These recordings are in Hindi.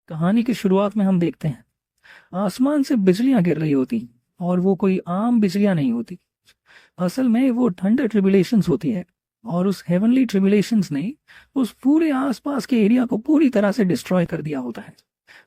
कहानी की शुरुआत में हम देखते हैं आसमान से बिजलियां गिर रही होती और वो कोई आम बिजलियां नहीं होती। असल में वो थंडर ट्रिबुलेशंस होती है। और उस हेवनली ट्रिबुलेशंस ने उस पूरे आसपास के एरिया को पूरी तरह से डिस्ट्रॉय कर दिया होता है।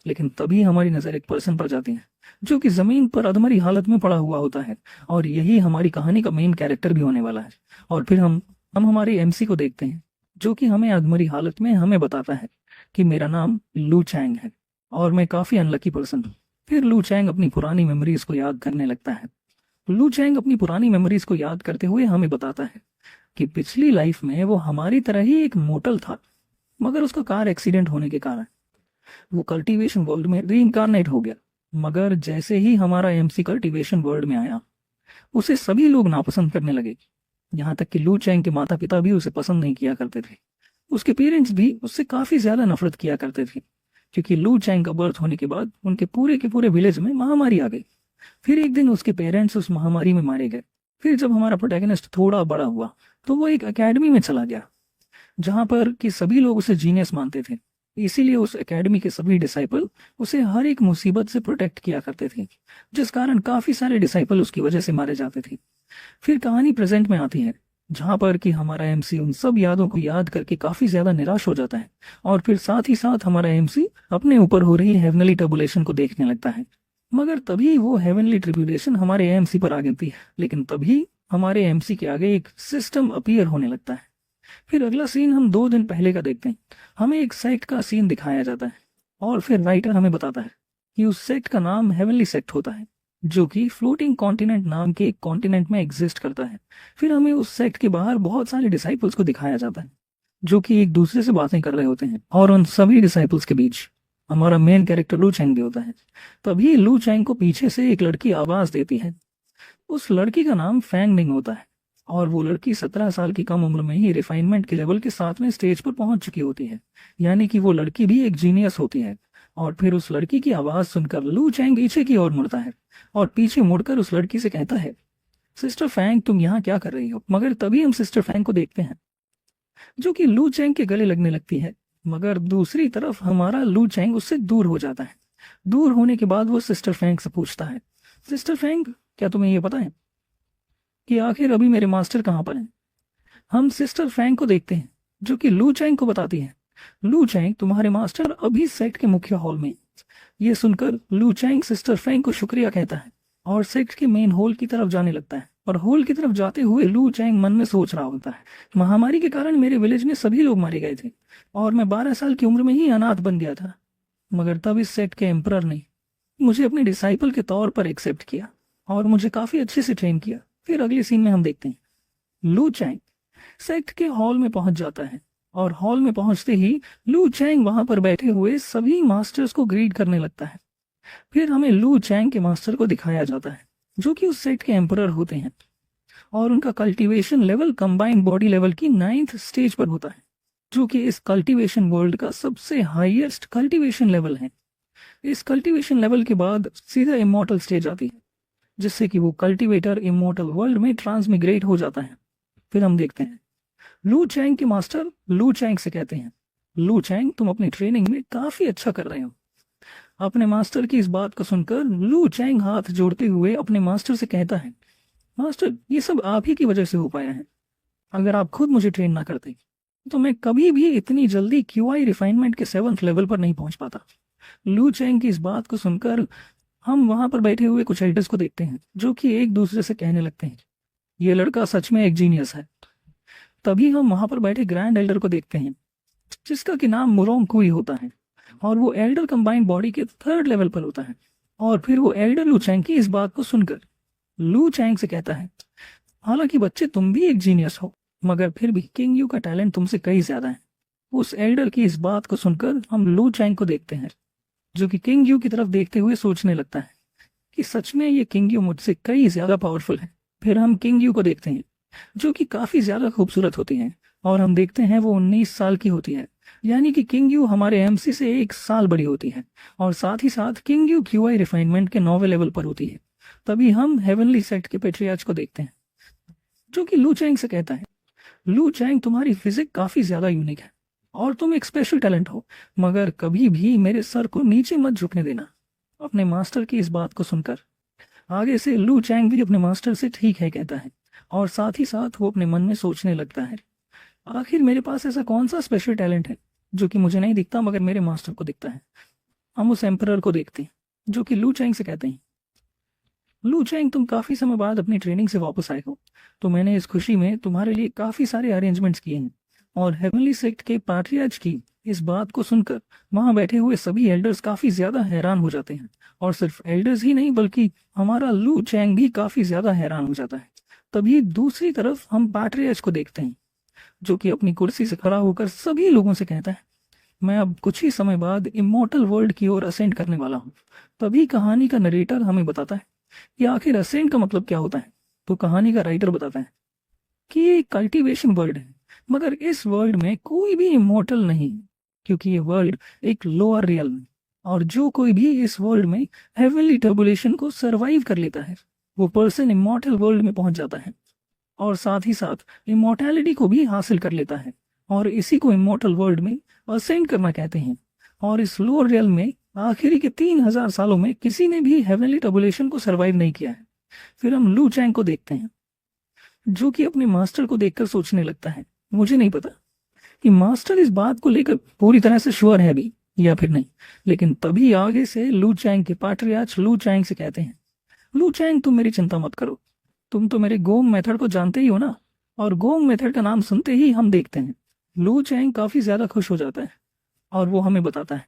लेकिन तभी हमारी नजर एक पर्सन पर जाती है जो कि जमीन पर अधमरी हालत में पड़ा हुआ होता है। और यही हमारी कहानी का मेन कैरेक्टर भी होने वाला है। और फिर हम हमारे एमसी को देखते हैं जो कि हमें अधमरी हालत में हमें बताता है कि मेरा नाम लू चैंग है और मैं काफी अनलकी पर्सन हूँ। फिर लू चैंग अपनी पुरानी मेमोरीज को याद करने लगता है। लू चैंग अपनी पुरानी मेमोरीज को याद करते हुए हमें बताता है कि पिछली लाइफ में वो हमारी तरह ही एक मोटल था, मगर उसका कार एक्सीडेंट होने के कारण वो कल्टीवेशन वर्ल्ड में रीइंकारनेट हो गया। मगर जैसे ही हमारा एमसी कल्टीवेशन वर्ल्ड में आया, उसे सभी लोग नापसंद करने लगे। यहाँ तक कि लू चैंग के माता पिता भी उसे पसंद नहीं किया करते थे। उसके पेरेंट्स भी उससे काफी ज्यादा नफरत किया करते थे, क्योंकि लू चैंग का बर्थ होने के बाद उनके पूरे के पूरे विलेज में महामारी आ गई। फिर एक दिन उसके पेरेंट्स उस महामारी में मारे गए। फिर जब हमारा प्रोटैगनिस्ट थोड़ा बड़ा हुआ तो वो एक एकेडमी में चला गया जहां पर कि सभी लोग उसे जीनियस मानते थे। इसीलिए उस एकेडमी के सभी डिसाइपल उसे हर एक मुसीबत से प्रोटेक्ट किया करते थे, जिस कारण काफी सारे डिसाइपल उसकी वजह से मारे जाते थे। फिर कहानी प्रेजेंट में आती है जहां पर कि हमारा एमसी उन सब यादों को याद करके काफी ज्यादा निराश हो जाता है। और फिर साथ ही साथ हमारा एमसी अपने ऊपर हो रही हेवनली ट्रिबुलेशन को देखने लगता है। मगर तभी वो हेवनली ट्रिबुलेशन हमारे एमसी पर आ गिरती है। लेकिन तभी हमारे एमसी के आगे एक सिस्टम अपीयर होने लगता है। फिर अगला सीन हम 2 दिन पहले का देखते हैं। हमें एक सेक्ट का सीन दिखाया जाता है और फिर राइटर हमें बताता है कि उस सेक्ट का नाम हेवनली सेक्ट होता है, जो कि फ्लोटिंग कॉन्टिनेंट नाम के एक कॉन्टिनेंट में एग्जिस्ट करता है। फिर हमें उस सेक्ट के बाहर बहुत सारे डिसाइपल्स को दिखाया जाता है जो कि एक दूसरे से बातें कर रहे होते हैं। और उन सभी डिसाइपल्स के बीच हमारा मेन कैरेक्टर लू चैंग भी होता है। तभी लू चैंग को पीछे से एक लड़की आवाज देती है। उस लड़की का नाम फैंग निंग होता है और वो लड़की 17 साल की कम उम्र में ही रिफाइनमेंट के लेवल के 7वें स्टेज पर पहुंच चुकी होती है। यानी कि वो लड़की भी एक जीनियस होती है। और फिर उस लड़की की आवाज सुनकर लू चैंग पीछे की ओर मुड़ता है और पीछे मुड़कर उस लड़की से कहता है, सिस्टर फैंग तुम यहाँ क्या कर रही हो। मगर तभी हम सिस्टर फैंग को देखते हैं जो कि लू चैंग के गले लगने लगती है। मगर दूसरी तरफ हमारा लू चैंग उससे दूर हो जाता है। दूर होने के बाद वो सिस्टर फैंग से पूछता है, सिस्टर फैंग क्या तुम्हें ये पता है कि आखिर अभी मेरे मास्टर कहाँ पर हैं। हम सिस्टर फैंग को देखते हैं जो कि लू चैंग को बताती है, लू चैंग तुम्हारे मास्टर अभी सेक्ट के मुख्य हॉल में। ये सुनकर लू चैंग सिस्टर फैंग को शुक्रिया कहता है और सेक्ट के मेन हॉल की तरफ जाने लगता है। और हॉल की तरफ जाते हुए लू चैंग मन में सोच रहा होता है, महामारी के कारण मेरे विलेज में सभी लोग मारे गए थे और मैं 12 साल की उम्र में ही अनाथ बन गया था। मगर तब इस सेक्ट के एम्परर ने मुझे अपने डिसाइपल के तौर पर एक्सेप्ट किया और मुझे काफी अच्छे से ट्रेन किया। फिर अगले सीन में हम देखते हैं लू चैंग सेक्ट के हॉल में पहुंच जाता है और हॉल में पहुंचते ही लू चैंग वहां पर बैठे हुए सभी मास्टर्स को ग्रीट करने लगता है। फिर हमें लू चैंग के मास्टर को दिखाया जाता है जो कि उस सेक्ट के एम्परर होते हैं और उनका cultivation level combined body level की 9th स्टेज पर होता है, जो कि इस कल्टीवेशन वर्ल्ड का सबसे हाईएस्ट कल्टीवेशन लेवल है। इस कल्टीवेशन लेवल के बाद सीधा इमोर्टल स्टेज आती है, जिससे कि वो कल्टीवेटर इमोर्टल वर्ल्ड में ट्रांसमिग्रेट हो जाता है। फिर हम देखते हैं लू चैंग के मास्टर लू चैंग से कहते हैं, लू चैंग तुम अपनी ट्रेनिंग में काफी अच्छा कर रहे हो। अपने मास्टर की इस बात को सुनकर लू चैंग हाथ जोड़ते हुए अपने मास्टर से कहता है, मास्टर ये सब आप ही की वजह से हो पाया है। अगर आप खुद मुझे ट्रेन ना करते तो मैं कभी भी इतनी जल्दी क्यूआई रिफाइनमेंट के 7th लेवल पर नहीं पहुंच पाता। लू चैंग की इस बात को सुनकर हम वहां पर बैठे हुए कुछ एल्डर्स को देखते हैं जो कि एक दूसरे से कहने लगते हैं, ये लड़का सच में एक जीनियस है। तभी हम वहां पर बैठे ग्रैंड एल्डर को देखते हैं जिसका कि नाम मुरोंग कुई होता है और वो एल्डर कंबाइंड बॉडी के 3rd लेवल पर होता है। और फिर वो एल्डर लू चैंग की इस बात को सुनकर लू चैंग से कहता है, हालांकि बच्चे तुम भी एक जीनियस हो, मगर फिर भी किंग यू का टैलेंट तुमसे कहीं ज्यादा है। उस एल्डर की इस बात को सुनकर हम लू चैंग को देखते हैं जो कि किंग यू की तरफ देखते हुए सोचने लगता है कि सच में ये किंग यू मुझसे कई ज्यादा पावरफुल है। फिर हम किंग यू को देखते हैं जो कि काफी ज्यादा खूबसूरत होती है और हम देखते हैं वो 19 साल की होती है। यानी कि किंग यू हमारे एमसी से 1 साल बड़ी होती है और साथ ही साथ किंग यू क्यूआई रिफाइनमेंट के 9वें लेवल पर होती है। तभी हम हेवनली सेक्ट के पेट्रियार्च को देखते हैं जो कि लू चैंग से कहता है, लू चैंग तुम्हारी फिजिक काफी ज्यादा यूनिक है और तुम एक स्पेशल टैलेंट हो, मगर कभी भी मेरे सर को नीचे मत झुकने देना। अपने मास्टर की इस बात को सुनकर आगे से लू चैंग भी अपने मास्टर से ठीक है कहता है, और साथ ही साथ वो अपने मन में सोचने लगता है, आखिर मेरे पास ऐसा कौन सा स्पेशल टैलेंट है जो कि मुझे नहीं दिखता मगर मेरे मास्टर को दिखता है। हम उस एम्परर को देखते हैं जो कि लू चैंग से कहते हैं, लू चैंग तुम काफी समय बाद अपनी ट्रेनिंग से वापस आए हो, तो मैंने इस खुशी में तुम्हारे लिए काफी सारे अरेंजमेंट्स किए हैं। और हेवनली सेक्ट के पाट्रियार्च की इस बात को सुनकर वहां बैठे हुए सभी एल्डर्स काफी ज्यादा हैरान हो जाते हैं, और सिर्फ एल्डर्स ही नहीं बल्कि हमारा लू चैंग भी काफी ज्यादा हैरान हो जाता है। तभी दूसरी तरफ हम पाट्रियार्च को देखते हैं जो कि अपनी कुर्सी से खड़ा होकर सभी लोगों से कहता है, मैं अब कुछ ही समय बाद इमोर्टल वर्ल्ड की ओर असेंड करने वाला हूँ। तभी कहानी का नरेटर हमें बताता है कि आखिर असेंड का मतलब क्या होता है। तो कहानी का राइटर बताता है कि ये कल्टीवेशन वर्ल्ड है, मगर इस वर्ल्ड में कोई भी इमोर्टल नहीं, क्योंकि ये वर्ल्ड एक लोअर रियल है, और जो कोई भी इस वर्ल्ड में हेवनली टर्बुलेशन को सरवाइव कर लेता है वो पर्सन इमोर्टल वर्ल्ड में पहुंच जाता है, और साथ ही साथ इमोर्टैलिटी को भी हासिल कर लेता है, और इसी को इमोर्टल वर्ल्ड में असेंड करना कहते हैं। और इस लोअर रियल में आखिरी के 3000 सालों में किसी ने भी हेवनली टर्बुलेशन को सरवाइव नहीं किया है। फिर हम लू चैंग को देखते हैं जो कि अपने मास्टर को देखकर सोचने लगता है, मुझे नहीं पता कि मास्टर इस बात को लेकर पूरी तरह से श्योर है भी या फिर नहीं, लेकिन तभी आगे से लू चैंग के पाट्रियार्च लू चैंग से कहते हैं, लू चैंग तुम मेरी चिंता मत करो, तुम तो मेरे गोंग मेथड को जानते ही हो ना। और गोंग मेथड का नाम सुनते ही हम देखते हैं लू चैंग काफी ज्यादा खुश हो जाता है, और वो हमें बताता है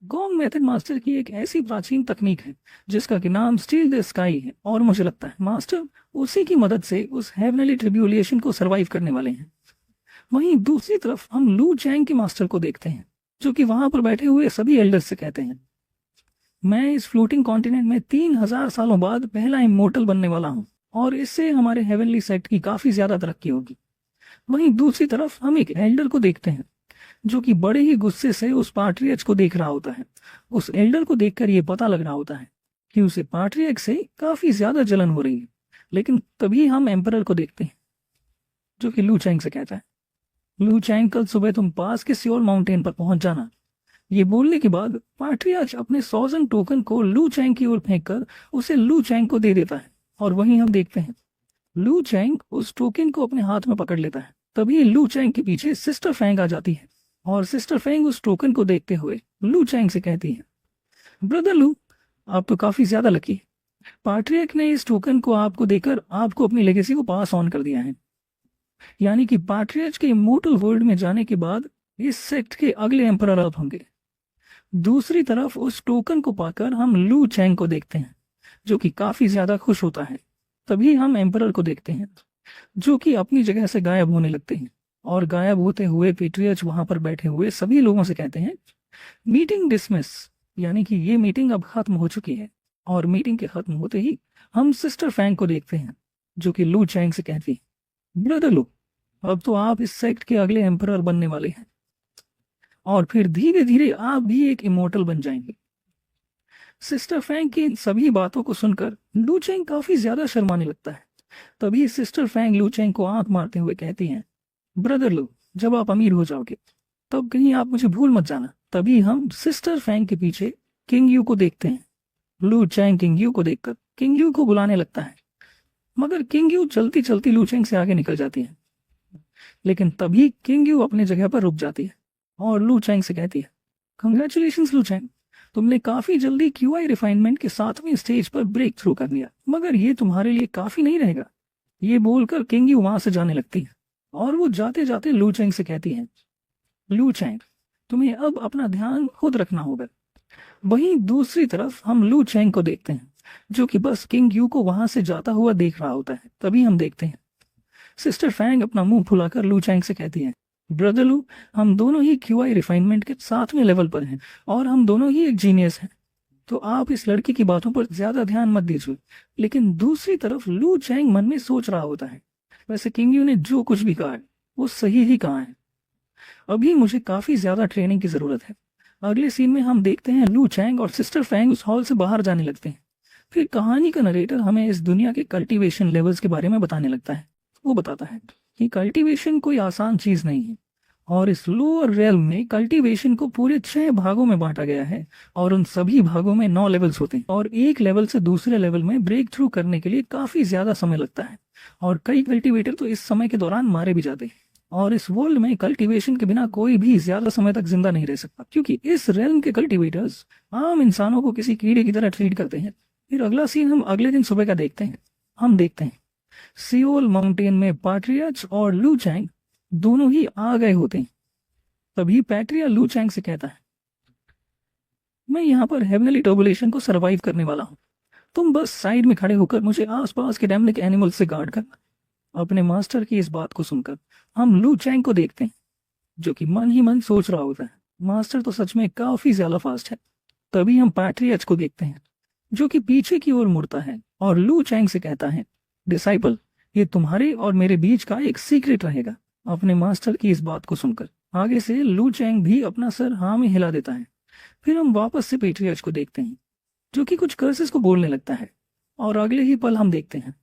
गोंग मेथड मास्टर की एक ऐसी प्राचीन तकनीक है जिसका कि नाम स्टील द स्काई है, और मुझे लगता है मास्टर उसी की मदद से उस हेवनली ट्रिब्यूलेशन को सरवाइव करने वाले हैं। वहीं दूसरी तरफ हम लू चैंग के मास्टर को देखते हैं जो कि वहां पर बैठे हुए सभी एल्डर्स से कहते हैं, मैं इस फ्लोटिंग कॉन्टिनेंट में 3000 सालों बाद पहला इमोर्टल बनने वाला हूँ, और इससे हमारे हेवनली सेक्ट की काफी ज्यादा तरक्की होगी। वहीं दूसरी तरफ हम एक एल्डर को देखते हैं जो कि बड़े ही गुस्से से उस पाट्रियर्च को देख रहा होता है। उस एल्डर को देखकर ये पता लग रहा होता है कि उसे पाट्रियर्च से काफी ज्यादा जलन हो रही है। लेकिन तभी हम एम्परर को देखते हैं जो कि लू चैंग से कहता है, लू चैंग कल सुबह तुम पास के सियोल माउंटेन पर पहुंच जाना। ये बोलने के बाद पाट्रियर्च अपने सॉजन टोकन को लू चैंग की ओर फेंककर उसे लू चैंग को दे देता है, और वहीं हम देखते हैं लू चैंग उस टोकन को अपने हाथ में पकड़ लेता है। तभी लू चैंग के पीछे सिस्टर फैंग आ जाती है, और सिस्टर फैंग उस टोकन को देखते हुए लू चैंग से कहती है, ब्रदर लू, आप तो काफी ज्यादा लकी है। पाट्रियर्च ने इस टोकन को आपको देकर आपको अपनी लेगेसी को पास ऑन कर दिया है, यानी कि पाट्रियर्च के इमोर्टल वर्ल्ड में जाने के बाद इस सेक्ट के अगले एम्परर आप होंगे। दूसरी तरफ उस टोकन को पाकर हम लू चैंग को देखते हैं जो कि काफी ज्यादा खुश होता है। तभी हम एम्परर को देखते हैं जो कि अपनी जगह से गायब होने लगते हैं, और गायब होते हुए पेट्रियर्च वहां पर बैठे हुए सभी लोगों से कहते हैं, मीटिंग डिसमिस, यानी कि ये मीटिंग अब खत्म हो चुकी है। और मीटिंग के खत्म होते ही हम सिस्टर फैंग को देखते हैं जो कि लू चैंग से कहती है, ब्रदर लू, अब तो आप इस सेक्ट के अगले एम्परर बनने वाले हैं, और फिर धीरे धीरे आप भी एक इमोर्टल बन जाएंगे। सिस्टर फैंग की इन सभी बातों को सुनकर लू चैंग काफी ज्यादा शर्माने लगता है। तभी सिस्टर फैंग लू चैंग को आंख मारते हुए कहती हैं, ब्रदर लू, जब आप अमीर हो जाओगे तब कहीं आप मुझे भूल मत जाना। तभी हम सिस्टर फैंग के पीछे किंग यू को देखते हैं। लू चैंग किंग यू को देखकर किंग यू को बुलाने लगता है, मगर किंग यू चलती चलती लू चैंग से आगे निकल जाती है। लेकिन तभी किंग यू अपनी जगह पर रुक जाती है और लू चैंग से कहती है, कंग्रेचुलेशंस लू चैंग, तुमने काफी जल्दी क्यूआई रिफाइनमेंट के 7वें स्टेज पर ब्रेक थ्रू कर लिया, मगर ये तुम्हारे लिए काफी नहीं रहेगा। ये बोलकर किंग यू वहां से जाने लगती है, और वो जाते जाते लू चैंग से कहती है, लू चैंग, तुम्हें अब अपना ध्यान खुद रखना होगा। वहीं दूसरी तरफ हम लू चैंग को देखते हैं जो कि बस किंग यू को वहां से जाता हुआ देख रहा होता है। तभी हम देखते हैं सिस्टर फैंग अपना मुंह फुलाकर लू चैंग से कहती है, ब्रदर लू, हम दोनों ही क्यूआई रिफाइनमेंट के 7वें लेवल पर हैं, और हम दोनों ही एक जीनियस हैं, तो आप इस लड़की की बातों पर ज्यादा ध्यान मत दीजिए। लेकिन दूसरी तरफ लू चैंग मन में सोच रहा होता है, वैसे किंग यू ने जो कुछ भी कहा है वो सही ही कहा है, अभी मुझे काफी ज्यादा ट्रेनिंग की जरूरत है। अगले सीन में हम देखते हैं लू चैंग और सिस्टर फैंग उस हॉल से बाहर जाने लगते हैं। फिर कहानी का नरेटर हमें इस दुनिया के कल्टीवेशन लेवल्स के बारे में बताने लगता है। वो बताता है कि कल्टीवेशन कोई आसान चीज नहीं है, और इस लोअर रेल्म में कल्टीवेशन को पूरे 6 भागों में बांटा गया है और उन सभी भागों में 9 लेवल्स होते हैं और एक लेवल से दूसरे लेवल में ब्रेक थ्रू करने के लिए काफी ज्यादा समय लगता है और कई कल्टीवेटर तो इस समय के दौरान मारे भी जाते हैं। और इस वर्ल्ड में कल्टीवेशन के बिना कोई भी ज्यादा समय तक जिंदा नहीं रह सकता क्योंकि इस रेल्म के कल्टीवेटर्स आम इंसानों को किसी कीड़े की तरह ट्रीट करते हैं। फिर अगला सीन हम अगले दिन सुबह का देखते हैं। हम देखते हैं सियोल माउंटेन में पैट्रियट और लू चैंग दोनों ही आ गए होते हैं। तभी पैट्रिया लू चैंग से कहता है, मैं यहाँ पर हेवनली टर्बुलेशन को सरवाइव करने वाला हूँ, तुम बस साइड में खड़े होकर मुझे आसपास के डैमनिक एनिमल से गार्ड करना। अपने मास्टर की इस बात को सुनकर हम लू चैंग को देखते हैं जो कि मन ही मन सोच रहा होता है, मास्टर तो सच में काफी ज्यादा फास्ट है। तभी हम पैट्रियट को देखते हैं जो कि पीछे की ओर मुड़ता है और लू चैंग से कहता है, डिसाइपल, ये तुम्हारे और मेरे बीच का एक सीक्रेट रहेगा। अपने मास्टर की इस बात को सुनकर आगे से लू चैंग भी अपना सर हाँ में हिला देता है। फिर हम वापस से पैट्रियट को देखते हैं जो कि कुछ कर्सेस को बोलने लगता है और अगले ही पल हम देखते हैं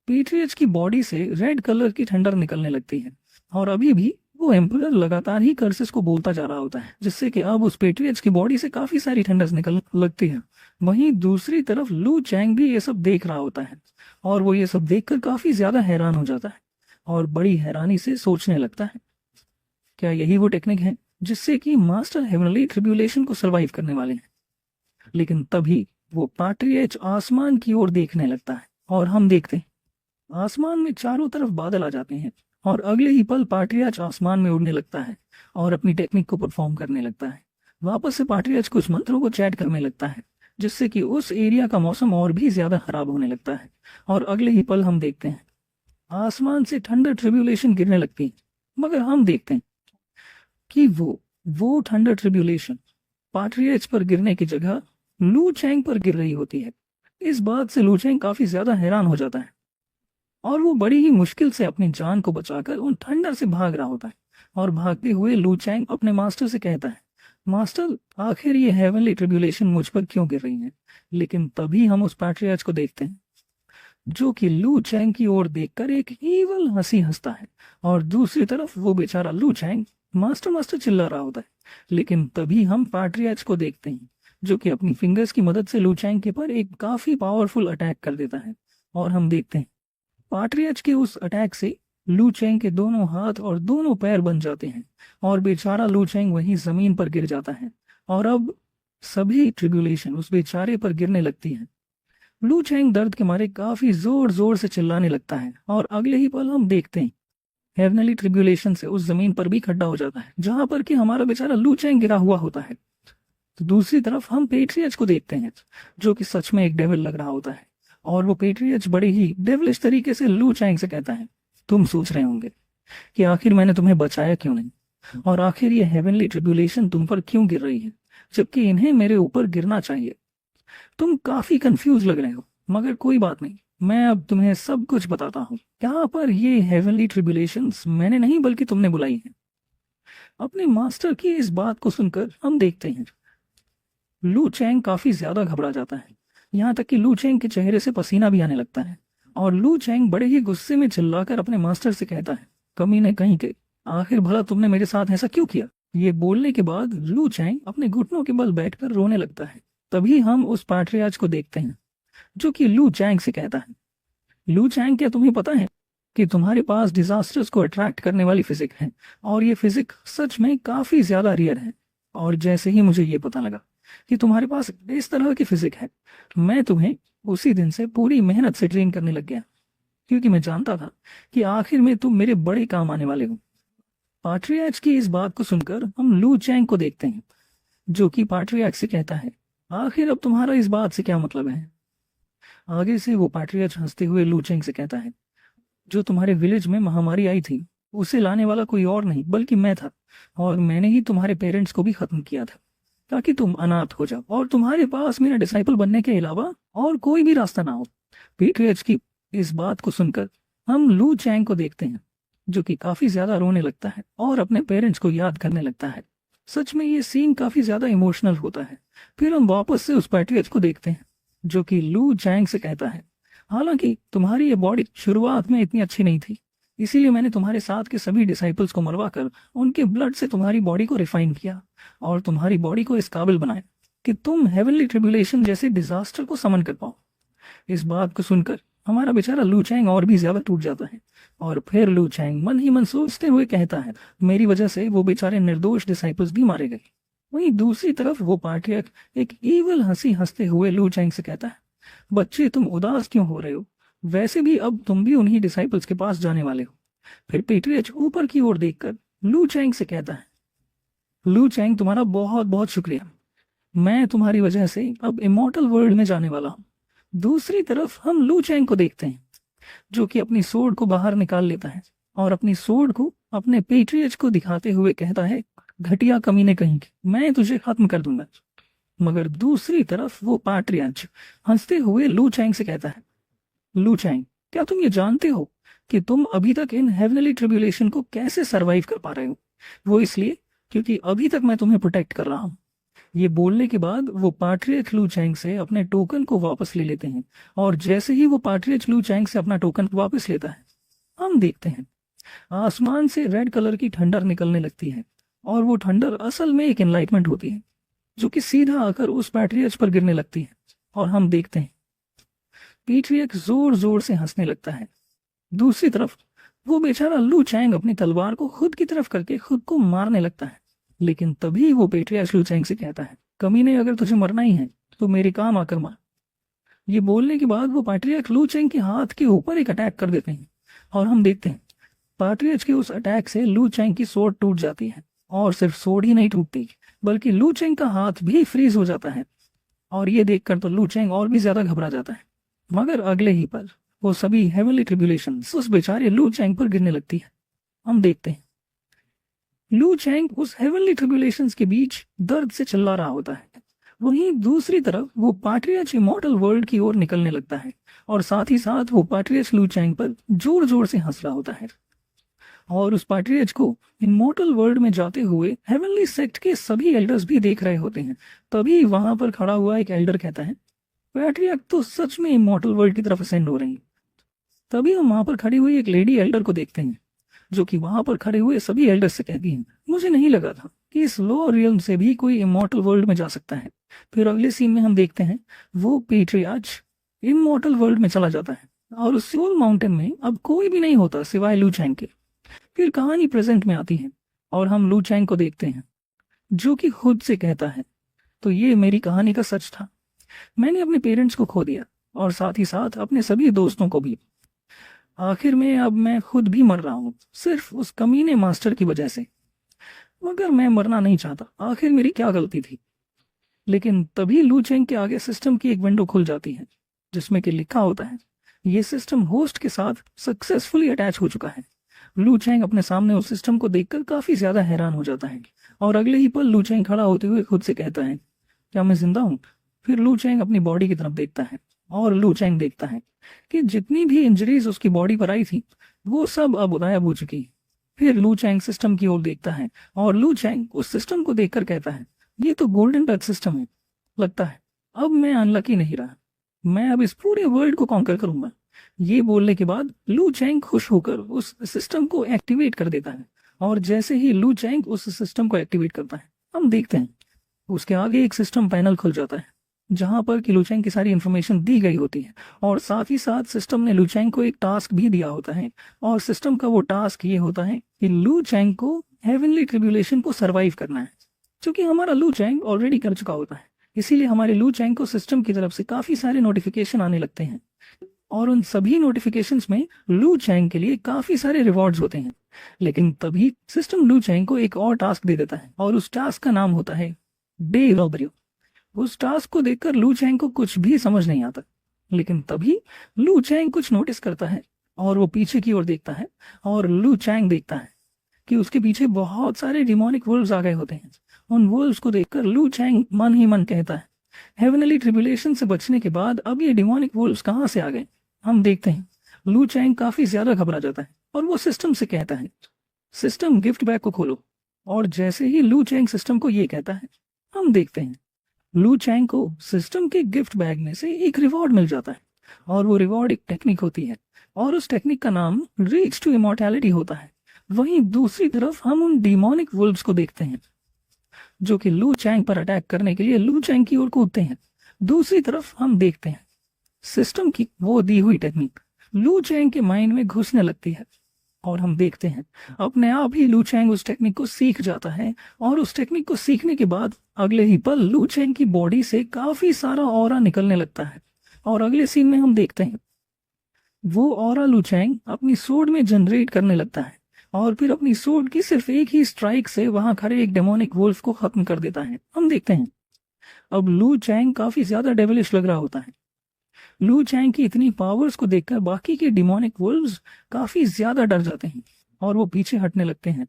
पैट्रियट की बॉडी से रेड कलर की ठंडर निकलने लगती है और अभी भी वो एम्परर लगातार ही कर्सेस को बोलता जा रहा होता है जिससे कि अब उस पैट्रियट की बॉडी से काफी सारी ठंडर्स निकल लगती है। वहीं दूसरी तरफ लू चैंग भी ये सब देख रहा होता है और वो ये सब देखकर काफी ज्यादा हैरान हो जाता है और बड़ी हैरानी से सोचने लगता है, क्या यही वो टेक्निक है जिससे कि मास्टर हेवनली ट्रिब्यूलेशन को सरवाइव करने वाले हैं। लेकिन तभी वो पैट्रियट आसमान की ओर देखने लगता है और हम देखते हैं आसमान में चारों तरफ बादल आ जाते हैं और अगले ही पल पैट्रियट आसमान में उड़ने लगता है और अपनी टेक्निक को परफॉर्म करने लगता है। वापस से पैट्रियट कुछ मंत्रों को चैट करने लगता है जिससे कि उस एरिया का मौसम और भी ज्यादा खराब होने लगता है और अगले ही पल हम देखते हैं आसमान से ठंडर ट्रिब्यूलेशन गिरने लगती है। मगर हम देखते हैं कि वो ठंडर ट्रिब्यूलेशन पैट्रियट पर गिरने की जगह लू चैंग पर गिर रही होती है। इस बात से लू चैंग काफी ज्यादा हैरान हो जाता है और वो बड़ी ही मुश्किल से अपनी जान को बचाकर उन ठंडर से भाग रहा होता है और भागते हुए लू चैंग अपने मास्टर से कहता है, मास्टर, आखिर ये हेवनली ट्रिब्यूलेशन मुझ पर क्यों गिर रही है। लेकिन तभी हम उस पैट्रियट को देखते हैं जो कि लू चैंग की ओर देखकर एक ईवल हंसी हंसता है और दूसरी तरफ वो बेचारा लू चैंग मास्टर मास्टर चिल्ला रहा होता है। लेकिन तभी हम पैट्रियट को देखते हैं जो कि अपनी फिंगर्स की मदद से लू चैंग के पर एक काफी पावरफुल अटैक कर देता है और हम देखते हैं पैट्रियट के उस अटैक से लू चैंग के दोनों हाथ और दोनों पैर बन जाते हैं और बेचारा लू चैंग वहीं जमीन पर गिर जाता है और अब सभी ट्रिब्यूलेशन उस बेचारे पर गिरने लगती है। लू चैंग दर्द के मारे काफी जोर जोर से चिल्लाने लगता है और अगले ही पल हम देखते हैं हेवनली ट्रिब्यूलेशन से उस जमीन पर भी खड्डा हो जाता है जहां पर कि हमारा बेचारा लू चैंग गिरा हुआ होता है। तो दूसरी तरफ हम पैट्रियट को देखते हैं जो कि सच में एक डेविल लग रहा होता है और वो पैट्रियट बड़े ही डेविलिश तरीके से लू चैंग से कहता है, तुम सोच रहे होंगे कि आखिर मैंने तुम्हें बचाया क्यों नहीं और आखिर ये हेवनली ट्रिब्यूलेशन तुम पर क्यों गिर रही है जबकि इन्हें मेरे ऊपर गिरना चाहिए। तुम काफी कंफ्यूज लग रहे हो मगर कोई बात नहीं, मैं अब तुम्हें सब कुछ बताता हूँ। यहाँ पर ये हेवनली ट्रिब्यूलेशंस मैंने नहीं बल्कि तुमने बुलाई है। अपने मास्टर की इस बात को सुनकर हम देखते हैं लू चैंग काफी ज्यादा घबरा जाता है, यहाँ तक कि लू चैंग के चेहरे से पसीना भी आने लगता है और लू चैंग बड़े ही गुस्से में चिल्लाकर अपने मास्टर से कहता है, कमीने कहीं के, आखिर भला तुमने मेरे साथ ऐसा क्यों किया। ये बोलने के बाद लू चैंग अपने घुटनों के बल बैठकर रोने लगता है। तभी हम उस पैट्रियट को देखते हैं जो कि लू चैंग से कहता है, लू चैंग, क्या तुम्हें पता है कि तुम्हारे पास डिजास्टर्स को अट्रैक्ट करने वाली फिजिक है और ये फिजिक सच में काफी ज्यादा रियर है। और जैसे ही मुझे ये पता लगा कि तुम्हारे पास इस तरह की फिजिक है, मैं तुम्हें उसी दिन से पूरी मेहनत से ट्रेन करने लग गया क्योंकि मैं जानता था कि आखिर में तुम मेरे बड़े काम आने वाले हो। पैट्रियट की इस बात को सुनकर हम लू चैंग को देखते हैं जो कि पैट्रियट से कहता है, आखिर अब तुम्हारा इस बात से क्या मतलब है। आगे से वो पैट्रियट हंसते हुए लू चैंग से कहता है, जो तुम्हारे विलेज में महामारी आई थी उसे लाने वाला कोई और नहीं बल्कि मैं था और मैंने ही तुम्हारे पेरेंट्स को भी खत्म किया था ताकि तुम अनाथ हो जाओ और तुम्हारे पास मेरा डिसाइपल बनने के अलावा और कोई भी रास्ता ना हो। पैट्रियट की इस बात को सुनकर हम लू चैंग को देखते हैं जो कि काफी ज्यादा रोने लगता है और अपने पेरेंट्स को याद करने लगता है। सच में ये सीन काफी ज्यादा इमोशनल होता है। फिर हम वापस से उस पैट्रियट को देखते हैं जो कि लू चैंग से कहता है, हालांकि तुम्हारी ये बॉडी शुरुआत में इतनी अच्छी नहीं थी, इसीलिए मैंने तुम्हारे साथ के सभी डिसाइपल्स को मरवा कर उनके ब्लड से तुम्हारी बॉडी को रिफाइन किया और तुम्हारी बॉडी को इस काबिल बनाया कि तुम हेवनली ट्रिब्यूलेशन जैसे डिजास्टर को समन कर पाओ। इस बात को सुनकर हमारा बेचारा लू चैंग और भी ज्यादा टूट जाता है और फिर लू चैंग मन ही मन सोचते हुए कहता है, मेरी वजह से वो बेचारे निर्दोष डिसाइपल्स भी मारे गए। वहीं दूसरी तरफ वो पार्टियक एक ईवल हंसी हंसते हुए लू चैंग से कहता है, बच्चे तुम उदास क्यों हो रहे हो, वैसे भी अब तुम भी उन्हीं डिसाइपल्स के पास जाने वाले हो। फिर पेट्रियच ऊपर की ओर देखकर लू चैंग से कहता है, लू चैंग तुम्हारा बहुत बहुत शुक्रिया, मैं तुम्हारी वजह से अब इमॉर्टल वर्ल्ड में जाने वाला हूँ। दूसरी तरफ हम लू चैंग को देखते हैं जो कि अपनी सोर्ड को बाहर निकाल लेता है और अपनी सोर्ड को अपने पेट्रियच को दिखाते हुए कहता है, घटिया कमीने कहीं के, मैं तुझे खत्म कर दूंगा। मगर दूसरी तरफ वो पाट्रियच हंसते हुए लू चैंग से कहता है, लू चैंग क्या तुम ये जानते हो कि तुम अभी तक इन हेवनली ट्रिब्यूलेशन को कैसे सरवाइव कर पा रहे हो? वो इसलिए क्योंकि अभी तक मैं तुम्हें प्रोटेक्ट कर रहा हूँ। ये बोलने के बाद वो पाट्रियच लू चैंग से अपने टोकन को वापस ले लेते हैं और जैसे ही वो पाट्रियच लू चैंग से अपना टोकन वापस लेता है, हम देखते हैं आसमान से रेड कलर की ठंडर निकलने लगती है और वो ठंडर असल में एक एनलाइटमेंट होती है जो कि सीधा आकर उस पैट्रियच पर गिरने लगती है और हम देखते हैं पेट्रियक जोर जोर से हंसने लगता है। दूसरी तरफ वो बेचारा लू चैंग अपनी तलवार को खुद की तरफ करके खुद को मारने लगता है, लेकिन तभी वो पेट्रियच लू चैंग से कहता है, कमीने अगर तुझे मरना ही है तो मेरे काम आकर मार। ये बोलने के बाद वो पैट्रियक लू चैंग के हाथ के ऊपर एक अटैक कर देते हैं और हम देखते हैं पैट्रियच के उस अटैक से लू चैंग की सोर्ड टूट जाती है और सिर्फ सोर्ड ही नहीं टूटती बल्कि लू चैंग का हाथ भी फ्रीज हो जाता है और ये देखकर तो लू चैंग और भी ज्यादा घबरा जाता है। मगर अगले ही पल वो सभी हेवनली ट्रिब्यूलेशन उस बेचारे लू चैंग पर गिरने लगती है। हम देखते हैं लू चैंग उस हेवनली ट्रिब्यूलेशंस के बीच दर्द से चिल्ला रहा होता है। वहीं दूसरी तरफ वो पैट्रियच इमॉर्टल वर्ल्ड की ओर निकलने लगता है और साथ ही साथ वो पैट्रियच लू चैंग पर जोर जोर से हंस रहा होता है और उस पैट्रियच को इमॉर्टल वर्ल्ड में जाते हुए हेवनली सेक्ट के सभी एल्डर्स भी देख रहे होते हैं। तभी वहां पर खड़ा हुआ एक एल्डर कहता है, पैट्रियक तो सच में इमॉर्टल वर्ल्ड की तरफ असेंड हो रही है। तभी हम वहां पर खड़ी हुई एक लेडी एल्डर को देखते हैं जो कि वहां पर खड़े हुए सभी एल्डर्स से कहती हैं, मुझे नहीं लगा था कि इस लोअर रियल्म से भी कोई इमॉर्टल वर्ल्ड में जा सकता है। फिर अगले सीन में हम देखते हैं वो पेट्रियार्च इमॉर्टल वर्ल्ड में चला जाता है और उस सोल माउंटेन में अब कोई भी नहीं होता सिवाय लू चैंग के। फिर कहानी प्रेजेंट में आती है और हम लू चैंग को देखते हैं जो कि खुद से कहता है, तो ये मेरी कहानी का सच था, मैंने अपने पेरेंट्स को खो दिया और साथ ही साथ अपने सभी दोस्तों को भी। आखिर में अब मैं खुद भी मर रहा हूँ सिर्फ उस कमीने मास्टर की वजह से। मगर मैं मरना नहीं चाहता, आखिर मेरी क्या गलती थी। लेकिन तभी लू चैंग के आगे सिस्टम की एक विंडो खुल जाती है जिसमें कि लिखा होता है, ये सिस्टम होस्ट के साथ सक्सेसफुली अटैच हो चुका है। लू चैंग अपने सामने उस सिस्टम को देखकर काफी ज्यादा हैरान हो जाता है और अगले ही पल लू चैंग खड़ा होते हुए खुद से कहता है, क्या मैं जिंदा हूँ? फिर लू चैंग अपनी बॉडी की तरफ देखता है और लू चैंग देखता है कि जितनी भी इंजरीज उसकी बॉडी पर आई थी वो सब अब गायब हो चुकी। फिर लू चैंग सिस्टम की ओर देखता है और लू चैंग उस सिस्टम को देखकर कहता है, ये तो गोल्डन टच सिस्टम है, लगता है अब मैं अनलकी नहीं रहा, मैं अब इस पूरे वर्ल्ड को कॉन्कर करूंगा। ये बोलने के बाद लू चैंग खुश होकर उस सिस्टम को एक्टिवेट कर देता है और जैसे ही लू चैंग उस सिस्टम को एक्टिवेट करता है, हम देखते हैं उसके आगे एक सिस्टम पैनल खुल जाता है जहां पर कि लू चैंग की सारी इंफॉर्मेशन दी गई होती है और साथ ही साथ सिस्टम ने लू चैंग को एक टास्क भी दिया होता है और सिस्टम का वो टास्क ये होता है कि लू चैंग को हेवनली ट्रिब्यूलेशन को सरवाइव करना है। क्योंकि हमारा लू चैंग ऑलरेडी कर चुका होता है, इसीलिए हमारे लू चैंग को सिस्टम की तरफ से काफी सारे नोटिफिकेशन आने लगते हैं और उन सभी नोटिफिकेशंस में लू चैंग के लिए काफी सारे रिवॉर्ड्स होते हैं। लेकिन तभी सिस्टम लू चैंग को एक और टास्क दे देता है और उस टास्क का नाम होता है डे रॉबरी। उस टास्क को देखकर लू चैंग को कुछ भी समझ नहीं आता, लेकिन तभी लू चैंग कुछ नोटिस करता है और वो पीछे की ओर देखता है और लू चैंग देखता है कि उसके पीछे बहुत सारे डिमोनिक वुल्व्स आ गए होते हैं। उन वुल्व्स को देखकर लू चैंग मन ही मन कहता है, हेवनली ट्रिब्यूलेशन से बचने के बाद अब ये डिमोनिक वुल्व्स कहाँ से आ गए। हम देखते हैं लू चैंग काफी ज्यादा घबरा जाता है और वो सिस्टम से कहता है, सिस्टम गिफ्ट बैग को खोलो। और जैसे ही लू चैंग सिस्टम को ये कहता है, हम देखते हैं लू चैंग को सिस्टम के गिफ्ट बैग में से एक रिवॉर्ड मिल जाता है और वो रिवॉर्ड एक टेक्निक होती है और उस टेक्निक का नाम रीच टू इमॉर्टैलिटी होता है। वहीं दूसरी तरफ हम उन डिमोनिक वुल्व्स को देखते हैं जो कि लू चैंग पर अटैक करने के लिए लू चैंग की ओर कूदते हैं। दूसरी तरफ हम देखते हैं सिस्टम की वो दी हुई टेक्निक लू चैंग के माइंड में घुसने लगती है और हम देखते हैं अपने आप ही लू चैंग उस टेक्निक को सीख जाता है और उस टेक्निक को सीखने के बाद अगले ही पल लू चैंग की बॉडी से काफी सारा ऑरा निकलने लगता है और अगले सीन में हम देखते हैं वो ऑरा लू चैंग अपनी सोड में जनरेट करने लगता है और फिर अपनी सोड की सिर्फ एक ही स्ट्राइक से वहां खड़े एक डेमोनिक वुल्फ को खत्म कर देता है। हम देखते हैं अब लू चैंग काफी ज्यादा डेविलिश लग रहा होता है। लू चैंग की इतनी पावर्स को देखकर बाकी के डिमोनिक वुल्व्स काफी ज्यादा डर जाते हैं और वो पीछे हटने लगते हैं।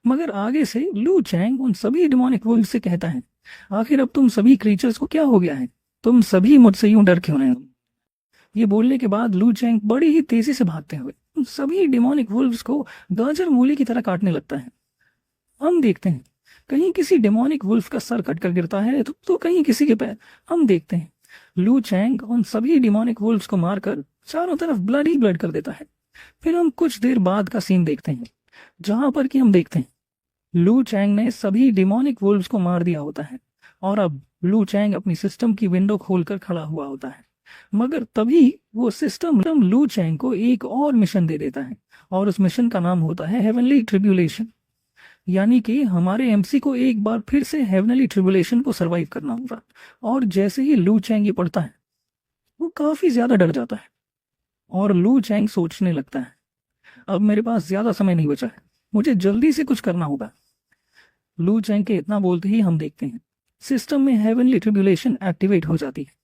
मगर आगे से लू चैंग उन सभी डिमोनिक वुल्व से कहता है आखिर अब तुम सभी क्रीचर्स को क्या हो गया है, तुम सभी मुझसे यूं डर क्यों रहे हो। ये बोलने के बाद लू चैंग बड़ी ही तेजी से भागते हुए उन सभी डिमोनिक वुल्व्स को गाजर मूली की तरह काटने लगता है। हम देखते हैं कहीं किसी डेमोनिक वुल्फ का सर कटकर गिरता है तो कहीं किसी के पैर। हम देखते हैं लू चैंग उन सभी डिमोनिक वुल्व्स को मारकर चारों तरफ ब्लड ही ब्लड कर देता है। फिर हम कुछ देर बाद का सीन देखते हैं जहां पर कि हम देखते हैं लू चैंग ने सभी डिमोनिक वुल्व्स को मार दिया होता है और अब लू चैंग अपनी सिस्टम की विंडो खोलकर खड़ा हुआ होता है। मगर तभी वो सिस्टम लू चैंग को एक और मिशन दे देता है और उस मिशन का नाम होता है हेवनली ट्रिब्यूलेशन। यानी कि हमारे एमसी को एक बार फिर से हेवनली ट्रिब्यूलेशन को सरवाइव करना होगा। और जैसे ही लू चैंग ये पढ़ता है वो काफी ज्यादा डर जाता है और लू चैंग सोचने लगता है अब मेरे पास ज्यादा समय नहीं बचा है, मुझे जल्दी से कुछ करना होगा। लू चैंग के इतना बोलते ही हम देखते हैं सिस्टम में हेवनली ट्रिब्यूलेशन एक्टिवेट हो जाती है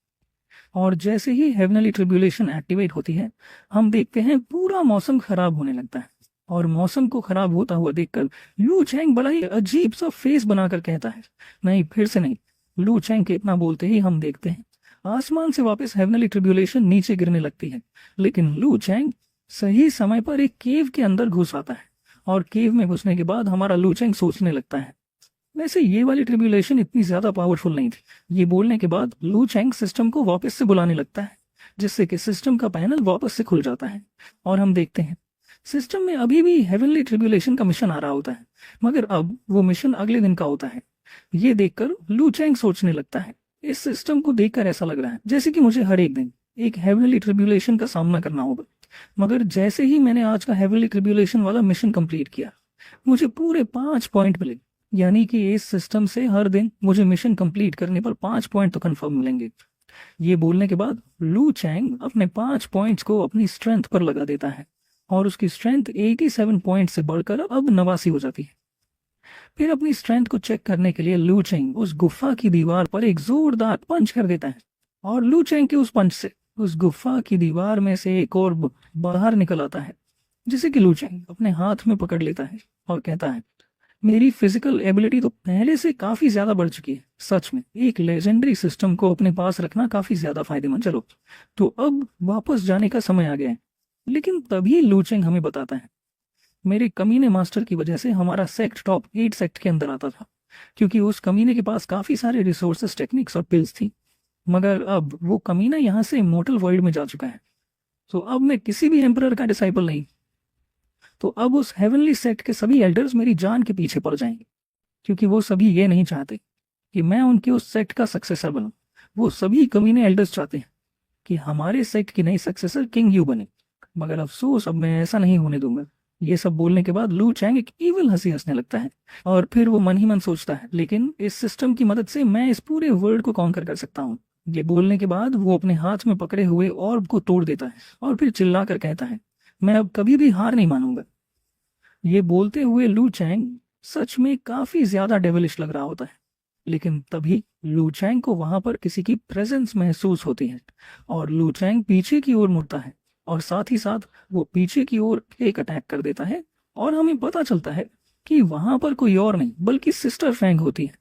और जैसे ही हेवनली ट्रिब्यूलेशन एक्टिवेट होती है हम देखते हैं पूरा मौसम खराब होने लगता है और मौसम को खराब होता हुआ देखकर लू चैंग बड़ा ही अजीब सा फेस बनाकर कहता है नहीं, फिर से नहीं। लू चैंग के इतना बोलते ही हम देखते हैं आसमान से वापस हेवनली ट्रिब्यूलेशन नीचे गिरने लगती है। लेकिन लू चैंग सही समय पर एक केव के अंदर घुस आता है और केव में घुसने के बाद हमारा लू चैंग सोचने लगता है वैसे ये वाली ट्रिब्यूलेशन इतनी ज्यादा पावरफुल नहीं थी। ये बोलने के बाद लू चैंग सिस्टम को वापस से बुलाने लगता है जिससे कि सिस्टम का पैनल वापस से खुल जाता है और हम देखते हैं सिस्टम में अभी भी हेवनली ट्रिब्यूलेशन का मिशन आ रहा होता है मगर अब वो मिशन अगले दिन का होता है। ये देखकर लू चैंग सोचने लगता है इस सिस्टम को देखकर ऐसा लग रहा है जैसे कि मुझे हर एक दिन एक हेवनली ट्रिब्यूलेशन का सामना करना होगा। मगर जैसे ही मैंने आज का हेवनली ट्रिब्यूलेशन वाला मिशन कंप्लीट किया मुझे पूरे 5 पॉइंट मिले। यानी कि इस सिस्टम से हर दिन मुझे मिशन कंप्लीट करने पर 5 पॉइंट तो कंफर्म मिलेंगे। ये बोलने के बाद लू चैंग अपने 5 पॉइंट्स को अपनी स्ट्रेंथ पर लगा देता है और उसकी स्ट्रेंथ 87 पॉइंट से बढ़कर अब 89 हो जाती है। फिर अपनी स्ट्रेंथ को चेक करने के लिए लू चैंग उस गुफा की दीवार पर एक जोरदार पंच कर देता है और लू चैंग के उस पंच से उस गुफा की दीवार में से एक और बाहर निकल आता है जिसे कि लू चैंग अपने हाथ में पकड़ लेता है और कहता है मेरी फिजिकल एबिलिटी तो पहले से काफी ज्यादा बढ़ चुकी है। सच में एक लेजेंडरी सिस्टम को अपने पास रखना काफी ज्यादा फायदेमंद। चलो तो अब वापस जाने का समय आ गया है। लेकिन तभी लू चैंग हमें बताता है मेरे कमीने मास्टर की वजह से हमारा सेक्ट टॉप 8 सेक्ट के अंदर आता था क्योंकि उस कमीने के पास काफी सारे रिसोर्सेस, टेक्निक्स और पिल्स थी। मगर अब वो कमीना यहाँ से इमोर्टल वर्ल्ड में जा चुका है तो अब मैं किसी भी एम्परर का डिसाइपल नहीं। तो अब उस हेवनली सेक्ट के सभी एल्डर्स मेरी जान के पीछे पड़ जाएंगे क्योंकि वो सभी ये नहीं चाहते कि मैं उनके उस सेक्ट का सक्सेसर बनूं। वो सभी कमीने एल्डर्स चाहते हैं कि हमारे सेक्ट की नई सक्सेसर किंग यू बने। मगर अफसोस अब मैं ऐसा नहीं होने दूंगा। ये सब बोलने के बाद लू चैंग एक ईविल हंसी हंसने लगता है और फिर वो मन ही मन सोचता है लेकिन इस सिस्टम की मदद से मैं इस पूरे वर्ल्ड को कॉन्कर कर सकता हूँ। ये बोलने के बाद वो अपने हाथ में पकड़े हुए ऑर्ब को तोड़ देता है और फिर चिल्लाकर कहता है मैं अब कभी भी हार नहीं मानूंगा। ये बोलते हुए लू चैंग सच में काफी ज्यादा डेविलिश लग रहा होता है। लेकिन तभी लू चैंग को वहां पर किसी की प्रेजेंस महसूस होती है और लू चैंग पीछे की ओर मुड़ता है और साथ ही साथ वो पीछे की ओर एक अटैक कर देता है और हमें पता चलता है कि वहां पर कोई और नहीं बल्कि सिस्टर फैंग होती है।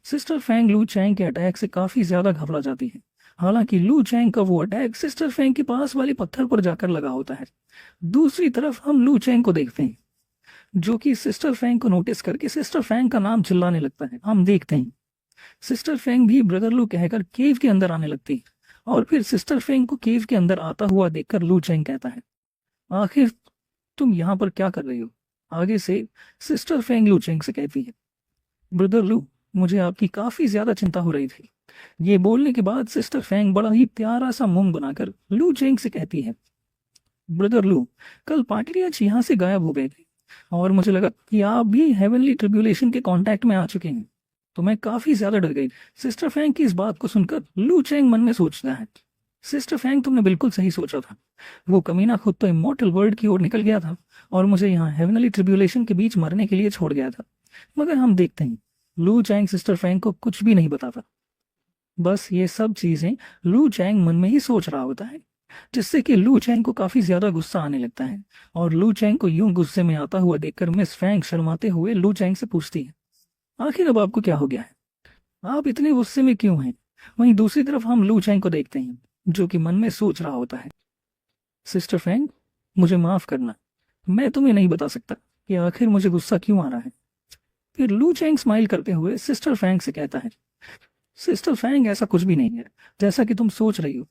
सिस्टर फैंग लू चैंग के अटैक से काफी ज्यादा घबरा जाती है। हालांकि लू चैंग का वो अटैक सिस्टर फैंग के पास वाले पत्थर पर जाकर लगा होता है। दूसरी तरफ हम लू चैंग को देखते हैं जो कि सिस्टर फैंग को नोटिस करके सिस्टर फैंग का नाम चिल्लाने लगता है। हम देखते हैं सिस्टर फैंग भी ब्रदर लू कहकर केव के अंदर आने लगती है और फिर सिस्टर फेंग को केव के अंदर आता हुआ देखकर लू चैंग कहता है, आखिर तुम यहाँ पर क्या कर रही हो? आगे से सिस्टर फेंग लू चैंग से कहती है, ब्रदर लू, मुझे आपकी काफी ज्यादा चिंता हो रही थी। ये बोलने के बाद सिस्टर फेंग बड़ा ही प्यारा सा मुंह बनाकर लू चैंग से कहती है, ब्रदर लू, कल पार्टलियाच यहाँ से गायब हो गए थे और मुझे लगा कि आप भी हेवनली ट्रिब्यूलेशन के कांटेक्ट में आ चुके हैं, तो मैं काफी ज्यादा डर गई। सिस्टर फैंग की इस बात को सुनकर लू चैंग मन में सोचता है, सिस्टर फैंग, तुमने बिल्कुल सही सोचा था। वो कमीना खुद तो इमॉर्टल वर्ल्ड की ओर निकल गया था और मुझे यहाँ हेवनली ट्रिब्यूलेशन के बीच मरने के लिए छोड़ गया था। मगर हम देखते हैं लू चैंग सिस्टर फैंग को कुछ भी नहीं बताता। बस ये सब चीजें लू चैंग मन में ही सोच रहा होता है, जिससे कि लू चैंग को काफी ज्यादा गुस्सा आने लगता है। और लू चैंग को यूं गुस्से में आता हुआ देखकर मिस फैंग शर्माते हुए लू चैंग से पूछती है, आखिर अब आपको क्या हो गया है? आप इतने गुस्से में क्यों हैं? वहीं दूसरी तरफ हम लू चैंग को देखते हैं, जो कि मन में सोच रहा होता है, सिस्टर फैंग, मुझे माफ करना, मैं तुम्हें नहीं बता सकता कि आखिर मुझे गुस्सा क्यों आ रहा है। फिर लू चैंग स्माइल करते हुए सिस्टर फैंग से कहता है, सिस्टर फैंग, ऐसा कुछ भी नहीं है जैसा कि तुम सोच रही हो।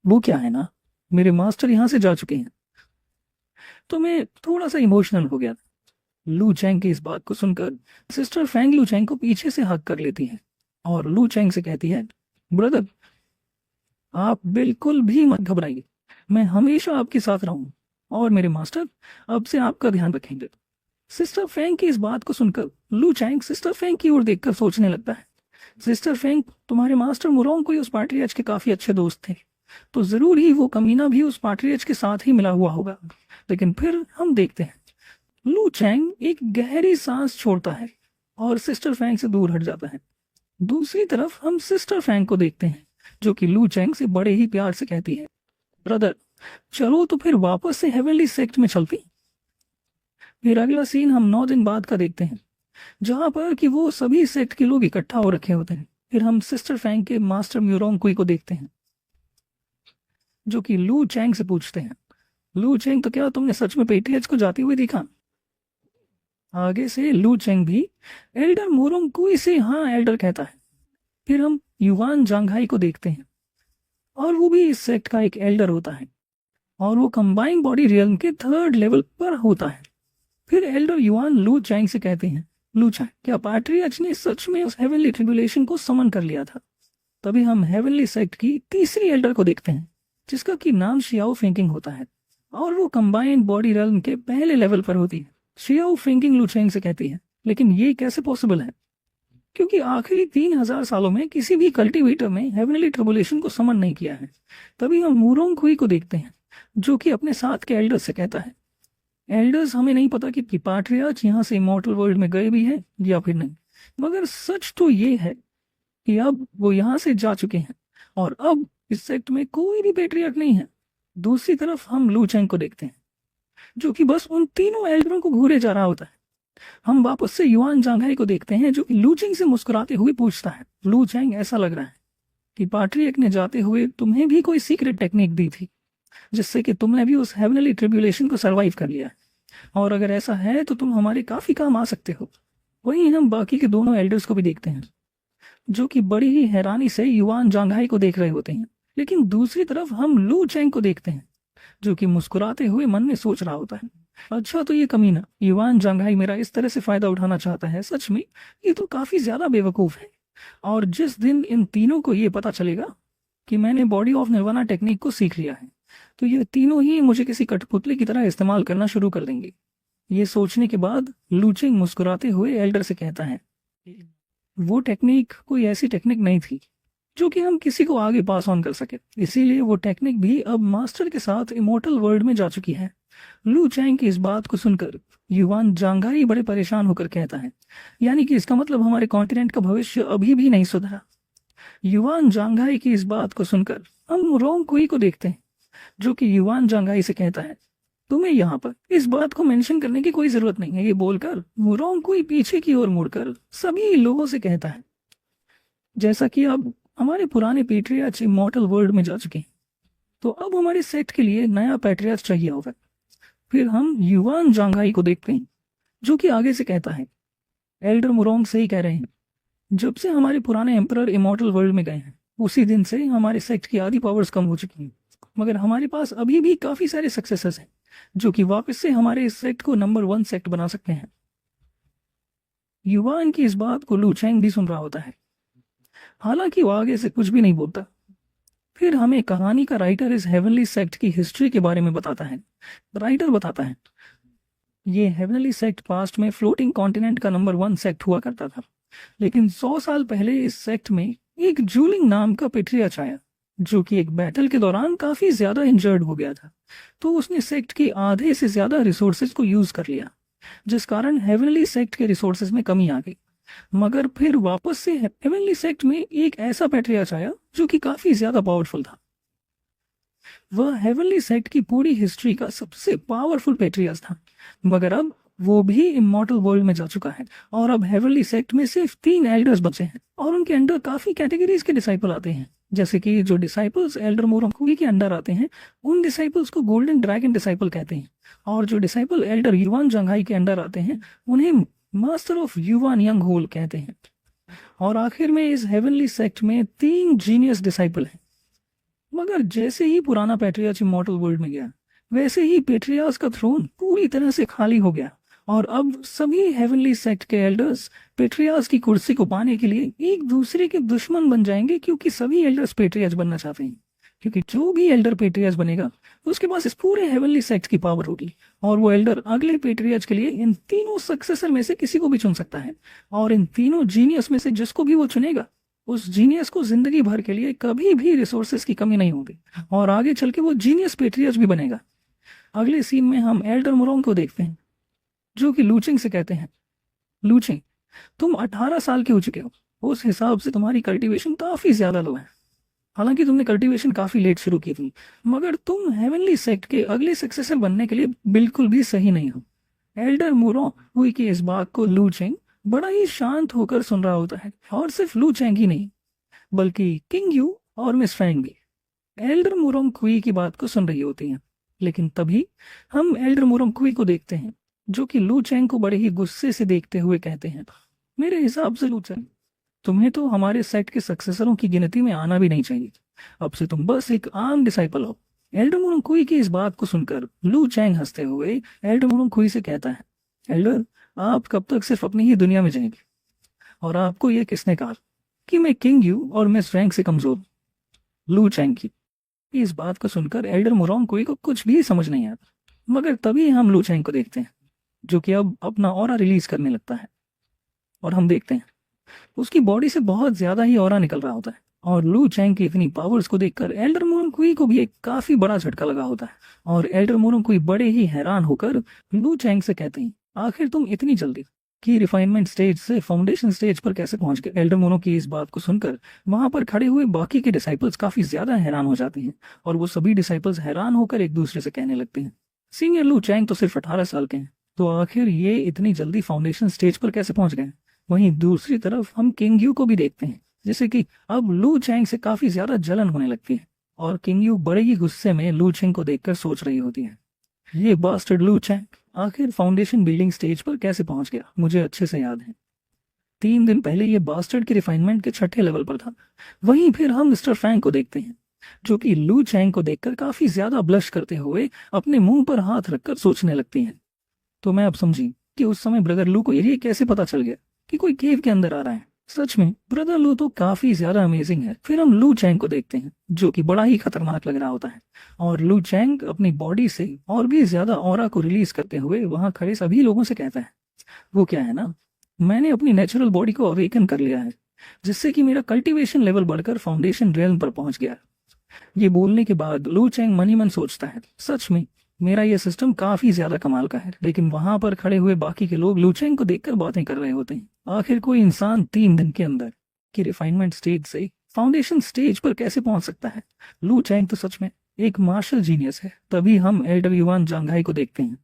वो क्या है ना, मेरे मास्टर यहाँ से जा चुके हैं। तो मैं थोड़ा सा इमोशनल हो गया। लू चैंग की इस बात को सुनकर सिस्टर फैंग लू चैंग को पीछे से हक कर लेती है और लू चैंग से कहती है, ब्रदर, आप बिल्कुल भी मत घबराइए, मैं हमेशा आपके साथ रहूंगा और मेरे मास्टर अब से आपका ध्यान रखेंगे। सिस्टर फैंग की इस बात को सुनकर लू चैंग सिस्टर फैंग की ओर देखकर सोचने लगता है, सिस्टर फैंग, तुम्हारे मास्टर मुरोंग कोई उस पार्टरियच के काफी अच्छे दोस्त थे, तो जरूर ही वो कमीना भी उस पार्टरियच के साथ ही मिला हुआ होगा। लेकिन फिर हम देखते हैं लू चैंग एक गहरी सांस छोड़ता है और सिस्टर फैंग से दूर हट जाता है। दूसरी तरफ हम सिस्टर फैंग को देखते हैं, जो कि लू चैंग से बड़े ही प्यार से कहती है, ब्रदर, चलो तो फिर वापस से हेवनली सेक्ट में चलती। फिर अगला सीन हम 9 दिन बाद का देखते हैं, जहां पर कि वो सभी सेक्ट के लोग इकट्ठा हो रखे होते हैं। फिर हम सिस्टर फैंग के मास्टर म्यूरोंग कुई को देखते हैं, जो कि लू चैंग से पूछते हैं, लू चैंग, तो क्या तुमने सच में पेट्रियच को जाते हुए देखा? आगे से लू चैंग भी एल्डर मोरोंग कुई से हाँ एल्डर कहता है। फिर हम युवान जांघाई को देखते हैं और वो भी इस सेक्ट का एक एल्डर होता है और वो कंबाइंड बॉडी रियल्म के 3rd लेवल पर होता है। फिर एल्डर युआन लू चैंग से कहते हैं, लू चैंग, क्या पैट्रियच ने सच में उस हेवनली ट्रिब्यूलेशन को समन कर लिया था? तभी हम हेवनली सेक्ट की तीसरी एल्डर को देखते हैं, जिसका कि नाम शियाओ फेंकिंग होता है और वो कंबाइंड बॉडी रियल्म के पहले लेवल पर होती है। शियाओ फेंकिंग लू चैंग से कहती है, लेकिन ये कैसे पॉसिबल है? क्योंकि आखिरी 3000 सालों में किसी भी कल्टीवेटर में हेवनली ट्रिब्यूलेशन को समन नहीं किया है। तभी हम मूरोंग खुई को देखते हैं, जो कि अपने साथ के एल्डर्स से कहता है, एल्डर्स, हमें नहीं पता कि पैट्रियच यहाँ से इमॉर्टल वर्ल्ड में गए भी हैं या फिर नहीं, मगर सच तो ये है कि अब वो यहाँ से जा चुके हैं और अब इस सेक्ट में कोई भी पैट्रियट नहीं है। दूसरी तरफ हम लू चैंग को देखते हैं, जो कि बस उन तीनों एल्डरों को घूरे जा रहा होता है। हम वापस से युआन जांघाई को देखते हैं, जो कि लू चैंग से मुस्कुराते हुए पूछता है, लू चैंग, ऐसा लग रहा है कि पैट्रियट ने जाते हुए तुम्हें भी कोई सीक्रेट टेक्निक दी थी, जिससे कि तुमने भी उस हेवनली ट्रिब्यूलेशन को सरवाइव कर लिया है, और अगर ऐसा है तो तुम हमारे काफी काम आ सकते हो। वहीं हम बाकी के दोनों एल्डर्स को भी देखते हैं, जो कि बड़ी ही हैरानी से युआन जांघाई को देख रहे होते हैं। लेकिन दूसरी तरफ हम लू चैंग को देखते हैं, जो कि मुस्कुराते हुए मन में सोच रहा होता है, अच्छा, तो ये कमीना युआन जांघाई मेरा इस तरह से फायदा उठाना चाहता है, सच में ये तो काफी ज्यादा बेवकूफ है। और जिस दिन इन तीनों को ये पता चलेगा कि मैंने बॉडी ऑफ निर्वाणा टेक्निक को सीख लिया है, तो ये तीनों ही मुझे किसी कठपुतली की तरह इस्तेमाल करना शुरू कर देंगे। ये सोचने के बाद लू चैंग मुस्कुराते हुए एल्डर से कहता है, वो टेक्निक कोई ऐसी टेक्निक नहीं थी जो कि हम किसी को आगे पास ऑन कर सके, इसीलिए वो टेक्निक भी अब मास्टर के साथ इमॉर्टल वर्ल्ड में जा चुकी है। लू चैंग की इस बात को सुनकर युआन जांघाई बड़े परेशान होकर कहता है, यानी कि इसका मतलब हमारे कॉन्टिनेंट का भविष्य अभी भी नहीं सुधरा। युआन जांघाई की इस बात को सुनकर हम रोंग कुई को देखते हैं, जो कि युआन जांघाई से कहता है, तुम्हें यहाँ पर इस बात को मेंशन करने की कोई जरूरत नहीं है। ये बोलकर रोंग कुई पीछे की ओर मुड़कर सभी लोगों से कहता है, जैसा कि अब हमारे पुराने पैट्रियर्च इमॉर्टल वर्ल्ड में जा चुके हैं, तो अब हमारे सेक्ट के लिए नया पैट्रियर्च चाहिए होगा। फिर हम युआन जांघाई को देखते हैं, जो कि आगे से कहता है, एल्डर मुरोंग सही कह रहे हैं, जब से हमारे पुराने एम्परर इमॉर्टल वर्ल्ड में गए हैं, उसी दिन से हमारे सेक्ट की आधी पावर्स कम हो चुकी हैं, मगर हमारे पास अभी भी काफी सारे सक्सेसर्स हैं जो कि वापस से हमारे इस सेक्ट को नंबर 1 सेक्ट बना सकते हैं। युवान की इस बात को लू चैंग भी सुन रहा होता है, हालांकि वो आगे से कुछ भी नहीं बोलता। फिर हमें कहानी का राइटर इस हेवनली सेक्ट की हिस्ट्री के बारे में बताता है। राइटर बताता है, ये हेवनली सेक्ट पास्ट में फ्लोटिंग कॉन्टिनेंट का नंबर 1 सेक्ट हुआ करता था, लेकिन 100 साल पहले इस सेक्ट में एक जूलिंग नाम का पेट्रियार्च आया जो कि एक बैटल के दौरान काफी ज्यादा इंजर्ड हो गया था। तो उसने सेक्ट के आधे से ज्यादा रिसोर्सेज को यूज कर लिया, जिस कारण हेवनली सेक्ट के रिसोर्सेज में कमी आ गई। मगर फिर वापस से हेवनली सेक्ट में एक ऐसा पैट्रियार्च आया जो कि काफी ज्यादा पावरफुल था। वह हेवनली सेक्ट की पूरी हिस्ट्री का सबसे पावरफुल पैट्रियार्च था, मगर अब वो भी इमॉर्टल वर्ल्ड में जा चुका है और अब हेवनली सेक्ट में सिर्फ 3 एल्डर्स बचे हैं और उनके अंडर काफी कैटेगरीज के डिसाइपल आते हैं। जैसे कि जो डिसाइपल्स एल्डर मोरमकुई के अंडर आते हैं उन डिसाइपल्स को गोल्डन ड्रैगन डिसाइपल कहते हैं, और जो डिसाइपल एल्डर युवान जंघाई के अंडर आते हैं उन्हें मास्टर ऑफ युवान यंग होल कहते हैं। और आखिर में इस हेवनली सेक्ट में 3 जीनियस डिसाइपल हैं। मगर जैसे ही पुराना पैट्रियार्च इमॉर्टल वर्ल्ड में गया, वैसे ही पेट्रियार्च का थ्रोन पूरी तरह से खाली हो गया और अब सभी हेवनली सेक्ट के एल्डर्स पेट्रियार्च की कुर्सी को पाने के लिए एक दूसरे के दुश्मन बन जाएंगे, क्योंकि सभी एल्डर्स पेट्रियार्च बनना चाहते हैं। क्योंकि जो भी एल्डर पेट्रियार्च बनेगा उसके पास इस पूरे हेवनली सेक्ट की पावर होगी और वो एल्डर अगले पेट्रियार्च के लिए इन तीनों सक्सेसर में से किसी को भी चुन सकता है, और इन तीनों जीनियस में से जिसको भी वो चुनेगा उस जीनियस को जिंदगी भर के लिए कभी भी रिसोर्सेज की कमी नहीं होगी और आगे चल के वो जीनियस पेट्रियार्च भी बनेगा। अगले सीन में हम एल्डर मोरोंग को देखते हैं जो कि लूचिंग से कहते हैं, लूचिंग तुम 18 साल के हो चुके हो, उस हिसाब से तुम्हारी कल्टीवेशन काफी ज्यादा लो है। हालांकि तुमने कल्टीवेशन काफी लेट शुरू की थी, मगर तुम हेवनली सेक्ट के अगले सक्सेसर बनने के लिए बिल्कुल भी सही नहीं हो। एल्डर मोरोंग हुई की इस बात को लूचिंग बड़ा ही शांत होकर सुन रहा होता है, और सिर्फ लूचेंग ही नहीं बल्कि किंग यू और मिस फैंग भी एल्डर मोरोंग कुई की बात को सुन रही होती हैं। लेकिन तभी हम एल्डर मोरोंग कुई को देखते हैं जो कि लू चैंग को बड़े ही गुस्से से देखते हुए कहते हैं, मेरे हिसाब से लू चैंग, तुम्हें तो हमारे सेट के सक्सेसरों की गिनती में आना भी नहीं चाहिए। अब से तुम बस एक आम डिसाइपल हो। एल्डर मोरोंग कुई की इस बात को सुनकर लू चैंग हंसते हुए एल्डर मोरोंग कुई से कहता है, एल्डर, आप कब तक सिर्फ अपनी ही दुनिया में जाएंगे, और आपको यह किसने कहा कि मैं किंग यू और मिस फ्रैंक से कमजोर। लू चैंग की इस बात को सुनकर एल्डर मोरोंग कुई को कुछ भी समझ नहीं आता, मगर तभी हम लू चैंग को देखते हैं जो कि अब अपना ऑरा रिलीज करने लगता है, और हम देखते हैं उसकी बॉडी से बहुत ज्यादा ही ऑरा निकल रहा होता है। और लू चैंग की इतनी पावर्स को देखकर एल्डर मोरोंग कुई को भी एक काफी बड़ा झटका लगा होता है, और एल्डर मोरोंग कुई बड़े ही हैरान होकर लू चैंग से कहते हैं, आखिर तुम इतनी जल्दी की रिफाइनमेंट स्टेज से फाउंडेशन स्टेज पर कैसे पहुंच गए। एल्डर मोरोंग की इस बात को सुनकर वहां पर खड़े हुए बाकी के डिसाइपल्स काफी ज्यादा हैरान हो जाते हैं, और वो सभी डिसाइपल्स हैरान होकर एक दूसरे से कहने लगते हैं, सीनियर लू चैंग तो सिर्फ 18 साल के हैं, तो आखिर ये इतनी जल्दी फाउंडेशन स्टेज पर कैसे पहुंच गए। वहीं दूसरी तरफ हम किंग यू को भी देखते हैं, जैसे कि अब लू चैंग से काफी ज्यादा जलन होने लगती है, और किंग यू बड़े ही गुस्से में लू चैंग को देखकर सोच रही होती है, ये बास्टर्ड लू चैंग आखिर फाउंडेशन बिल्डिंग स्टेज पर कैसे पहुंच गया। मुझे अच्छे से याद है 3 दिन पहले ये बास्टर्ड की रिफाइनमेंट के 6ठे लेवल पर था। वहीं फिर हम मिस्टर फैंग को देखते हैं जो कि लू चैंग को देखकर काफी ज्यादा ब्लश करते हुए अपने मुंह पर हाथ रखकर सोचने लगती हैं। तो मैं अब समझी कि उस समय ब्रदर लू को ये कैसे पता चल गया कि कोई केव के अंदर आ रहा है। सच में ब्रदर लू तो काफी ज्यादा अमेजिंग है। फिर हम लू चैंग को देखते हैं जो कि बड़ा ही खतरनाक लग रहा होता है, और लू चैंग अपनी बॉडी से और भी ज्यादा ऑरा को रिलीज करते हुए वहां खड़े सभी लोगों से कहता है, वो क्या है ना, मैंने अपनी नेचुरल बॉडी को अवेकन कर लिया है, जिससे कि मेरा कल्टीवेशन लेवल बढ़कर फाउंडेशन रियल्म पर पहुंच गया। ये बोलने के बाद लू चैंग मन ही मन सोचता है, सच में मेरा ये सिस्टम काफी ज्यादा कमाल का है। लेकिन वहां पर खड़े हुए बाकी के लोग लू चैंग को देखकर बातें कर रहे होते हैं, आखिर कोई इंसान 3 दिन के अंदर की रिफाइनमेंट स्टेज से फाउंडेशन स्टेज पर कैसे पहुंच सकता है। लू चैंग तो सच में एक मार्शल जीनियस है। तभी हम एल्डर युवान जांघाई को देखते हैं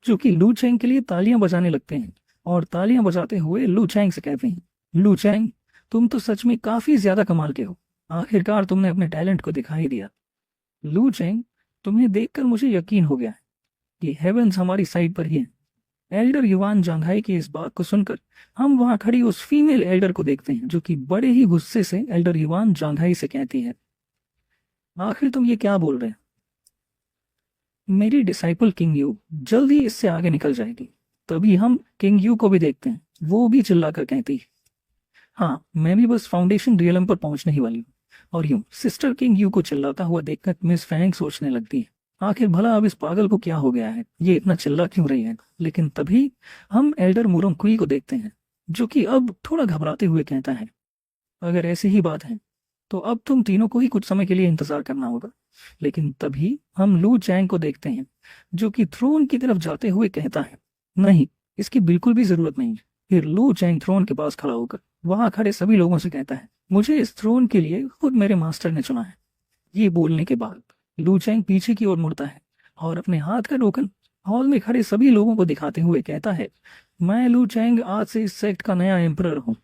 जो कि लू चैंग के लिए तालियां बजाने लगते हैं, और तालियां बजाते हुए लू चैंग से कहते हैं, लू चैंग, तुम तो सच में काफी ज्यादा कमाल के हो, आखिरकार तुमने अपने टैलेंट को दिखाई दिया। लू चैंग, तुम्हें देखकर मुझे यकीन हो गया है कि हेवेंस हमारी साइड पर ही है। एल्डर युवान जांघाई की इस बात को सुनकर हम वहां खड़ी उस फीमेल एल्डर को देखते हैं, जो कि बड़े ही गुस्से से एल्डर युवान जांघाई से कहती है, आखिर तुम ये क्या बोल रहे हो? मेरी डिसाइपल किंग यू जल्द ही इससे आगे निकल जाएगी। तभी हम किंग यू को भी देखते हैं, वो भी चिल्लाकर कहती है, हाँ मैं भी बस फाउंडेशन रियलम पर पहुंचने ही वाली हूँ। और यूं सिस्टर किंग यू को चिल्लाता हुआ देखकर मिस फैंग सोचने लगती है, आखिर भला अब इस पागल को क्या हो गया है, ये इतना चिल्ला क्यों रही है। लेकिन तभी हम एल्डर मुरोंग कुई को देखते हैं, जो कि अब थोड़ा घबराते हुए कहता है, अगर ऐसी ही बात है तो अब तुम तीनों को ही कुछ समय के लिए इंतजार करना होगा। लेकिन तभी हम लू चैंग को देखते हैं, जो कि थ्रोन की तरफ जाते हुए कहता है, नहीं इसकी बिल्कुल भी जरूरत नहीं। फिर लू चैंग थ्रोन के पास खड़ा होकर वहां खड़े सभी लोगों से कहता है, मुझे इस थ्रोन के लिए खुद मेरे मास्टर ने चुना है। ये बोलने के बाद लू चैंग पीछे की ओर मुड़ता है और अपने हाथ का टोकन हॉल में खड़े सभी लोगों को दिखाते हुए कहता है, मैं लू चैंग आज से इस सेक्ट का नया एम्परर हूँ।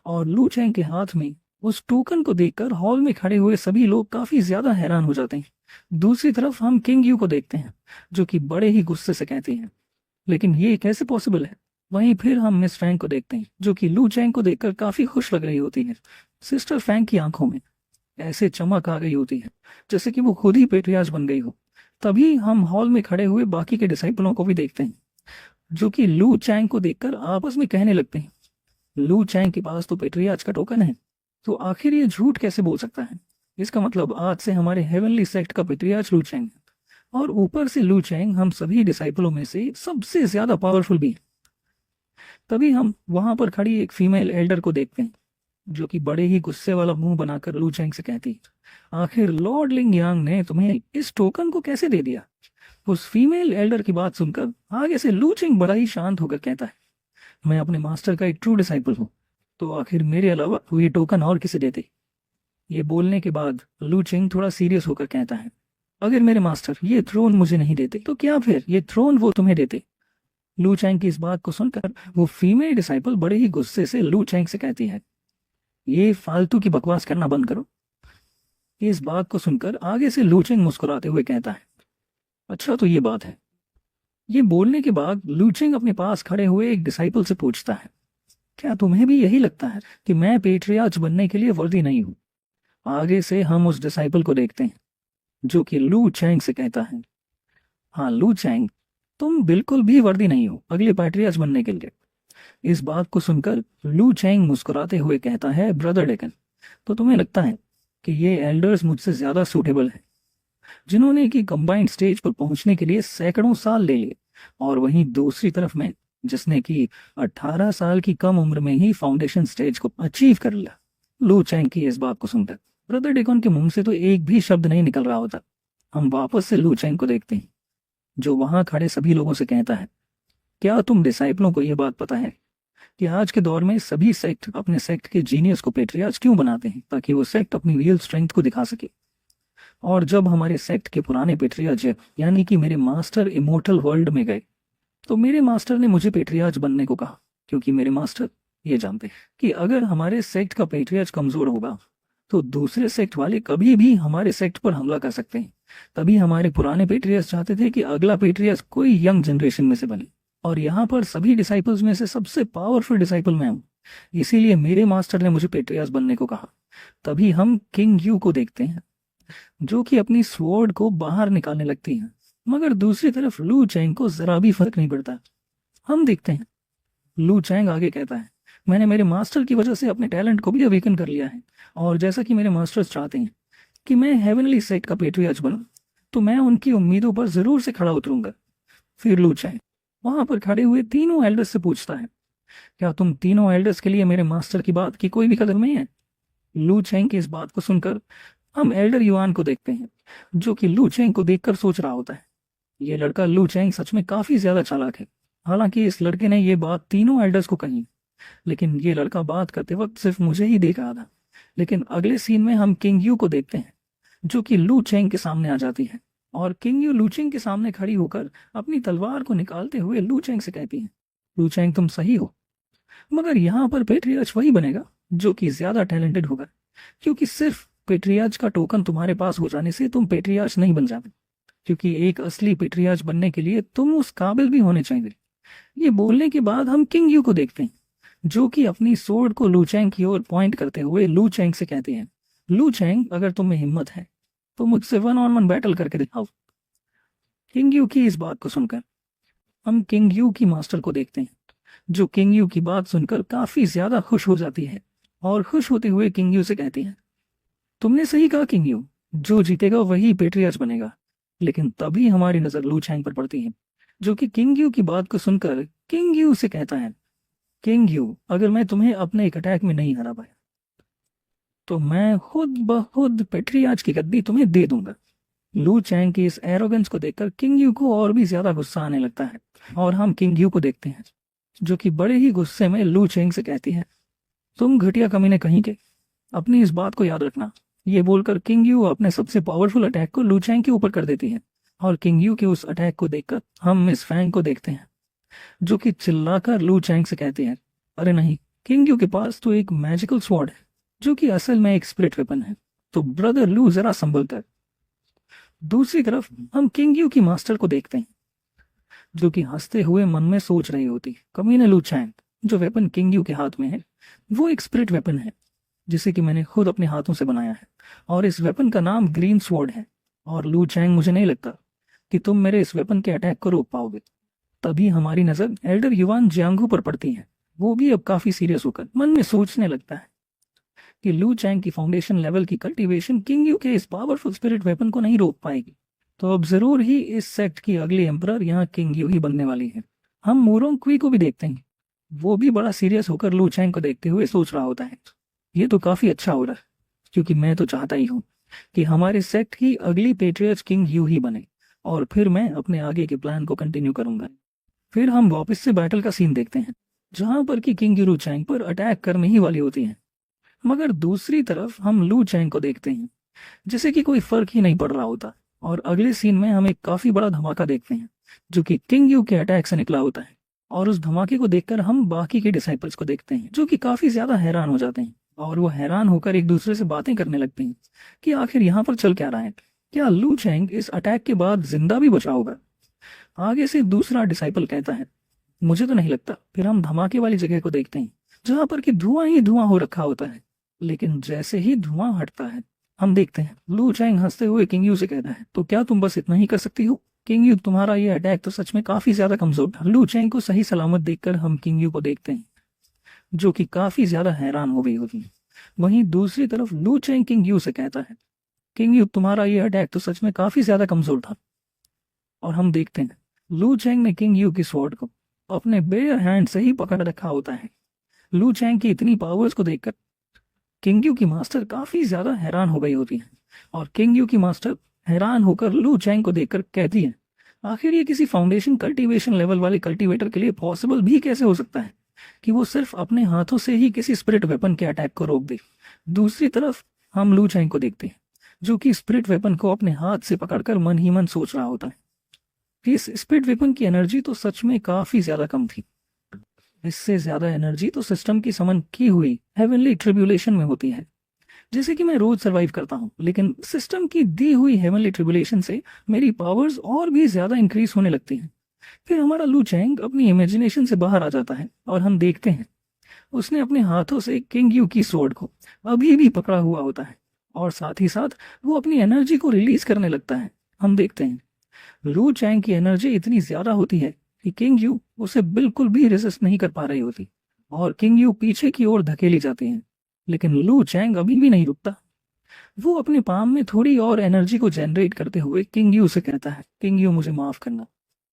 और लू चैंग के हाथ में उस टोकन को देखकर हॉल में खड़े हुए सभी लोग काफी ज्यादा हैरान हो जाते हैं। दूसरी तरफ हम किंग यू को देखते हैं, जो कि बड़े ही गुस्से से कहते हैं, लेकिन ये कैसे पॉसिबल है। वहीं फिर हम मिस फैंग को देखते हैं, जो कि लू चैंग को देखकर काफी खुश लग रही होती है। सिस्टर फैंग की आंखों में ऐसे चमक आ गई होती है जैसे कि वो खुद ही पेट्रियार्च बन गई हो। तभी हम हॉल में खड़े हुए बाकी के डिसाइपलों को भी देखते हैं, जो कि लू चैंग को देखकर आपस में कहने लगते हैं, लू चैंग के पास तो पेट्रियार्च का टोकन है, तो आखिर ये झूठ कैसे बोल सकता है। इसका मतलब आज से हमारे हेवनली सेक्ट का पेट्रियार्च लू चैंग है, और ऊपर से लू चैंग हम सभी डिसाइपलों में से सबसे ज्यादा पावरफुल भी है। तभी हम वहां पर खड़ी एक फीमेल एल्डर को देखते हैं, जो कि बड़े ही गुस्से वाला मुंह बनाकर लू चैंग से कहती है, आखिर लॉर्ड लिंग यांग ने तुम्हें इस टोकन को कैसे दे दिया। उस फीमेल एल्डर की बात सुनकर आगे से लू चैंग बड़ा ही शांत होकर कहता है, मैं अपने मास्टर का एक ट्रू डिसाइपल हूँ, तो आखिर मेरे अलावा वो ये टोकन और किसे देते। ये बोलने के बाद लू चैंग थोड़ा सीरियस होकर कहता है, अगर मेरे मास्टर ये थ्रोन मुझे नहीं देते तो क्या फिर ये थ्रोन वो तुम्हें देते। लू चैंग की इस बात को सुनकर वो फीमेल डिसाइपल बड़े ही गुस्से से लू चैंग से कहती है, ये फालतू की बकवास करना बंद करो। इस बात को सुनकर आगे से लू चैंग मुस्कुराते हुए कहता है, अच्छा तो ये बात है। ये बोलने के बाद लू चैंग अपने पास खड़े हुए एक डिसाइपल से पूछता है, क्या तुम्हें भी यही लगता है कि मैं पेट्रियार्च बनने के लिए वर्दी नहीं हूं। आगे से हम उस डिसाइपल को देखते हैं, जो कि लू चैंग से कहता है, हाँ लू चैंग तुम बिल्कुल भी वर्दी नहीं हो अगले पेट्रियार्च बनने के लिए। इस बात को सुनकर लू चैंग मुस्कुराते हुए कहता है, ब्रदर डेकन तो तुम्हें लगता है कि ये एल्डर्स मुझसे ज्यादा सूटेबल है, जिन्होंने कि कंबाइंड स्टेज पर पहुंचने के लिए सैकड़ों साल ले लिए, और वहीं दूसरी तरफ मैं जिसने कि 18 साल की कम उम्र में ही फाउंडेशन स्टेज को अचीव कर लिया। लू चैंग की इस बात को सुनकर ब्रदर डेकन के मुंह से तो एक भी शब्द नहीं निकल रहा होता। हम वापस से लू चैंग को देखते हैं, जो वहां खड़े सभी लोगों से कहता है, क्या तुम डिसाइपलों को यह बात पता है कि आज के दौर में सभी सेक्ट अपने सेक्ट के जीनियस को पेट्रियार्च क्यों बनाते हैं, ताकि वो सेक्ट अपनी रियल स्ट्रेंथ को दिखा सके। और जब हमारे सेक्ट के पुराने पेट्रियार्च यानी कि मेरे मास्टर इमोर्टल वर्ल्ड में गए, तो मेरे मास्टर ने मुझे पेट्रियार्च बनने को कहा, क्योंकि मेरे मास्टर ये जानते हैं कि अगर हमारे सेक्ट का पेट्रियार्च कमजोर होगा तो दूसरे सेक्ट वाले कभी भी हमारे सेक्ट पर हमला कर सकते हैं। तभी हमारे पुराने पेट्रियार्च चाहते थे कि अगला पेट्रियार्च कोई यंग जनरेशन में से बने, और यहाँ पर सभी डिसाइपल्स में से सबसे पावरफुल डिसाइपल मैं हूँ, इसीलिए मेरे मास्टर ने मुझे पेट्रियार्च बनने को कहा। तभी हम किंग यू को देखते हैं, जो कि अपनी स्वॉर्ड को बाहर निकालने लगती है, मगर दूसरी तरफ लू चैंग को जरा भी फर्क नहीं पड़ता। हम देखते हैं लू चैंग आगे कहता है, मैंने मेरे मास्टर की वजह से अपने टैलेंट को भी अवेकन कर लिया है, और जैसा कि मेरे मास्टर्स चाहते हैं कि मैं हेवनली सेक्ट का पेट्रियार्च बनूं, तो मैं उनकी उम्मीदों पर जरूर से खड़ा उतरूंगा। फिर लू चैंग वहां पर खड़े हुए तीनों एल्डर्स से पूछता है, क्या तुम तीनों एल्डर्स के लिए मेरे मास्टर की बात की कोई भी कदर नहीं है। लू चैंग की इस बात को सुनकर हम एल्डर युआन को देखते हैं, जो कि लू चैंग को देखकर सोच रहा होता है, ये लड़का लू चैंग सच में काफी ज्यादा चालाक है। हालांकि इस लड़के ने ये बात तीनों एल्डर्स को कही, लेकिन ये लड़का बात करते वक्त सिर्फ मुझे ही देख रहा था। लेकिन अगले सीन में हम किंग यू को देखते हैं, जो कि लू चैंग के सामने आ जाती है, और किंग यू लू चैंग के सामने खड़ी होकर अपनी तलवार को निकालते हुए लू चैंग से कहती है, लू चैंग तुम सही हो, मगर यहाँ पर पेट्रियार्च वही बनेगा जो कि ज्यादा टैलेंटेड होगा, क्योंकि सिर्फ पेट्रियार्च का टोकन तुम्हारे पास हो जाने से तुम पेट्रियार्च नहीं बन जाते, क्योंकि एक असली पेट्रियार्च बनने के लिए तुम उस काबिल भी होने चाहिए। ये बोलने के बाद हम किंग यू को देखते हैं, जो कि अपनी सोर्ड को लू चैंग की ओर पॉइंट करते हुए लू चैंग से कहते हैं, लू चैंग, अगर तुम में हिम्मत है तो मुझसे 1-on-1 बैटल करके दिखाओ। किंग यू की इस बात को सुनकर हम किंग यू की मास्टर को देखते हैं, जो किंग यू की बात सुनकर काफी ज्यादा खुश हो जाती है और खुश होते हुए किंग यू से कहती है, तुमने सही कहा किंग यू, जो जीतेगा वही पेट्रियार्च बनेगा। लेकिन तभी हमारी नजर लू चैंग पर पड़ती है, जो कि किंग यू की बात को सुनकर किंग यू से कहता है, किंग यू, अगर मैं तुम्हें अपने एक अटैक में नहीं हरा पाया तो मैं खुद ब खुद पेट्रियार्च की गद्दी तुम्हें दे दूंगा। लू चैंग की इस एरोगेंस को देखकर किंग यू को और भी ज्यादा गुस्सा आने लगता है, और हम किंग यू को देखते हैं, जो कि बड़े ही गुस्से में लू चैंग से कहती है, तुम घटिया कमीने कहीं के, अपनी इस बात को याद रखना। ये बोलकर किंग यू अपने सबसे पावरफुल अटैक को लू चैंग के ऊपर कर देती है, और किंग यू के उस अटैक को देखकर हम मिस फैंग को देखते हैं, जो कि चिल्लाकर लू चैंग से कहती है, अरे नहीं, किंग यू के पास तो एक मैजिकल स्वॉर्ड है, जो कि असल में एक स्पिरिट वेपन है, तो ब्रदर लू जरा संभल कर। दूसरी तरफ हम किंग यू की मास्टर को देखते हैं, जो कि हंसते हुए मन में सोच रही होती, कमीने लू चैंग, जो वेपन किंग यू के हाथ में है वो एक स्पिरिट वेपन है, जिसे कि मैंने खुद अपने हाथों से बनाया है, और इस वेपन का नाम ग्रीन स्वॉर्ड है। और लू चैंग, मुझे नहीं लगता कि तुम मेरे इस वेपन के अटैक को रोक पाओगे। तभी हमारी नजर एल्डर युवान जियांगू पर पड़ती है। वो भी अब काफी सीरियस होकर मन में सोचने लगता है कि लू चैंग की फाउंडेशन लेवल की कल्टीवेशन किंग यू के इस पावरफुल स्पिरिट वेपन को नहीं रोक पाएगी। तो अब जरूर ही इस सेक्ट की अगली एम्परर यहाँ किंग यू ही बनने वाली है। हम मूरोंग क्वी को भी देखते हैं, वो भी बड़ा सीरियस होकर लू चैंग को देखते हुए सोच रहा होता है, ये तो काफी अच्छा हो रहा है, क्योंकि मैं तो चाहता ही हूँ कि हमारे सेक्ट की अगली पेट्रियर्च किंग यू ही बने, और फिर मैं अपने आगे के प्लान को कंटिन्यू करूंगा। फिर हम वापस से बैटल का सीन देखते हैं, जहां पर कि किंग यू लू चैंग पर अटैक करने ही वाली होती है, मगर दूसरी तरफ हम लू चैंग को देखते हैं जैसे कि कोई फर्क ही नहीं पड़ रहा होता, और अगले सीन में हम एक काफी बड़ा धमाका देखते हैं, जो कि किंग यू के अटैक से निकला होता है। और उस धमाके को देखकर हम बाकी के डिसाइपल्स को देखते हैं, जो कि काफी ज्यादा हैरान हो जाते हैं, और वो हैरान होकर एक दूसरे से बातें करने लगते हैं कि आखिर यहाँ पर चल क्या रहा है, क्या लू चैंग इस अटैक के बाद जिंदा भी बचा होगा। आगे से दूसरा डिसाइपल कहता है, मुझे तो नहीं लगता। फिर हम धमाके वाली जगह को देखते हैं, जहां पर कि धुआं ही धुआं हो रखा होता है, लेकिन जैसे ही धुआं हटता है हम देखते हैं लू चैंग हंसते हुए किंग यू से कहता है, तो क्या तुम बस इतना ही कर सकती हो किंग यू, तुम्हारा ये अटैक तो सच में काफी ज्यादा कमजोर था। लू चैंग को सही सलामत देखकर हम किंग यू को देखते हैं, जो कि काफी ज्यादा हैरान हो गई होती है। वहीं दूसरी तरफ लू चैंग किंग यू से कहता है, किंग यू, तुम्हारा ये अटैक तो सच में काफी ज्यादा कमजोर था। और हम देखते हैं लू चैंग ने किंग यू की स्वॉर्ड को अपने बेयर हैंड से ही पकड़ रखा होता है। लू चैंग की इतनी पावर्स को देखकर किंग यू की मास्टर काफी ज्यादा हैरान हो गई होती है, और किंग यू की मास्टर हैरान होकर लू चैंग को देखकर कहती है, आखिर ये किसी फाउंडेशन कल्टीवेशन लेवल वाले कल्टीवेटर के लिए पॉसिबल भी कैसे हो सकता है कि वो सिर्फ अपने हाथों से ही किसी स्पिरिट वेपन के अटैक को रोक दे। दूसरी तरफ हम लू चैंग को देखते हैं, जो कि स्पिरिट वेपन को अपने हाथ से पकड़कर मन ही मन सोच रहा होता है कि इस स्पिरिट वेपन की एनर्जी तो सच में काफी ज्यादा कम थी। इससे ज्यादा एनर्जी तो सिस्टम की समन की हुई हेवनली ट्रिब्यूलेशन में होती है, जैसे कि मैं रोज सरवाइव करता हूँ, लेकिन सिस्टम की दी हुई हेवनली ट्रिब्यूलेशन से मेरी पावर्स और भी ज्यादा इंक्रीज होने लगती हैं। फिर हमारा लू चैंग अपनी इमेजिनेशन से बाहर आ जाता है, और हम देखते हैं उसने अपने हाथों से किंग यू की स्वॉर्ड को अभी भी पकड़ा हुआ होता है, और साथ ही साथ वो अपनी एनर्जी को रिलीज करने लगता है। हम देखते हैं लू चैंग की एनर्जी इतनी ज्यादा होती है कि किंग यू उसे बिल्कुल भी रेजिस्ट नहीं कर पा रही होती, और किंग यू पीछे की ओर धकेली जाती हैं। लेकिन लू चैंग अभी भी नहीं रुकता। वो अपने पाम में थोड़ी और एनर्जी को जनरेट करते हुए किंग यू से कहता है, किंग यू, मुझे माफ करना,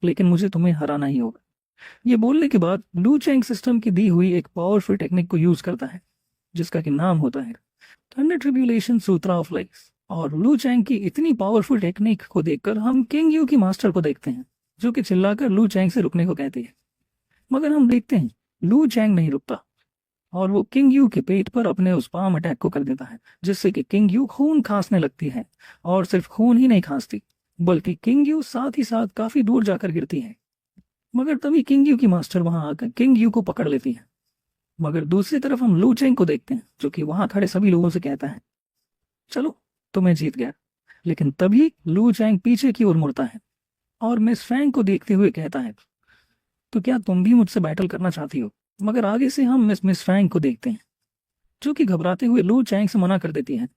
लेकिन मुझे तुम्हें हराना ही होगा। ये बोलने के बाद लू चैंग सिस्टम की दी हुई एक पावरफुल टेक्निक को यूज करता है, जिसका कि नाम होता है thunder tribulation Sutra of life. और लू चैंग की इतनी पावरफुल टेक्निक को देखकर हम किंग यू की मास्टर को देखते हैं, जो कि चिल्लाकर लू चैंग से रुकने को कहती है, मगर हम देखते हैं लू चैंग नहीं रुकता, और वो किंग यू के पेट पर अपने उस पाम अटैक को कर देता है, जिससे कि किंग यू खून खांसने लगती है, और सिर्फ खून ही नहीं खांसती, बल्कि किंग यू साथ ही साथ काफी दूर जाकर गिरती है। मगर तभी किंग यू की मास्टर वहां आकर किंग यू को पकड़ लेती है। मगर दूसरी तरफ हम लू चैंग को देखते हैं, जो कि वहां खड़े सभी लोगों से कहता है, चलो, तो मैं जीत गया। लेकिन तभी लू चैंग पीछे की ओर मुड़ता है और मिस फैंग को देखते हुए कहता है, तो क्या तुम भी मुझसे बैटल करना चाहती हो? मगर आगे से हम मिस फ्रैंक को देखते हैं, जो कि घबराते हुए लू चैंग से मना कर देती है।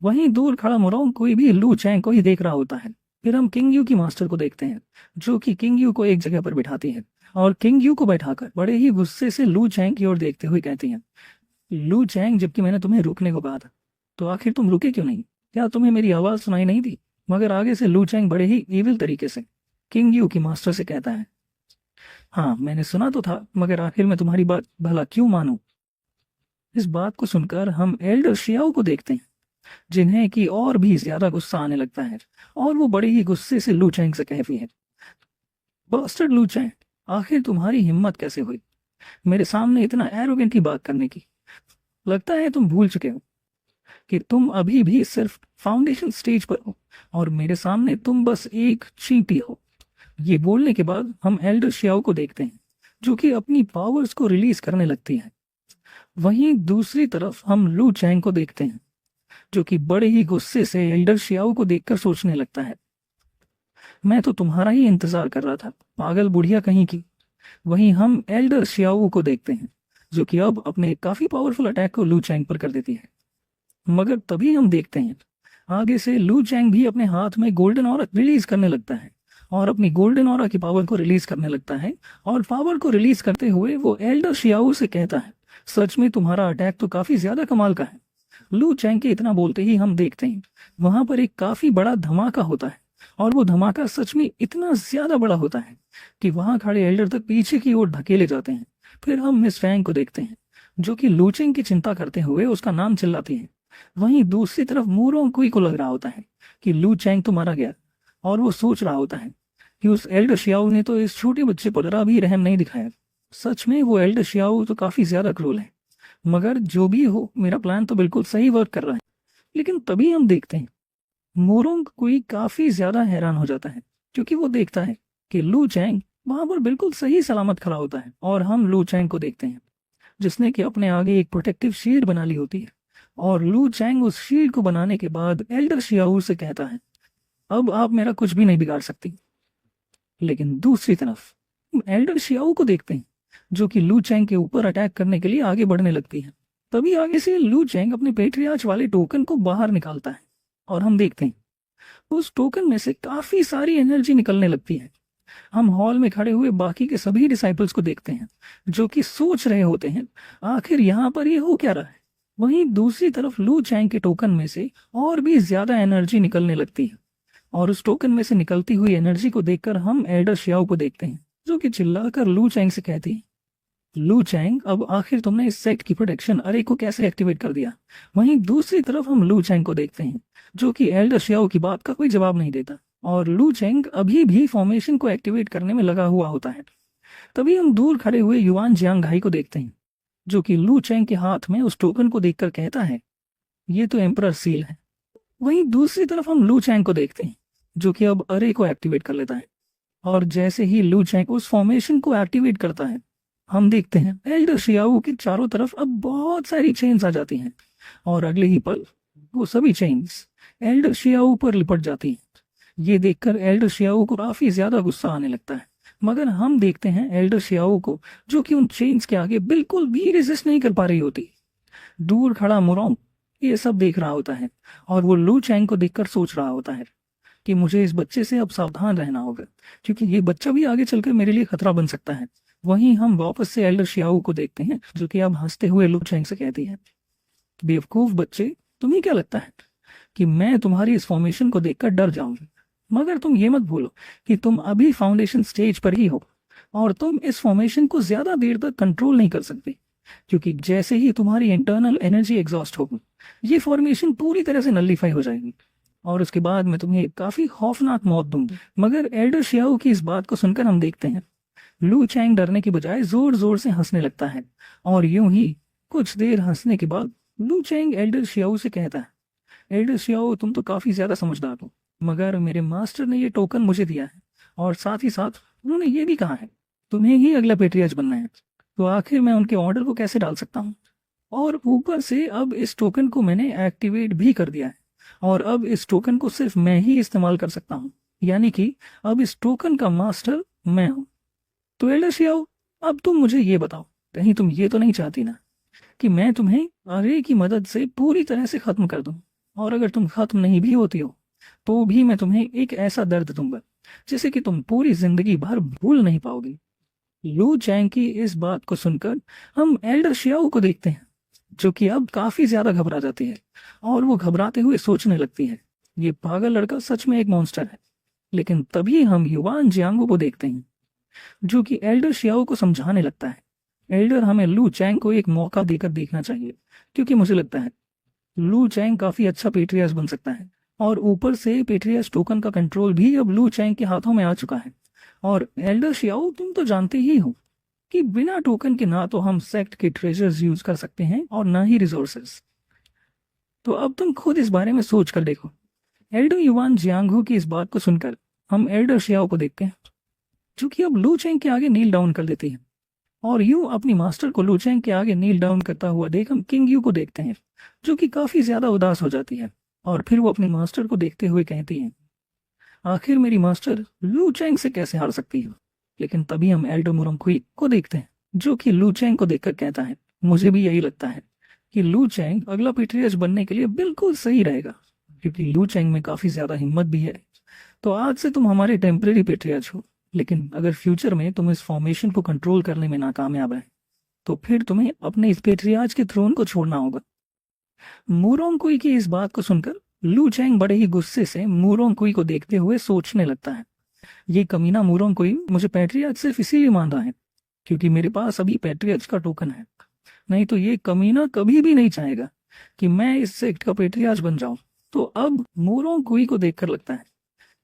वहीं दूर खड़ा मोरोंग कोई भी लू चैंग को ही देख रहा होता है। फिर हम किंग यू की मास्टर को देखते हैं, जो कि किंग यू को एक जगह पर बिठाती है और किंग यू को बैठाकर बड़े ही गुस्से से लू चैंग की ओर देखते हुए कहती है, लू चैंग, जबकि मैंने तुम्हें रुकने को कहा था, तो आखिर तुम रुके क्यों नहीं? क्या तुम्हें मेरी आवाज सुनाई नहीं दी? मगर आगे से लू चैंग बड़े ही इविल तरीके से किंग यू की मास्टर से कहता है, हाँ मैंने सुना तो था, मगर आखिर मैं तुम्हारी बात भला क्यों मानूं? इस बात को सुनकर हम एल्डर शियाओ को देखते हैं, जिन्हें कि और भी ज्यादा गुस्सा आने लगता है और वो बड़े ही गुस्से से लू चैंग से कहती है, बास्टर्ड लू चैंग, आखिर तुम्हारी हिम्मत कैसे हुई मेरे सामने इतना एरोगेंटली बात करने की? लगता है तुम भूल चुके हो कि तुम अभी भी सिर्फ फाउंडेशन स्टेज पर हो और मेरे सामने तुम बस एक चींटी हो। ये बोलने के बाद हम एल्डर शियाओ को देखते हैं, जो कि अपनी पावर्स को रिलीज करने लगती है। वहीं दूसरी तरफ हम लू चैंग को देखते हैं, जो कि बड़े ही गुस्से से एल्डर शियाओ को देखकर सोचने लगता है, मैं तो तुम्हारा ही इंतजार कर रहा था, पागल बुढ़िया कहीं की। वहीं हम एल्डर शियाओ को देखते हैं, जो कि अब अपने काफी पावरफुल अटैक को लू चैंग पर कर देती है। मगर तभी हम देखते हैं आगे से लू चैंग भी अपने हाथ में गोल्डन ऑरा रिलीज करने लगता है और अपनी गोल्डन ऑरा की पावर को रिलीज करने लगता है। और पावर को रिलीज करते हुए वो एल्डर शियाओ से कहता है, सच में तुम्हारा अटैक तो काफी ज्यादा कमाल का है। लू चैंग के इतना बोलते ही हम देखते हैं वहां पर एक काफी बड़ा धमाका होता है और वो धमाका सच में इतना ज्यादा बड़ा होता है कि वहां खड़े एल्डर तक पीछे की ओर धकेले जाते हैं। फिर हम मिस फैंग को देखते हैं, जो कि लू चैंग की चिंता करते हुए उसका नाम चिल्लाती है। वहीं दूसरी तरफ मूरोंग कुई को लग रहा होता है कि लू चैंग तो मारा गया और वो सोच रहा होता है कि उस एल्डर शियाओ ने तो इस छोटे बच्चे पर जरा भी रहम नहीं दिखाया। सच में वो एल्डर शियाओ तो काफी ज्यादा क्रूर है। मगर जो भी हो, मेरा प्लान तो बिल्कुल सही वर्क कर रहा है। लेकिन तभी हम देखते हैं मोरोंग कोई काफी ज्यादा हैरान हो जाता है, क्योंकि वो देखता है कि लू चैंग वहां पर बिल्कुल सही सलामत खड़ा होता है। और हम लू चैंग को देखते हैं, जिसने कि अपने आगे एक प्रोटेक्टिव शील्ड बना ली होती है। और लू चैंग उस शील्ड को बनाने के बाद एल्डर शियाओ से कहता है, अब आप मेरा कुछ भी नहीं बिगाड़ सकती। लेकिन दूसरी तरफ एल्डर शियाओ को देखते हैं, जो कि लू चैंग के ऊपर अटैक करने के लिए आगे बढ़ने लगती है। तभी आगे से लू चैंग अपने पेट्रियार्च वाले टोकन को बाहर निकालता है और हम देखते हैं उस टोकन में से काफी सारी एनर्जी निकलने लगती है। हम हॉल में खड़े हुए बाकी के सभी डिसाइपल्स को देखते हैं, जो कि सोच रहे होते हैं आखिर यहाँ पर ये हो क्या रहा है। वहीं दूसरी तरफ लू चैंग के टोकन में से और भी ज्यादा एनर्जी निकलने लगती है और उस टोकन में से निकलती हुई एनर्जी को देखकर हम एल्डर शियाओ को देखते हैं, जो कि चिल्लाकर लू चैंग से कहती है, लू चैंग, अब आखिर तुमने इस सेट की प्रोटेक्शन अरे को कैसे एक्टिवेट कर दिया? वहीं दूसरी तरफ हम लू चैंग को देखते हैं, जो कि एल्डर शियाओ की बात का कोई जवाब नहीं देता और लू चैंग अभी भी फॉर्मेशन को एक्टिवेट करने में लगा हुआ होता है। तभी हम दूर खड़े हुए युआन जियांग को देखते हैं, जो कि लू चैंग के हाथ में उस टोकन को देखकर कहता है, ये तो एम्परर सील है। वहीं दूसरी तरफ हम लू चैंग को देखते हैं, जो कि अब अरे को एक्टिवेट कर लेता है। और जैसे ही लू चैंग उस फॉर्मेशन को एक्टिवेट करता है, हम देखते हैं एल्डर शियाओ के चारों तरफ अब बहुत सारी चेन्स आ जाती हैं और अगले ही पल वो सभी चेन्स एल्डर शियाओ पर लिपट जाती हैं। ये देखकर एल्डर शियाओ को काफी ज्यादा गुस्सा आने लगता है। मगर हम देखते हैं एल्डर शियाओ को, जो कि उन चेन्स के आगे बिल्कुल भी रेजिस्ट नहीं कर पा रही होती। दूर खड़ा मोरोंग ये सब देख रहा होता है और वो लू चैंग को देखकर सोच रहा होता है कि मुझे इस बच्चे से अब सावधान रहना होगा, क्योंकि ये बच्चा भी आगे चलकर मेरे लिए खतरा बन सकता है। वहीं हम वापस से एल्डर शियाओ को देखते हैं, जो कि अब हंसते हुए लू चैंग से कहती है, बेवकूफ बच्चे, तुम्हें क्या लगता है कि मैं तुम्हारी इस फॉर्मेशन को देखकर डर जाऊंगी? मगर तुम ये मत भूलो कि तुम अभी फाउंडेशन स्टेज पर ही हो और तुम इस फॉर्मेशन को ज्यादा देर तक कंट्रोल नहीं कर सकते, क्योंकि जैसे ही तुम्हारी इंटरनल एनर्जी एग्जॉस्ट होगी, ये फॉर्मेशन पूरी तरह से नलिफाई हो जाएगी और उसके बाद मैं तुम्हें काफी खौफनाक मौत दूंगी। मगर एल्डर शियाओ की इस बात को सुनकर हम देखते हैं लू चैंग डरने की बजाय जोर जोर से हंसने लगता है और यूं ही कुछ देर हंसने के बाद लू चैंग एल्डर शियाओ से कहता है, एल्डर शियाओ, तुम तो काफी ज्यादा समझदार हो, मगर मेरे मास्टर ने ये टोकन मुझे दिया है और साथ ही साथ उन्होंने ये भी कहा है तुम्हें ही अगला पेट्रियार्च बनना है, तो आखिर मैं उनके ऑर्डर को कैसे डाल सकता हूँ? और ऊपर से अब इस टोकन को मैंने एक्टिवेट भी कर दिया है और अब इस टोकन को सिर्फ मैं ही इस्तेमाल कर सकता हूँ, यानी कि अब इस टोकन का मास्टर मैं हूँ। तो एल्डर शियाओ, अब तुम मुझे ये बताओ, कहीं तुम ये तो नहीं चाहती ना कि मैं तुम्हें आर्य की मदद से पूरी तरह से खत्म कर दूं? और अगर तुम खत्म नहीं भी होती हो तो भी मैं तुम्हें एक ऐसा दर्द दूंगा जिसे कि तुम पूरी जिंदगी भर भूल नहीं पाओगी। लू चैंग की इस बात को सुनकर हम एल्डर शियाओ को देखते हैं, जो कि अब काफी ज्यादा घबरा जाती है और वो घबराते हुए सोचने लगती है, ये पागल लड़का सच में एक मॉन्स्टर है। लेकिन तभी हम युवान जियांगो को देखते हैं, जो कि एल्डर शियाओ को समझाने लगता है, एल्डर, हमें लू चैंग को एक मौका देकर देखना चाहिए, क्योंकि मुझे लगता है लू चैंग काफी अच्छा पेट्रियार्च बन सकता है। और ऊपर से पेट्रियार्च टोकन का कंट्रोल भी अब लू चैंग के हाथों में आ चुका है। और एल्डर शियाओ, तुम तो जानते ही हो कि बिना टोकन के ना तो हम सेक्ट के ट्रेजर्स यूज कर सकते हैं और ना ही रिसोर्सेस। तो अब तुम खुद इस बारे में सोच कर देखो। एल्डर युवान जियांगहो की इस बात को सुनकर हम एल्डर शियाओ को देखते हैं, जो कि अब लू चैंग के आगे नील डाउन कर देती है। और यूं अपनी मास्टर को लू चैंग के आगे नील डाउन करता हुआ देख हम किंग यू को देखते हैं, जो कि काफी ज्यादा उदास हो जाती है। और फिर वो अपनी मास्टर को देखते हुए कहती है, आखिर मेरी मास्टर लू चैंग से कैसे हार सकती है? लेकिन तभी हम एल्डर मुरंगकुई को देखते हैं, जो कि लू चैंग को देखकर कहता है, मुझे भी यही लगता है कि लू चैंग अगला पेट्रियर्च बनने के लिए बिल्कुल सही रहेगा, क्योंकि लू चैंग में काफी ज्यादा हिम्मत भी है। तो आज से तुम हमारे टेम्परेरी पेट्रियर्च हो, लेकिन अगर फ्यूचर में तुम इस फॉर्मेशन को कंट्रोल करने में नाकामयाब है तो फिर तुम्हें अपने इस पेट्रियार्च के थ्रोन को छोड़ना होगा। मूरोंगकुई की इस बात को सुनकर लू चैंग बड़े ही गुस्से से मूरोंगकुई को देखते हुए सोचने लगता है, ये कमीना मूरोंगकुई मुझे पैट्रियार्च सिर्फ इसीलिए मान रहा है क्योंकि मेरे पास अभी पैट्रियार्च का टोकन है, नहीं तो ये कमीना कभी भी नहीं चाहेगा कि मैं इस सेक्ट का पैट्रियार्च बन जाऊं। तो अब मूरोंगकुई को देखकर लगता है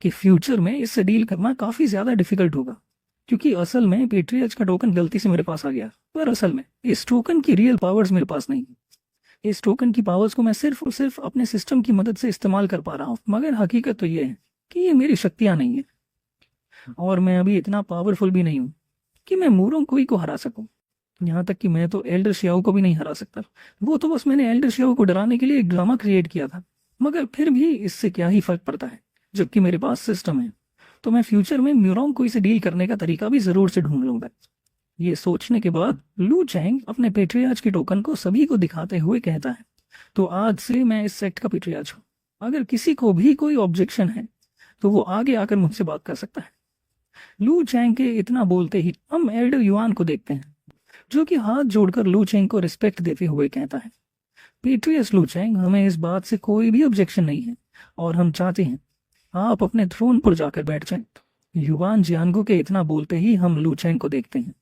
कि फ्यूचर में इससे डील करना काफी ज्यादा डिफिकल्ट होगा, क्योंकि असल में पेट्रियर्च का टोकन गलती से मेरे पास आ गया, पर असल में इस टोकन की रियल पावर्स मेरे पास नहीं। इस टोकन की पावर्स को मैं सिर्फ और सिर्फ अपने सिस्टम की मदद से इस्तेमाल कर पा रहा हूँ, मगर हकीकत तो ये है कि ये मेरी शक्तियां नहीं है और मैं अभी इतना पावरफुल भी नहीं हूँ कि मैं मूरोंगकुई को हरा सकूं। यहाँ तक कि मैं तो एल्डर शियाओ को भी नहीं हरा सकता। वो तो बस मैंने एल्डर शियाओ को डराने के लिए एक ड्रामा क्रिएट किया था, मगर फिर भी इससे क्या ही फर्क पड़ता है जबकि मेरे पास सिस्टम है। तो मैं फ्यूचर में मूरोंगकुई से डील करने का तरीका भी जरूर से ढूंढ लूंगा। ये सोचने के बाद लू चैंग अपने पेट्रियार्च के टोकन को सभी को दिखाते हुए कहता है, तो आज से मैं इस सेक्ट का पेट्रियार्च हूँ। अगर किसी को भी कोई ऑब्जेक्शन है तो वो आगे आकर मुझसे बात कर सकता है। लू चैंग के इतना बोलते ही हम एल्डर युआन को देखते हैं, जो कि हाथ जोड़कर लू चैंग को रिस्पेक्ट देते हुए कहता है, पेट्रियस लू चैंग, हमें इस बात से कोई भी ऑब्जेक्शन नहीं है और हम चाहते हैं आप अपने थ्रोन पर जाकर बैठ जाएं। युवान जियांगो के इतना बोलते ही हम लू चैंग को देखते हैं,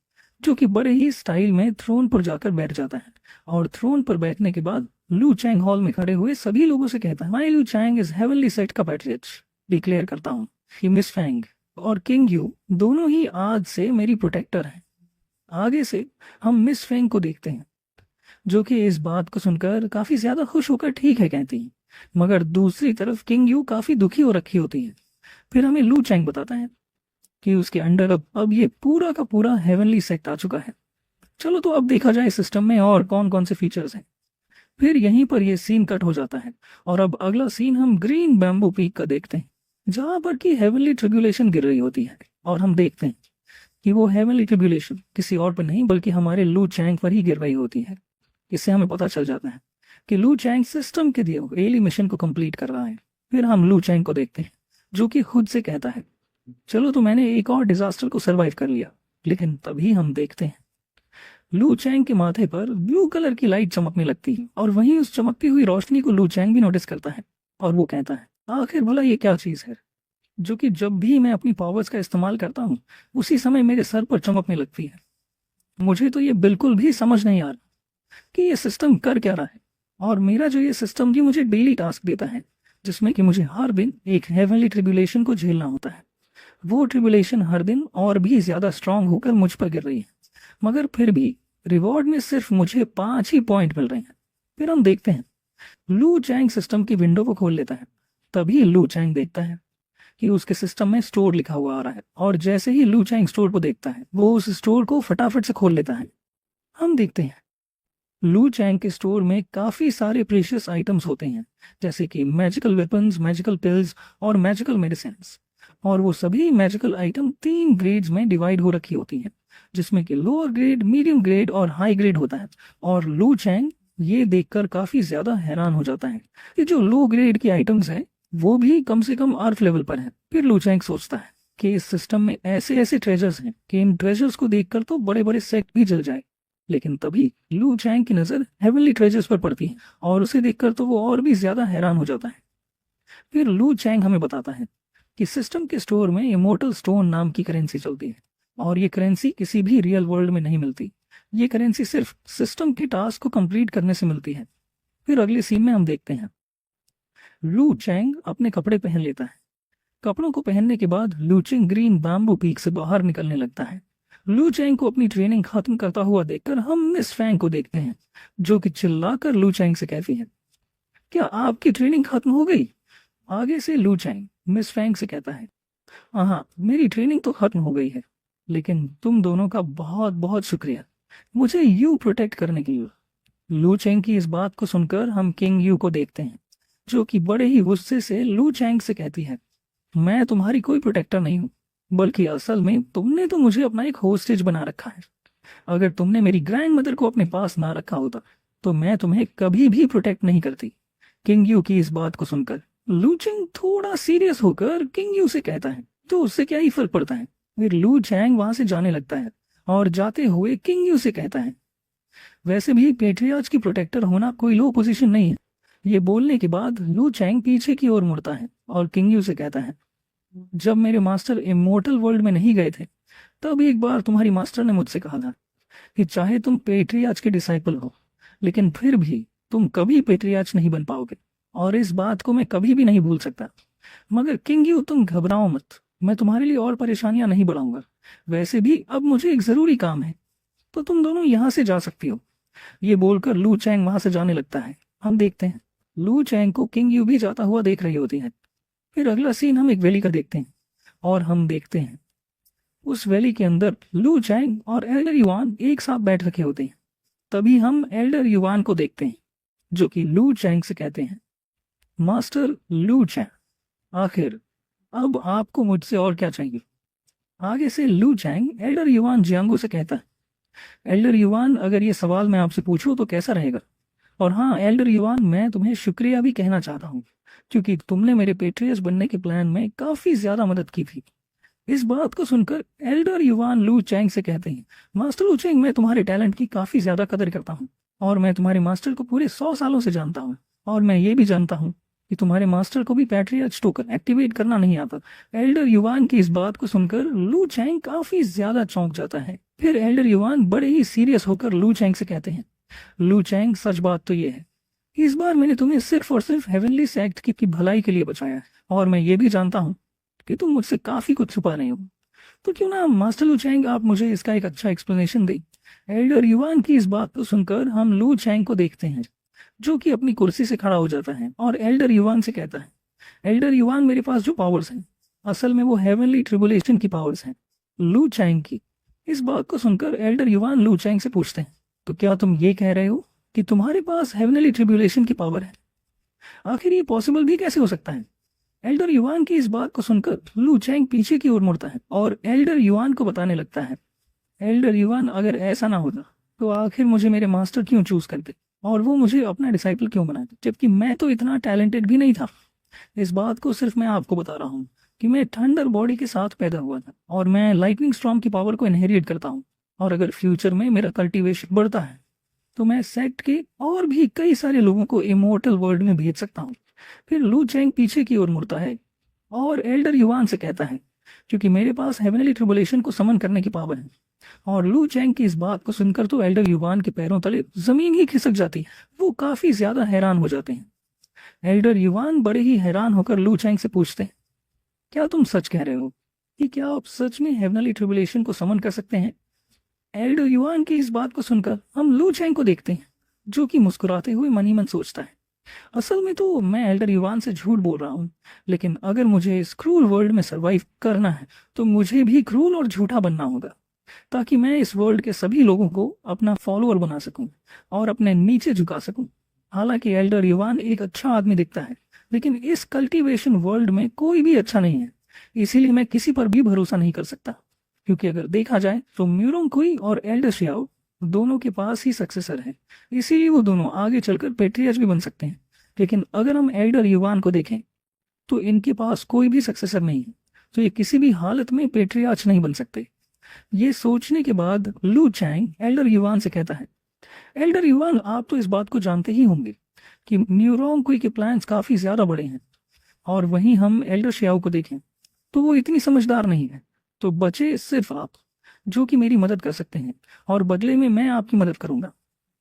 जो कि बड़े ही स्टाइल में थ्रोन पर जाकर बैठ जाता है। और थ्रोन पर बैठने के बाद लू चैंग हॉल में खड़े हुए सभी लोगों से कहता है, माई लू चैंग इज हेवनली सेट का पैट्रियट, डिक्लेयर करता हूँ कि मिस फैंग और किंग यू दोनों ही आज से मेरी प्रोटेक्टर हैं। आगे से हम मिस फेंग को देखते हैं, जो कि इस बात को सुनकर काफी ज्यादा खुश होकर ठीक है कहती हैं, मगर दूसरी तरफ किंग यू काफी दुखी हो रखी होती है। फिर हमें लू चैंग बताता है कि उसके अंडर अब ये पूरा का पूरा हेवनली सेक्ट आ चुका है। चलो तो अब देखा जाए सिस्टम में और कौन कौन से फीचर्स हैं। फिर यहीं पर ये सीन कट हो जाता है और अब अगला सीन हम ग्रीन बैम्बू पीक का देखते हैं, जहां पर की हेवनली ट्रिब्यूलेशन गिर रही होती है। और हम देखते हैं कि वो हेवनली ट्रिब्यूलेशन किसी और पर नहीं बल्कि हमारे लू चैंग पर ही गिर रही होती है। इससे हमें पता चल जाता है कि लू चैंग सिस्टम के दिए हुए एली मिशन को कंप्लीट कर रहा है। फिर हम लू चैंग को देखते हैं, जो कि खुद से कहता है, चलो तो मैंने एक और डिजास्टर को सरवाइव कर लिया। लेकिन तभी हम देखते हैं लू चैंग के माथे पर ब्लू कलर की लाइट चमकने लगती है और वहीं उस चमकती हुई रोशनी को लू चैंग भी नोटिस करता है और वो कहता है, आखिर भला ये क्या चीज है जो कि जब भी मैं अपनी पावर्स का इस्तेमाल करता हूँ उसी समय मेरे सर पर चमकने लगती है। मुझे तो ये बिल्कुल भी समझ नहीं आ रहा कि ये सिस्टम कर क्या रहा है। और मेरा जो ये सिस्टम भी मुझे डेली टास्क देता है, जिसमें कि मुझे हर दिन एक हेवनली ट्रिब्यूलेशन को झेलना होता है। वो ट्रिब्यूलेशन हर दिन और भी ज्यादा स्ट्रांग होकर मुझ पर गिर रही है, मगर फिर भी रिवॉर्ड में सिर्फ मुझे 5 ही पॉइंट मिल रहे हैं। फिर हम देखते हैं लू चैंग सिस्टम की विंडो को खोल लेता है। तभी लू चैंग देखता है कि उसके सिस्टम में स्टोर लिखा हुआ आ रहा है और जैसे ही लू चैंग स्टोर को देखता है वो उस स्टोर को फटाफट से खोल लेता है। हम देखते हैं लू चैंग के स्टोर में काफी सारे प्रीशियस आइटम्स होते हैं, जैसे कि मैजिकल वेपन्स, मैजिकल पिल्स और मैजिकल मेडिसिन। और वो सभी मैजिकल आइटम 3 ग्रेड्स में डिवाइड हो रखी होती हैं, जिसमें कि लोअर ग्रेड, मीडियम ग्रेड और हाई ग्रेड होता है। और लू चैंग ये देखकर काफी ज्यादा हैरान हो जाता है कि जो लो ग्रेड की आइटम्स हैं वो भी कम से कम अर्थ लेवल पर है। फिर लू चैंग सोचता है कि इस सिस्टम में ऐसे ऐसे ट्रेजर्स हैं कि इन ट्रेजर्स को देखकर तो बड़े बड़े सेक्ट भी जल जाए। लेकिन तभी लू चैंग की नजर हेवनली ट्रेजर्स पर पड़ती है और उसे देखकर तो वो और भी ज्यादा हैरान हो जाता है। फिर लू चैंग हमें बताता है कि सिस्टम के स्टोर में इमोर्टल स्टोन नाम की करेंसी चलती है और ये करेंसी किसी भी रियल वर्ल्ड में नहीं मिलती। ये करेंसी सिर्फ सिस्टम के टास्क को कंप्लीट करने से मिलती है। फिर अगले सीन में हम देखते हैं लू चैंग अपने कपड़े पहन लेता है। कपड़ों को पहनने के बाद लू चैंग ग्रीन बैम्बू पीक से बाहर निकलने लगता है। लू चैंग को अपनी ट्रेनिंग खत्म करता हुआ देखकर हम मिस फैंग को देखते हैं, जो कि चिल्लाकर लू चैंग से कहती है, क्या आपकी ट्रेनिंग खत्म हो गई? आगे से लू चैंग मिस फैंग से कहता है, हाँ, मेरी ट्रेनिंग तो खत्म हो गई है, लेकिन तुम दोनों का बहुत बहुत शुक्रिया मुझे यू प्रोटेक्ट करने के लिए। लू चैंग की इस बात को सुनकर हम किंग यू को देखते हैं, जो कि बड़े ही गुस्से से लू चैंग से कहती है, मैं तुम्हारी कोई प्रोटेक्टर नहीं हूँ, बल्कि असल में तुमने तो मुझे अपना एक होस्टेज बना रखा है। अगर तुमने मेरी ग्रैंड मदर को अपने पास ना रखा होता तो मैं तुम्हें कभी भी प्रोटेक्ट नहीं करती। किंग यू की इस बात को सुनकर लू चैंग थोड़ा सीरियस होकर किंग यू से कहता है, तो उससे क्या ही फर्क पड़ता है। फिर लू चैंग वहां से जाने लगता है और जाते हुए किंग यू से कहता है, वैसे भी पेट्रियार्च की प्रोटेक्टर होना कोई लो पोजीशन नहीं है। ये बोलने के बाद लू चैंग पीछे की ओर मुड़ता है और किंग यू से कहता है, जब मेरे मास्टर इमोर्टल वर्ल्ड में नहीं गए थे तब एक बार तुम्हारी मास्टर ने मुझसे कहा था कि चाहे तुम पेट्रियार्च के डिसाइपल हो, लेकिन फिर भी तुम कभी पेट्रियार्च नहीं बन पाओगे, और इस बात को मैं कभी भी नहीं भूल सकता। मगर किंग यू तुम घबराओ मत, मैं तुम्हारे लिए और परेशानियां नहीं बढ़ाऊंगा। वैसे भी अब मुझे एक जरूरी काम है, तो तुम दोनों यहाँ से जा सकती हो। ये बोलकर लू चैंग वहां से जाने लगता है। हम देखते हैं लू चैंग को किंग यू भी जाता हुआ देख रही होती है। फिर अगला सीन हम एक वैली का देखते हैं और हम देखते हैं उस वैली के अंदर लू चैंग और एल्डर युवान एक साथ बैठ रखे होते हैं। तभी हम एल्डर युवान को देखते हैं, जो कि लू चैंग से कहते हैं, मास्टर लू चैंग, आखिर अब आपको मुझसे और क्या चाहिए? आगे से लू चैंग एल्डर युवान जियांगो से कहता है, एल्डर युवान, अगर ये सवाल मैं आपसे पूछूं तो कैसा रहेगा? और हाँ एल्डर युवान, मैं तुम्हें शुक्रिया भी कहना चाहता हूँ, क्योंकि तुमने मेरे पेट्रियस बनने के प्लान में काफी ज्यादा मदद की थी। इस बात को सुनकर एल्डर युवान लू चैंग से कहते हैं, मास्टर लू चैंग, मैं तुम्हारे टैलेंट की काफी ज्यादा कदर करता हूँ और मैं तुम्हारे मास्टर को पूरे 100 सालों से जानता हूँ, और मैं ये भी जानता हूँ कि तुम्हारे मास्टर को भी पैट्रियर्च टोकन एक्टिवेट करना नहीं आता। एल्डर युवान की इस बात को सुनकर लू चैंग काफी ज्यादा चौंक जाता है। फिर एल्डर युवान बड़े ही सीरियस होकर लू चैंग से कहते हैं, लू चैंग, सच बात तो ये है, इस बार मैंने तुम्हें सिर्फ और सिर्फ हेवनली सेक्ट की भलाई के लिए बचाया है, और मैं ये भी जानता हूँ कि तुम मुझसे काफी कुछ छुपा रहे हो। तो क्यों ना मास्टर लू चैंग, आप मुझे इसका एक अच्छा एक्सप्लेनेशन दें। एल्डर युवान की इस बात को सुनकर हम लू चैंग को देखते हैं, जो कि अपनी कुर्सी से खड़ा हो जाता है और एल्डर युवान से कहता है, एल्डर युवान, मेरे पास जो पावर्स हैं असल में वो हेवनली ट्रिबुलेशन की पावर्स हैं। लू चैंग की इस बात को सुनकर एल्डर युवान लू चैंग से पूछते हैं, तो क्या तुम ये कह रहे हो कि तुम्हारे पास हेवनली ट्रिबुलेशन की पावर है? आखिर ये पॉसिबल भी कैसे हो सकता है? एल्डर युवान की इस बात को सुनकर लू चैंग पीछे की ओर मुड़ता है और एल्डर युवान को बताने लगता है, एल्डर युवान, अगर ऐसा ना होता तो आखिर मुझे मेरे मास्टर क्यों चूज करते और वो मुझे अपना डिसाइपल क्यों बनाते, जबकि मैं तो इतना टैलेंटेड भी नहीं था। इस बात को सिर्फ मैं आपको बता रहा हूँ कि मैं थंडर बॉडी के साथ पैदा हुआ था और मैं लाइटनिंग स्टॉर्म की पावर को इनहेरिट करता हूँ, और अगर फ्यूचर में मेरा कल्टीवेशन बढ़ता है तो मैं सेक्ट के और भी कई सारे लोगों को इमोर्टल वर्ल्ड में भेज सकता हूँ। फिर लू चैंग पीछे की ओर मुड़ता है और एल्डर युवान से कहता है, क्योंकि मेरे पास हेवनली ट्रिबुलेशन को समन करने की पावर है। और लू चैंग की इस बात को सुनकर तो एल्डर युवान के पैरों तले जमीन ही खिसक जाती है। वो काफी ज्यादा हैरान हो जाते हैं। एल्डर युवान बड़े ही हैरान होकर लू चैंग से पूछते हैं, क्या तुम सच कह रहे हो कि क्या आप सच में हेवनली ट्रिबुलेशन को समन कर सकते हैं? एल्डर युवान की इस बात को सुनकर हम लू चैंग को देखते हैं, जो कि मुस्कुराते हुए मन ही मन सोचता है, असल में तो मैं एल्डर युवान से झूठ बोल रहा हूँ, लेकिन अगर मुझे इस क्रूल वर्ल्ड में सरवाइव करना है तो मुझे भी क्रूल और झूठा बनना होगा, ताकि मैं इस वर्ल्ड के सभी लोगों को अपना फॉलोअर बना सकूं और अपने नीचे झुका सकूं। हालांकि एल्डर युवान एक अच्छा आदमी दिखता है, लेकिन इस कल्टीवेशन वर्ल्ड में कोई भी अच्छा नहीं है, इसीलिए मैं किसी पर भी भरोसा नहीं कर सकता। क्योंकि अगर देखा जाए तो म्यूरोंग कुई और एल्डर शियाओ दोनों के पास ही सक्सेसर है, इसीलिए वो दोनों आगे चलकर पेट्रियार्च भी बन सकते हैं। लेकिन अगर हम एल्डर युवान को देखें तो इनके पास कोई भी सक्सेसर नहीं है, तो ये किसी भी हालत में पेट्रियार्च नहीं बन सकते। ये सोचने के बाद लू चैंग एल्डर युवान से कहता है, एल्डर युवान, आप तो इस बात को जानते ही होंगे कि म्यूरोंग कुई के प्लान्स काफी ज्यादा बड़े हैं, और वहीं हम एल्डर शियाओ को देखें तो वो इतनी समझदार नहीं है। तो बचे सिर्फ आप, जो कि मेरी मदद कर सकते हैं, और बदले में मैं आपकी मदद करूंगा।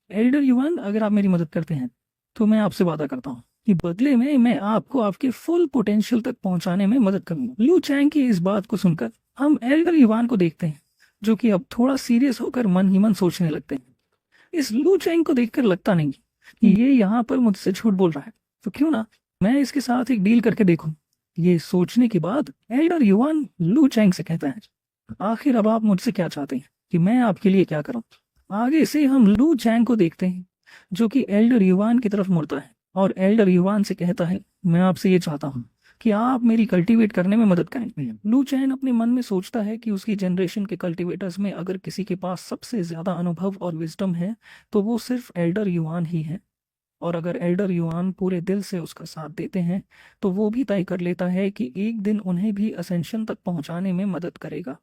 एल्डर युवान, अगर आप मेरी मदद करते हैं तो मैं आपसे वादा करता हूँ कि बदले में मैं आपको आपके फुल पोटेंशियल तक पहुंचाने में मदद करूंगा। लू चैंग की इस बात को सुनकर हम एल्डर युवान को देखते हैं, जो कि अब थोड़ा सीरियस होकर मन ही मन सोचने लगते हैं। इस लू चैंग को देखकर लगता नहीं कि ये यहाँ पर मुझसे झूठ बोल रहा है, तो क्यों ना मैं इसके साथ एक डील करके देखूं। ये सोचने के बाद एल्डर युवान लू चैंग से कहता है, आखिर अब आप मुझसे क्या चाहते हैं कि मैं आपके लिए क्या करूं। आगे से हम लू चैंग को देखते हैं, जो कि एल्डर युवान की तरफ मुड़ता है और एल्डर युवान से कहता है, मैं आपसे ये चाहता हूँ कि आप मेरी कल्टीवेट करने में मदद करें। लू चैन अपने मन में सोचता है कि उसकी जनरेशन के कल्टीवेटर्स में अगर किसी के पास सबसे ज्यादा अनुभव और विजडम है तो वो सिर्फ एल्डर युवान ही है, और अगर एल्डर युवान पूरे दिल से उसका साथ देते हैं तो वो भी तय कर लेता है कि एक दिन उन्हें भी असेंशन तक पहुंचाने में मदद करेगा।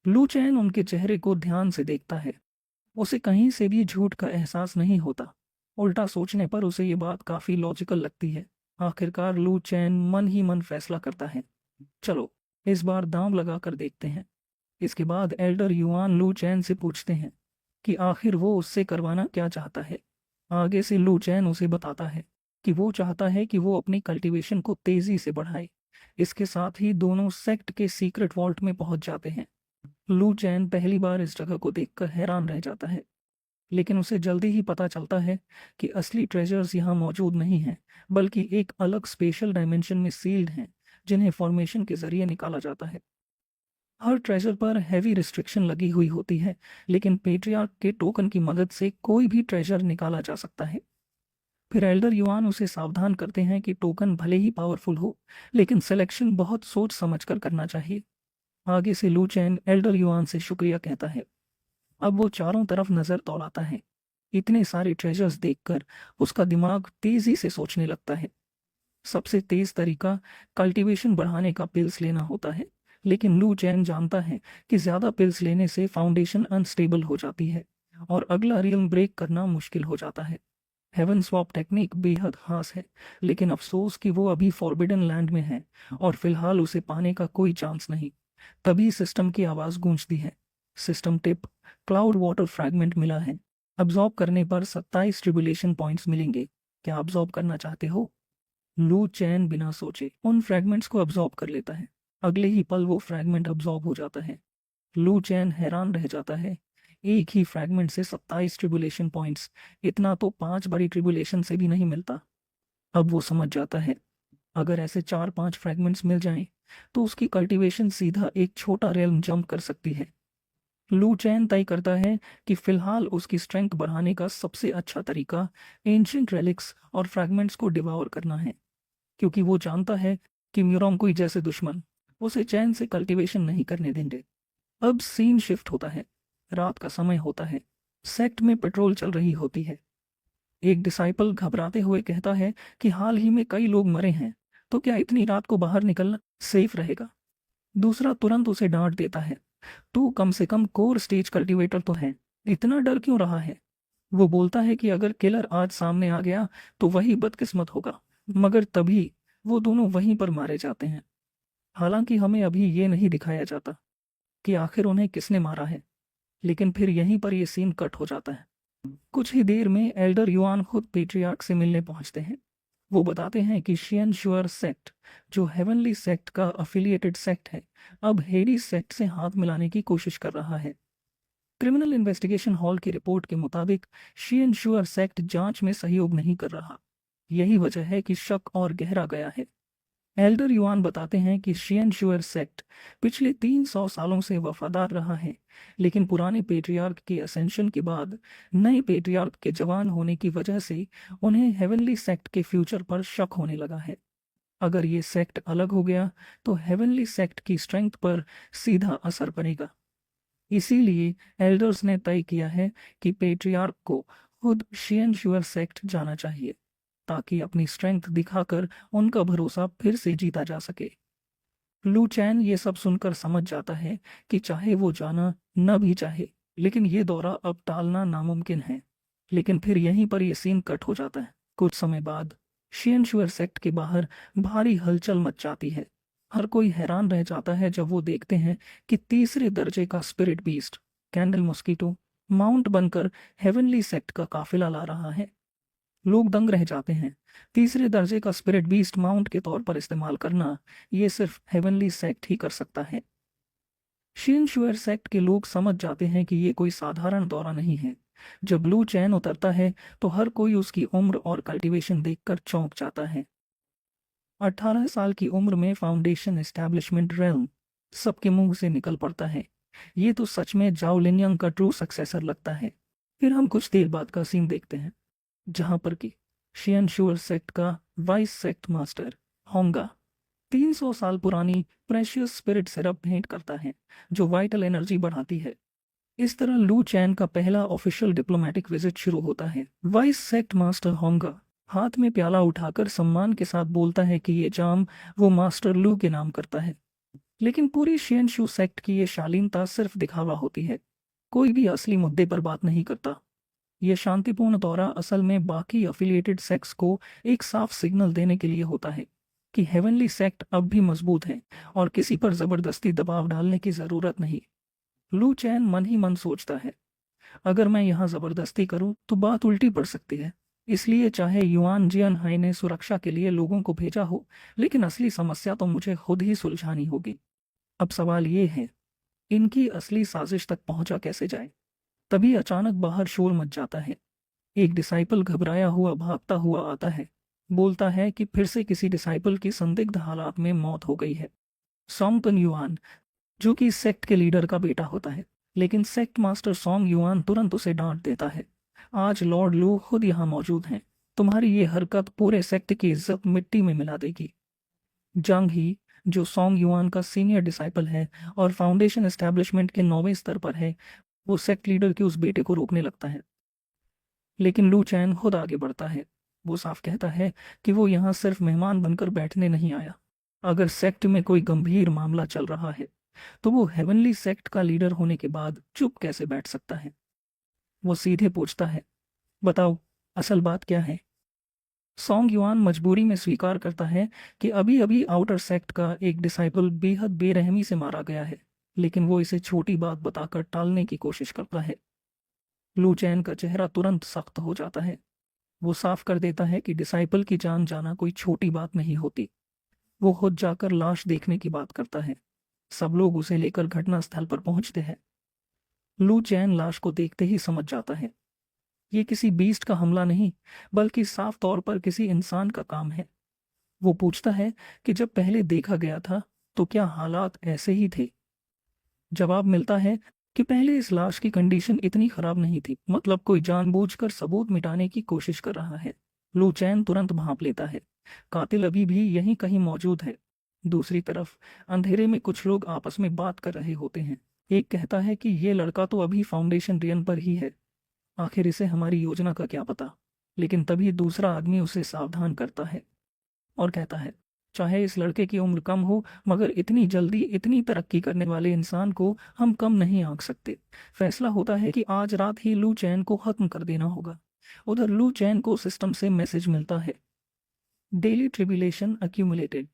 लू चैन उनके चेहरे को ध्यान से देखता है। उसे कहीं से भी झूठ का एहसास नहीं होता। उल्टा सोचने पर उसे ये बात काफी लॉजिकल लगती है। आखिरकार लू चैन मन ही मन फैसला करता है, चलो इस बार दांव लगा कर देखते हैं। इसके बाद एल्डर युआन लू चैन से पूछते हैं कि आखिर वो उससे करवाना क्या चाहता है। आगे से लू चैन उसे बताता है कि वो चाहता है कि वो अपनी कल्टीवेशन को तेजी से बढ़ाए। इसके साथ ही दोनों सेक्ट के सीक्रेट वॉल्ट में पहुंच जाते हैं। लू चैन पहली बार इस जगह को देखकर हैरान रह जाता है, लेकिन उसे जल्दी ही पता चलता है कि असली ट्रेजर्स यहाँ मौजूद नहीं हैं, बल्कि एक अलग स्पेशल डायमेंशन में सील्ड हैं, जिन्हें फॉर्मेशन के जरिए निकाला जाता है। हर ट्रेजर पर हैवी रिस्ट्रिक्शन लगी हुई होती है, लेकिन पेट्रियार्क के टोकन की मदद से कोई भी ट्रेजर निकाला जा सकता है। फिर एल्डर युआन उसे सावधान करते हैं कि टोकन भले ही पावरफुल हो, लेकिन सिलेक्शन बहुत सोच समझ कर करना चाहिए। आगे से लू चैन एल्डर युआन से शुक्रिया कहता है। अब वो चारों तरफ नजर दौड़ाता है। इतने सारे ट्रेजर्स देखकर उसका दिमाग तेजी से सोचने लगता है। सबसे तेज तरीका कल्टीवेशन बढ़ाने का पिल्स लेना होता है, लेकिन लू चैन जानता है कि ज्यादा पिल्स लेने से फाउंडेशन अनस्टेबल हो जाती है और अगला रियल्म ब्रेक करना मुश्किल हो जाता है। हेवन स्वैप टेक्निक बेहद खास है, लेकिन अफसोस कि वो अभी फॉरबिडन लैंड में है और फिलहाल उसे पाने का कोई चांस नहीं। तभी सिस्टम की आवाज गूंजती है। System tip, cloud water fragment मिला है। अब्जॉर्ब करने पर 27 ट्रिबुलेशन पॉइंट्स मिलेंगे। क्या अब्जॉर्ब करना चाहते हो? लू चैन बिना सोचे उन फ्रैगमेंट्स को अब्जॉर्ब कर लेता है। अगले ही पल वो फ्रैगमेंट अब्जॉर्ब हो जाता है। लू चैन हैरान रह जाता है। एक ही फ्रैगमेंट से 27 ट्रिबुलेशन पॉइंट्स, इतना तो 5 बड़ी ट्रिबुलेशन से भी नहीं मिलता। अब वो समझ जाता है, अगर ऐसे 4-5 फ्रैगमेंट्स मिल जाएं, तो उसकी कल्टीवेशन सीधा एक छोटा रेल्म जंप कर सकती है। लू चैन तय करता है कि फिलहाल उसकी स्ट्रेंथ बढ़ाने का सबसे अच्छा तरीका एंशिएंट रेलिक्स और फ्रैगमेंट्स को डिवावर करना है, क्योंकि वो जानता है कि म्यूरोंगकुई जैसे दुश्मन उसे चैन से कल्टीवेशन नहीं करने देंगे। अब सीन शिफ्ट होता है। रात का समय होता है। सेक्ट में पेट्रोल चल रही होती है। एक डिसाइपल घबराते हुए कहता है कि हाल ही में कई लोग मरे हैं, तो क्या इतनी रात को बाहर निकलना सेफ रहेगा? दूसरा तुरंत उसे डांट देता है, तू कम से कम कोर स्टेज कल्टीवेटर तो है, इतना डर क्यों रहा है? वो बोलता है कि अगर किलर आज सामने आ गया तो वही बदकिस्मत होगा, मगर तभी वो दोनों वहीं पर मारे जाते हैं। हालांकि हमें अभी ये नहीं दिखाया जाता कि आखिर उन्हें किसने मारा है, लेकिन फिर यहीं पर ये सीन कट हो जाता है। कुछ ही देर में एल्डर युआन खुद पेट्रियार्क से मिलने पहुंचते हैं। वो बताते हैं कि शियन शुअर सेक्ट, जो हेवनली सेक्ट का अफिलिएटेड सेक्ट है, अब हेडी सेक्ट से हाथ मिलाने की कोशिश कर रहा है। क्रिमिनल इन्वेस्टिगेशन हॉल की रिपोर्ट के मुताबिक शियन शुअर सेक्ट जांच में सहयोग नहीं कर रहा। यही वजह है कि शक और गहरा गया है। एल्डर युआन बताते हैं कि शियन शुअर सेक्ट पिछले 300 सालों से वफादार रहा है, लेकिन पुराने पेट्रियार्क के असेंशन के बाद नए पेट्रियार्क के जवान होने की वजह से उन्हें हेवनली सेक्ट के फ्यूचर पर शक होने लगा है। अगर ये सेक्ट अलग हो गया तो हेवनली सेक्ट की स्ट्रेंथ पर सीधा असर पड़ेगा। इसीलिए एल्डर्स ने तय किया है कि पेट्रियार्क को खुद शियन शुअर सेक्ट जाना चाहिए, ताकि अपनी स्ट्रेंथ दिखाकर उनका भरोसा फिर से जीता जा सके। लू चैन ये सब सुनकर समझ जाता है कि चाहे वो जाना न भी चाहे, लेकिन ये दौरा अब टालना नामुमकिन है। लेकिन फिर यहीं पर ये सीन कट हो जाता है। कुछ समय बाद शियन शुअर सेक्ट के बाहर भारी हलचल मच जाती है। हर कोई हैरान रह जाता है जब वो देखते हैं कि तीसरे दर्जे का spirit beast candle mosquito mount बनकर हेवनली सेक्ट का काफिला ला रहा है। लोग दंग रह जाते हैं। तीसरे दर्जे का स्पिरिट बीस्ट माउंट के तौर पर इस्तेमाल करना ये सिर्फ हेवनली सेक्ट ही कर सकता है। शिन शुअर सेक्ट के लोग समझ जाते हैं कि ये कोई साधारण दौरा नहीं है। जब ब्लू चैन उतरता है तो हर कोई उसकी उम्र और कल्टीवेशन देखकर चौंक जाता है। 18 साल की उम्र में फाउंडेशन एस्टैब्लिशमेंट रेल्म सबके मुंह से निकल पड़ता है। ये तो सच में जाओ लिनयंग का ट्रू सक्सेसर लगता है। फिर हम कुछ देर बाद का सीन देखते हैं, जहां पर कि शियन शुअर सेक्ट का वाइस सेक्ट मास्टर होंगा 300 साल पुरानी प्रेशियस स्पिरिट सिरप भेंट करता है, जो वाइटल एनर्जी बढ़ाती है। इस तरह लू चैन का पहला ऑफिशियल डिप्लोमेटिक विजिट शुरू होता है। वाइस सेक्ट मास्टर होंगा हाथ में प्याला उठाकर सम्मान के साथ बोलता है कि ये जाम वो मास्टर लू के नाम करता है। लेकिन पूरी शियन शू सेक्ट की ये शालीनता सिर्फ दिखावा होती है। कोई भी असली मुद्दे पर बात नहीं करता। यह शांतिपूर्ण दौरा असल में बाकी अफिलिएटेड सेक्ट्स को एक साफ सिग्नल देने के लिए होता है कि हेवनली सेक्ट अब भी मजबूत है और किसी पर जबरदस्ती दबाव डालने की जरूरत नहीं। लू चैन मन ही मन सोचता है, अगर मैं यहाँ जबरदस्ती करूँ तो बात उल्टी पड़ सकती है। इसलिए चाहे युआन जियन हाई ने सुरक्षा के लिए लोगों को भेजा हो, लेकिन असली समस्या तो मुझे खुद ही सुलझानी होगी। अब सवाल ये है, इनकी असली साजिश तक पहुंचा कैसे जाए। तभी अचानक बाहर शोर मच जाता है। एक डिसाइपल घबराया हुआ भागता हुआ आता है, बोलता है कि फिर से किसी डिसाइपल की संदिग्ध हालात में मौत हो गई है। सोंग तन युआन, जो कि इस सेक्ट के लीडर का बेटा होता है, लेकिन सेक्ट मास्टर सोंग युआन तुरंत उसे डांट देता है। आज लॉर्ड लू खुद यहाँ मौजूद हैं। तुम्हारी ये हरकत पूरे सेक्ट की इज्जत मिट्टी में मिला देगी। जंग ही, जो सोंग युआन का सीनियर डिसाइपल है और फाउंडेशन एस्टैब्लिशमेंट के 9वें स्तर पर है, वो सेक्ट लीडर के उस बेटे को रोकने लगता है। लेकिन लू चैन खुद आगे बढ़ता है। वो साफ कहता है कि वो यहाँ सिर्फ मेहमान बनकर बैठने नहीं आया। अगर सेक्ट में कोई गंभीर मामला चल रहा है तो वो हेवनली सेक्ट का लीडर होने के बाद चुप कैसे बैठ सकता है। वो सीधे पूछता है, बताओ असल बात क्या है। सोंग युआन मजबूरी में स्वीकार करता है कि अभी अभी आउटर सेक्ट का एक डिसाइपल बेहद बेरहमी से मारा गया है, लेकिन वो इसे छोटी बात बताकर टालने की कोशिश करता है। लू चैन का चेहरा तुरंत सख्त हो जाता है। वो साफ कर देता है कि डिसाइपल की जान जाना कोई छोटी बात नहीं होती। वो खुद जाकर लाश देखने की बात करता है। सब लोग उसे लेकर घटनास्थल पर पहुंचते हैं। लू चैन लाश को देखते ही समझ जाता है, ये किसी बीस्ट का हमला नहीं, बल्कि साफ तौर पर किसी इंसान का काम है। वो पूछता है कि जब पहले देखा गया था तो क्या हालात ऐसे ही थे। जवाब मिलता है कि पहले इस लाश की कंडीशन इतनी खराब नहीं थी, मतलब कोई जानबूझकर सबूत मिटाने की कोशिश कर रहा है। लू चैन तुरंत भांप लेता है, कातिल अभी भी यहीं कहीं मौजूद है। दूसरी तरफ अंधेरे में कुछ लोग आपस में बात कर रहे होते हैं। एक कहता है कि ये लड़का तो अभी फाउंडेशन रियन पर ही है, आखिर इसे हमारी योजना का क्या पता। लेकिन तभी दूसरा आदमी उसे सावधान करता है और कहता है, चाहे इस लड़के की उम्र कम हो, मगर इतनी जल्दी इतनी तरक्की करने वाले इंसान को हम कम नहीं आंक सकते। फैसला होता है कि आज रात ही लू चैन को खत्म कर देना होगा। उधर लू चैन को सिस्टम से मैसेज मिलता है, daily tribulation accumulated,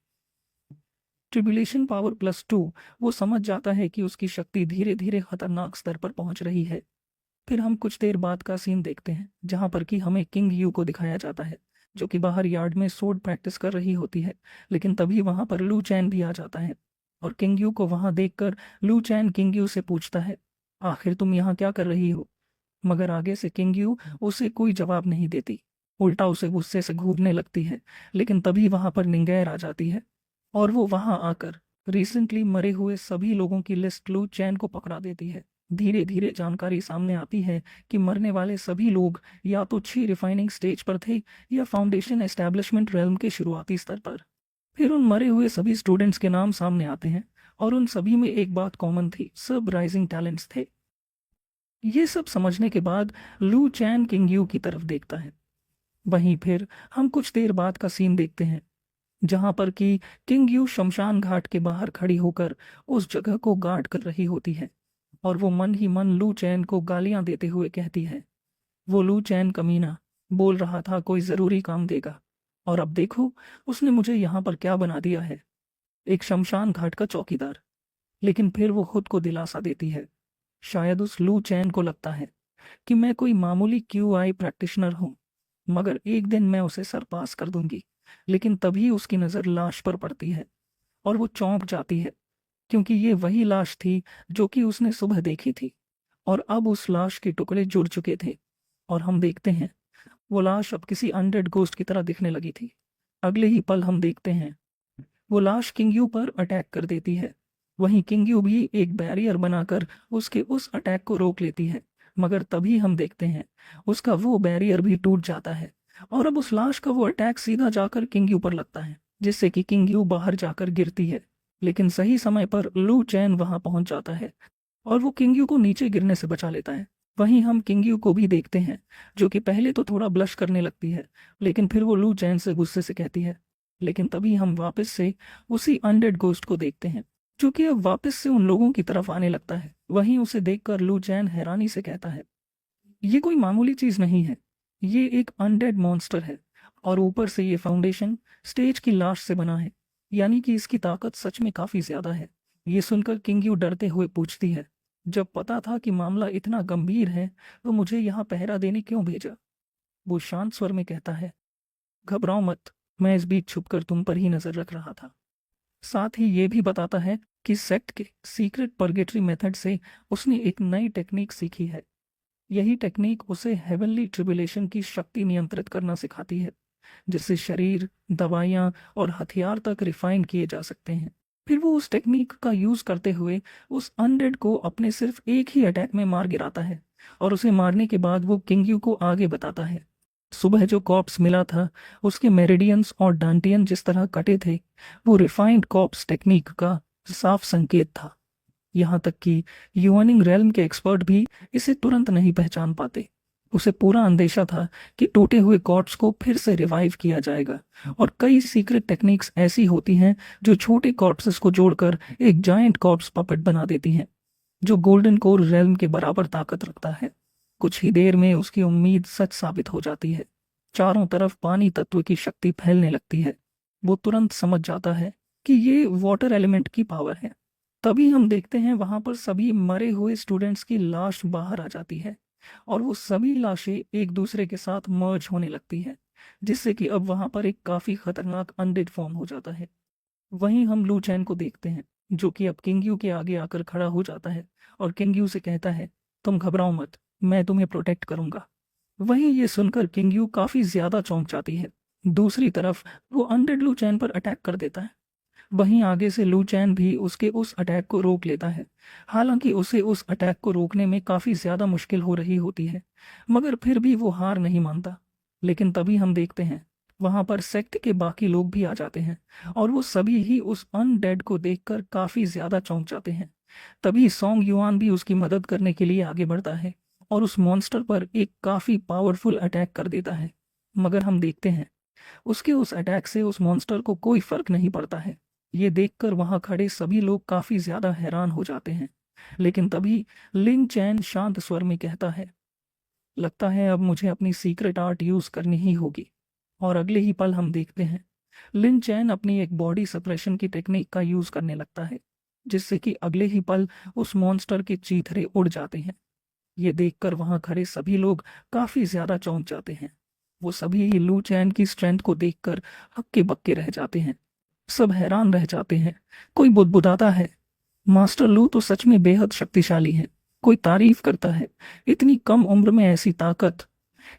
tribulation power +2। वो समझ जाता है कि उसकी शक्ति धीरे धीरे खतरनाक स्तर पर पहुंच रही है। फिर हम कुछ देर बाद का सीन देखते हैं, जहां पर कि हमें किंग यू को दिखाया जाता है, जो कि बाहर यार्ड में सोर्ड प्रैक्टिस कर रही होती है। लेकिन तभी वहां पर लू चैन भी आ जाता है और किंग यू को वहां देखकर लू चैन किंग यू से पूछता है, आखिर तुम यहाँ क्या कर रही हो। मगर आगे से किंग यू उसे कोई जवाब नहीं देती, उल्टा उसे गुस्से से घूरने लगती है। लेकिन तभी वहां पर निंगैर आ जाती है और वो वहां आकर रिसेंटली मरे हुए सभी लोगों की लिस्ट लू चैन को पकड़ा देती है। धीरे धीरे जानकारी सामने आती है कि मरने वाले सभी लोग या तो छी रिफाइनिंग स्टेज पर थे या फाउंडेशन एस्टैब्लिशमेंट रेल्म के शुरुआती स्तर पर। फिर उन मरे हुए सभी स्टूडेंट्स के नाम सामने आते हैं और उन सभी में एक बात कॉमन थी, सब राइजिंग टैलेंट्स थे। ये सब समझने के बाद लू चैन किंग यू की तरफ देखता है। वहीं फिर हम कुछ देर बाद का सीन देखते हैं जहां पर कि किंग यू शमशान घाट के बाहर खड़ी होकर उस जगह को गार्ड कर रही होती है और वो मन ही मन लू चैन को गालियां देते हुए कहती है, वो लू चैन कमीना बोल रहा था कोई जरूरी काम देगा, और अब देखो उसने मुझे यहाँ पर क्या बना दिया है, एक शमशान घाट का चौकीदार। लेकिन फिर वो खुद को दिलासा देती है, शायद उस लू चैन को लगता है कि मैं कोई मामूली QI प्रैक्टिशनर हूँ, मगर एक दिन मैं उसे सरपास कर दूंगी। लेकिन तभी उसकी नज़र लाश पर पड़ती है और वो चौंक जाती है, क्योंकि ये वही लाश थी जो कि उसने सुबह देखी थी, और अब उस लाश के टुकड़े जुड़ चुके थे और हम देखते हैं वो लाश अब किसी अनडेड गोस्ट की तरह दिखने लगी थी। अगले ही पल हम देखते हैं वो लाश किंगयू पर अटैक कर देती है। वहीं किंगयू भी एक बैरियर बनाकर उसके उस अटैक को रोक लेती है, मगर तभी हम देखते हैं उसका वो बैरियर भी टूट जाता है और अब उस लाश का वो अटैक सीधा जाकर किंगयू पर लगता है, जिससे कि किंगयू बाहर जाकर गिरती है। लेकिन सही समय पर लू चैन वहां पहुंच जाता है और वो किंगयू को नीचे गिरने से बचा लेता है। वहीं हम किंगयू को भी देखते हैं जो कि पहले तो थोड़ा ब्लश करने लगती है, लेकिन फिर वो लू चैन से गुस्से से कहती है। लेकिन तभी हम वापस से उसी अनडेड गोस्ट को देखते हैं जो कि अब वापस से उन लोगों की तरफ आने लगता है। वहीं उसे देखकर लू चैन हैरानी से कहता है, ये कोई मामूली चीज नहीं है, ये एक अनडेड मॉन्स्टर है, और ऊपर से ये फाउंडेशन स्टेज की लाश से बना है, यानी कि इसकी ताकत सच में काफी ज्यादा है। ये सुनकर किंगयू डरते हुए पूछती है, जब पता था कि मामला इतना गंभीर है तो मुझे यहाँ पहरा देने क्यों भेजा? वो शांत स्वर में कहता है, घबराओ मत, मैं इस बीच छुपकर तुम पर ही नजर रख रहा था। साथ ही ये भी बताता है कि सेक्ट के सीक्रेट पर्गेटरी मेथड से उसने एक नई टेक्निक सीखी है। यही टेक्निक उसे हेवनली ट्रिबुलेशन की शक्ति नियंत्रित करना सिखाती है, जिससे शरीर, दवाइयाँ और हथियार तक रिफाइन किए जा सकते हैं। फिर वो उस टेक्निक का यूज करते हुए उस अनडेड को अपने सिर्फ एक ही अटैक में मार गिराता है, और उसे मारने के बाद वो किंगयू को आगे बताता है। सुबह जो कॉर्प्स मिला था उसके मेरिडियंस और डांटियन जिस तरह कटे थे, वो रिफाइंड कॉर्प्स टेक्निक का साफ संकेत था। यहाँ तक कि यूनिंग रेल्म के एक्सपर्ट भी इसे तुरंत नहीं पहचान पाते। उसे पूरा अंदेशा था कि टूटे हुए कॉर्प्स को फिर से रिवाइव किया जाएगा, और कई सीक्रेट टेक्निक्स ऐसी होती हैं जो छोटे कॉर्प्सेस को जोड़कर एक जायंट कॉर्प्स पपेट बना देती हैं, जो गोल्डन कोर रेल्म के बराबर ताकत रखता है। कुछ ही देर में उसकी उम्मीद सच साबित हो जाती है। चारों तरफ पानी तत्व की शक्ति फैलने लगती है। वो तुरंत समझ जाता है कि ये वाटर एलिमेंट की पावर है। तभी हम देखते हैं वहां पर सभी मरे हुए स्टूडेंट्स की लाश बाहर आ जाती है और वो सभी लाशें एक दूसरे के साथ मर्ज होने लगती है, जिससे कि अब वहां पर एक काफी खतरनाक अनडेड फॉर्म हो जाता है। वहीं हम लू चैन को देखते हैं जो कि अब किंगयू के आगे आकर खड़ा हो जाता है और किंगयू से कहता है, तुम घबराओ मत, मैं तुम्हें प्रोटेक्ट करूंगा। वहीं ये सुनकर किंगयू काफी ज्यादा चौंक जाती है। दूसरी तरफ वो अनडेड लू चैन पर अटैक कर देता है। वहीं आगे से लू चैन भी उसके उस अटैक को रोक लेता है। हालांकि उसे उस अटैक को रोकने में काफी ज्यादा मुश्किल हो रही होती है, मगर फिर भी वो हार नहीं मानता। लेकिन तभी हम देखते हैं वहां पर सेक्ट के बाकी लोग भी आ जाते हैं और वो सभी ही उस अनडेड को देखकर काफी ज्यादा चौंक जाते हैं। तभी सोंग युआन भी उसकी मदद करने के लिए आगे बढ़ता है और उस मॉन्स्टर पर एक काफी पावरफुल अटैक कर देता है। मगर हम देखते हैं उसके उस अटैक से उस मॉन्स्टर को कोई फर्क नहीं पड़ता है। ये देखकर वहां खड़े सभी लोग काफी ज्यादा हैरान हो जाते हैं। लेकिन तभी लिंग चैन शांत स्वर में कहता है, लगता है अब मुझे अपनी सीक्रेट आर्ट यूज करनी ही होगी। और अगले ही पल हम देखते हैं लिन चैन अपनी एक बॉडी सप्रेशन की टेक्निक का यूज करने लगता है, जिससे कि अगले ही पल उस मॉन्स्टर के चीथड़े उड़ जाते हैं। ये देखकर वहां खड़े सभी लोग काफी ज्यादा चौंक जाते हैं। वो सभी ही लू चैन की स्ट्रेंथ को देखकर हक्के बक्के रह जाते हैं। सब हैरान रह जाते हैं। कोई बुदबुदाता है, मास्टर लू तो सच में बेहद शक्तिशाली है। कोई तारीफ करता है, इतनी कम उम्र में ऐसी ताकत।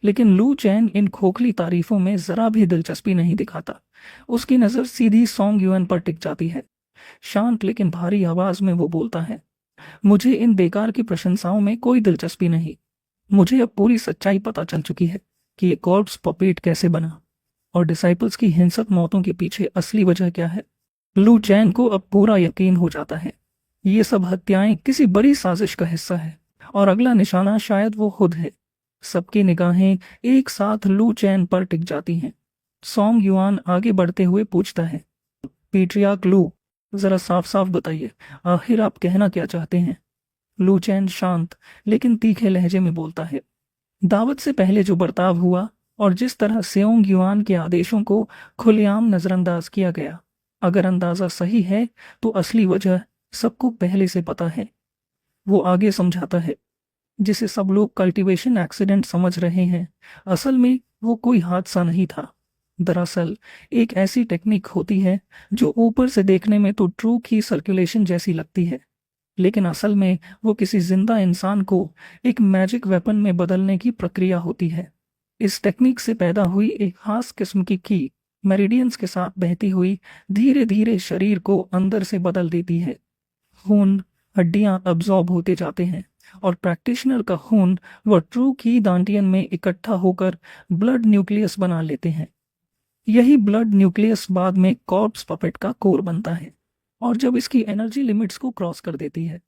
लेकिन लू चैन इन खोखली तारीफों में जरा भी दिलचस्पी नहीं दिखाता। उसकी नजर सीधी सोंग युएन पर टिक जाती है। शांत लेकिन भारी आवाज में वो बोलता है, मुझे इन बेकार की प्रशंसाओं में कोई दिलचस्पी नहीं। मुझे अब पूरी सच्चाई पता चल चुकी है कि ये कॉर्प्स पपेट कैसे बना और डिसाइपल्स की हिंसक मौतों के पीछे असली वजह क्या है। लू चैन को अब पूरा यकीन हो जाता है ये सब हत्याएं किसी बड़ी साजिश का हिस्सा है और अगला निशाना शायद वो खुद है। सबकी निगाहें एक साथ लू चैन पर टिक जाती हैं। सॉन्ग युआन आगे बढ़ते हुए पूछता है, पीट्रियार्क लू, जरा साफ साफ बताइए, आखिर आप कहना क्या चाहते हैं? लू चैन शांत लेकिन तीखे लहजे में बोलता है, दावत से पहले जो बर्ताव हुआ और जिस तरह सेओंग युआन के आदेशों को खुलेआम नजरअंदाज किया गया, अगर अंदाजा सही है तो असली वजह सबको पहले से पता है। वो आगे समझाता है, जिसे सब लोग कल्टीवेशन एक्सीडेंट समझ रहे हैं, असल में वो कोई हादसा नहीं था। दरअसल एक ऐसी टेक्निक होती है जो ऊपर से देखने में तो ट्रू की सर्कुलेशन जैसी लगती है, लेकिन असल में वो किसी जिंदा इंसान को एक मैजिक वेपन में बदलने की प्रक्रिया होती है। इस टेक्निक से पैदा हुई एक खास किस्म की मेरिडियंस के साथ बहती हुई धीरे धीरे शरीर को अंदर से बदल देती है। खून, हड्डियां अब्जॉर्ब होते जाते हैं और प्रैक्टिशनर का खून व ट्रू की दांटियन में इकट्ठा होकर ब्लड न्यूक्लियस बना लेते हैं। यही ब्लड न्यूक्लियस बाद में कॉर्प्स पपेट का कोर बनता है और जब इसकी एनर्जी लिमिट्स को क्रॉस कर देती है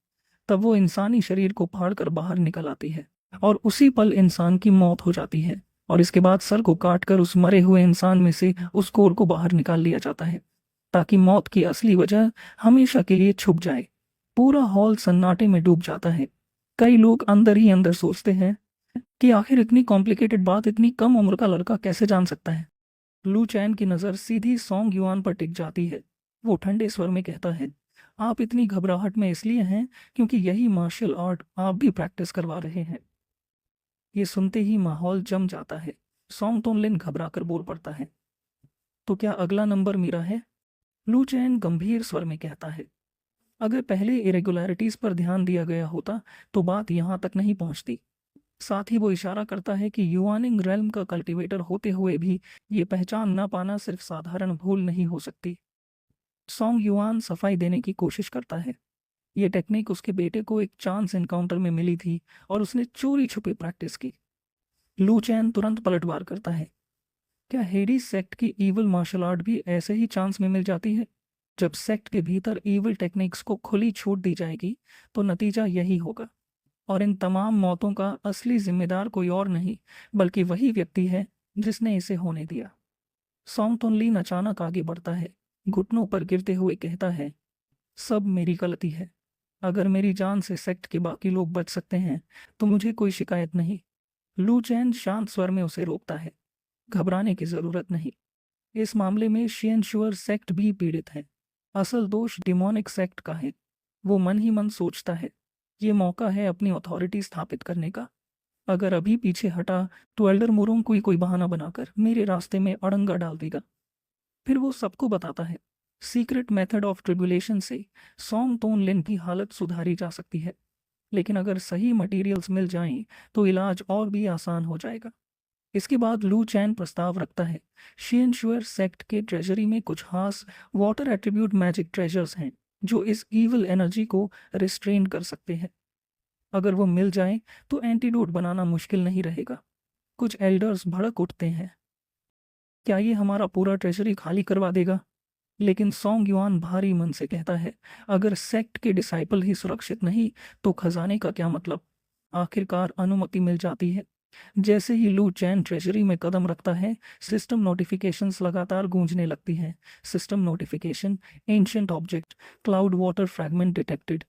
तब वो इंसानी शरीर को फाड़ कर बाहर निकल आती है और उसी पल इंसान की मौत हो जाती है और इसके बाद सर को काट कर उस मरे हुए इंसान में से उस कोर को बाहर निकाल लिया जाता है ताकि मौत की असली वजह हमेशा के लिए छुप जाए। पूरा हॉल सन्नाटे में डूब जाता है। कई लोग अंदर ही अंदर सोचते हैं कि आखिर इतनी कॉम्प्लिकेटेड बात इतनी कम उम्र का लड़का कैसे जान सकता है। लू चैन की नज़र सीधी सॉन्ग युआन पर टिक जाती है। वो ठंडे स्वर में कहता है, आप इतनी घबराहट में इसलिए हैं क्योंकि यही मार्शल आर्ट आप भी प्रैक्टिस करवा रहे हैं। ये सुनते ही माहौल जम जाता है। सॉन्ग तोनलिन घबरा कर बोल पड़ता है, तो क्या अगला नंबर मेरा है? लू चैन गंभीर स्वर में कहता है, अगर पहले इरेगुलरिटीज पर ध्यान दिया गया होता तो बात यहाँ तक नहीं पहुंचती। साथ ही वो इशारा करता है कि युआनिंग रेल्म का कल्टीवेटर होते हुए भी ये पहचान ना पाना सिर्फ साधारण भूल नहीं हो सकती। सॉन्ग युआन सफाई देने की कोशिश करता है। ये टेक्निक उसके बेटे को एक चांस एनकाउंटर में मिली थी और उसने चोरी छुपे प्रैक्टिस की। लू चैन तुरंत पलटवार करता है, क्या हेडी सेक्ट की ईवल मार्शल आर्ट भी ऐसे ही चांस में मिल जाती है? जब सेक्ट के भीतर ईवल टेक्निक्स को खुली छूट दी जाएगी तो नतीजा यही होगा और इन तमाम मौतों का असली जिम्मेदार कोई और नहीं बल्कि वही व्यक्ति है जिसने इसे होने दिया। सॉन्ग तोनलिन अचानक आगे बढ़ता है, घुटनों पर गिरते हुए कहता है, सब मेरी गलती है। अगर मेरी जान से सेक्ट के बाकी लोग बच सकते हैं तो मुझे कोई शिकायत नहीं। लू चैन शांत स्वर में उसे रोकता है, घबराने की जरूरत नहीं। इस मामले में शियनशुअर सेक्ट भी पीड़ित है। असल दोष डिमोनिक सेक्ट का है। वो मन ही मन सोचता है, ये मौका है अपनी अथॉरिटी स्थापित करने का। अगर अभी पीछे हटा तो एल्डर मुरोंग कोई बहाना बनाकर मेरे रास्ते में अड़ंगा डाल देगा। फिर वो सबको बताता है, सीक्रेट मेथड ऑफ ट्रिब्यूलेशन से सॉन्ग तोनलिन की हालत सुधारी जा सकती है, लेकिन अगर सही मटेरियल्स मिल जाएं तो इलाज और भी आसान हो जाएगा। इसके बाद लू चैन प्रस्ताव रखता है, शियनशुअर सेक्ट के ट्रेजरी में कुछ खास वाटर एट्रीब्यूट मैजिक ट्रेजर्स हैं जो इस ईवल एनर्जी को रिस्ट्रेन कर सकते हैं। अगर वो मिल जाए तो एंटीडोट बनाना मुश्किल नहीं रहेगा। कुछ एल्डर्स भड़क उठते हैं, क्या ये हमारा पूरा ट्रेजरी खाली करवा देगा? लेकिन सॉन्ग युआन भारी मन से कहता है, अगर सेक्ट के डिसाइपल ही सुरक्षित नहीं तो खजाने का क्या मतलब? आखिरकार अनुमति मिल जाती है। जैसे ही लू चैन ट्रेजरी में कदम रखता है सिस्टम नोटिफिकेशंस लगातार गूंजने लगती हैं। System notification, ancient object, cloud water fragment detected.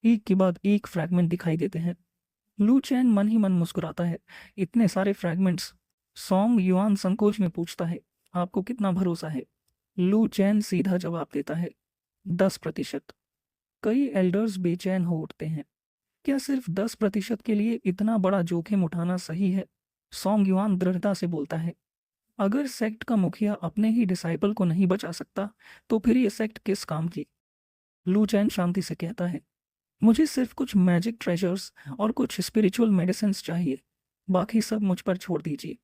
एक के बाद एक फ्रैगमेंट दिखाई देते हैं। लू चैन मन ही मन मुस्कुराता है, इतने सारे फ्रैगमेंट्स। सॉन्ग युआन संकोच में पूछता है, आपको कितना भरोसा है? लू चैन सीधा जवाब देता है, 10%। कई एल्डर्स बेचैन हो उठते हैं, क्या सिर्फ 10% के लिए इतना बड़ा जोखिम उठाना सही है? सॉन्ग युआन दृढ़ता से बोलता है, अगर सेक्ट का मुखिया अपने ही डिसाइपल को नहीं बचा सकता तो फिर ये सेक्ट किस काम की? लू चैन शांति से कहता है, मुझे सिर्फ कुछ मैजिक ट्रेजर्स और कुछ स्पिरिचुअल मेडिसिन्स चाहिए, बाकी सब मुझ पर छोड़ दीजिए।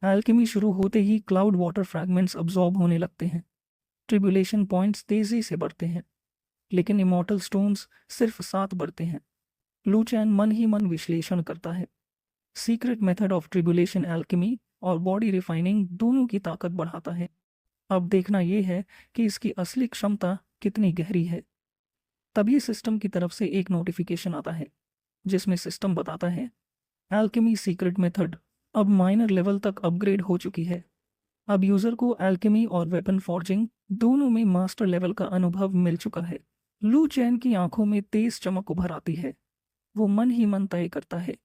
एल्केमी शुरू होते ही क्लाउड वाटर फ्रैगमेंट्स अब्जॉर्ब होने लगते हैं। ट्रिब्यूलेशन पॉइंट्स तेजी से बढ़ते हैं, लेकिन इमॉर्टल स्टोन्स सिर्फ 7 बढ़ते हैं। लू चैन मन ही मन विश्लेषण करता है, secret method of tribulation alchemy और बॉडी रिफाइनिंग दोनों की ताकत बढ़ाता है। अब देखना ये है कि इसकी असली क्षमता कितनी गहरी है। तभी सिस्टम की तरफ से एक नोटिफिकेशन आता है जिसमें सिस्टम बताता है एल्केमी सीक्रेट मेथड अब माइनर लेवल तक अपग्रेड हो चुकी है। अब यूजर को एल्केमी और वेपन फॉर्जिंग दोनों में मास्टर लेवल का अनुभव मिल चुका है। लू चैन की आंखों में तेज चमक उभर आती है। वो मन ही मन तय करता है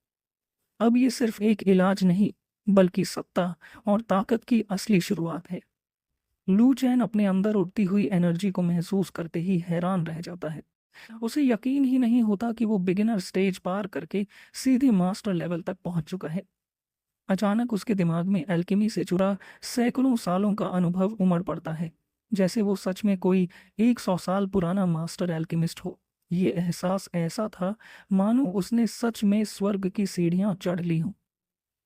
अब ये सिर्फ एक इलाज नहीं बल्कि सत्ता और ताकत की असली शुरुआत है। लू चैन अपने अंदर उठती हुई एनर्जी को महसूस करते ही हैरान रह जाता है। उसे यकीन ही नहीं होता कि वो बिगिनर स्टेज पार करके सीधे मास्टर लेवल तक पहुंच चुका है। अचानक उसके दिमाग में एल्केमी से जुड़ा सैकड़ों सालों का अनुभव उमड़ पड़ता है, जैसे वो सच में कोई 100 साल पुराना मास्टर एल्केमिस्ट हो। ये एहसास ऐसा था मानो उसने सच में स्वर्ग की सीढ़ियां चढ़ ली हों।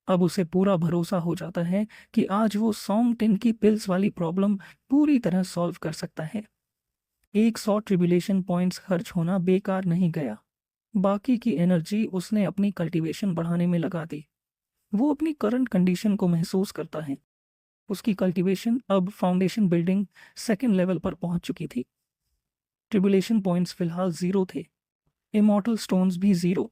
अब उसे पूरा भरोसा हो जाता है कि आज वो सॉन्ग टिन की पिल्स वाली प्रॉब्लम पूरी तरह सॉल्व कर सकता है। 100 ट्रिबुलेशन पॉइंट्स खर्च होना बेकार नहीं गया। बाकी की एनर्जी उसने अपनी कल्टीवेशन बढ़ाने में लगा दी। वो अपनी करंट कंडीशन को महसूस करता है। उसकी कल्टीवेशन अब फाउंडेशन बिल्डिंग सेकेंड लेवल पर पहुंच चुकी थी। ट्रिबुलेशन पॉइंट्स फिलहाल 0 थे, इमॉर्टल स्टोन्स भी 0।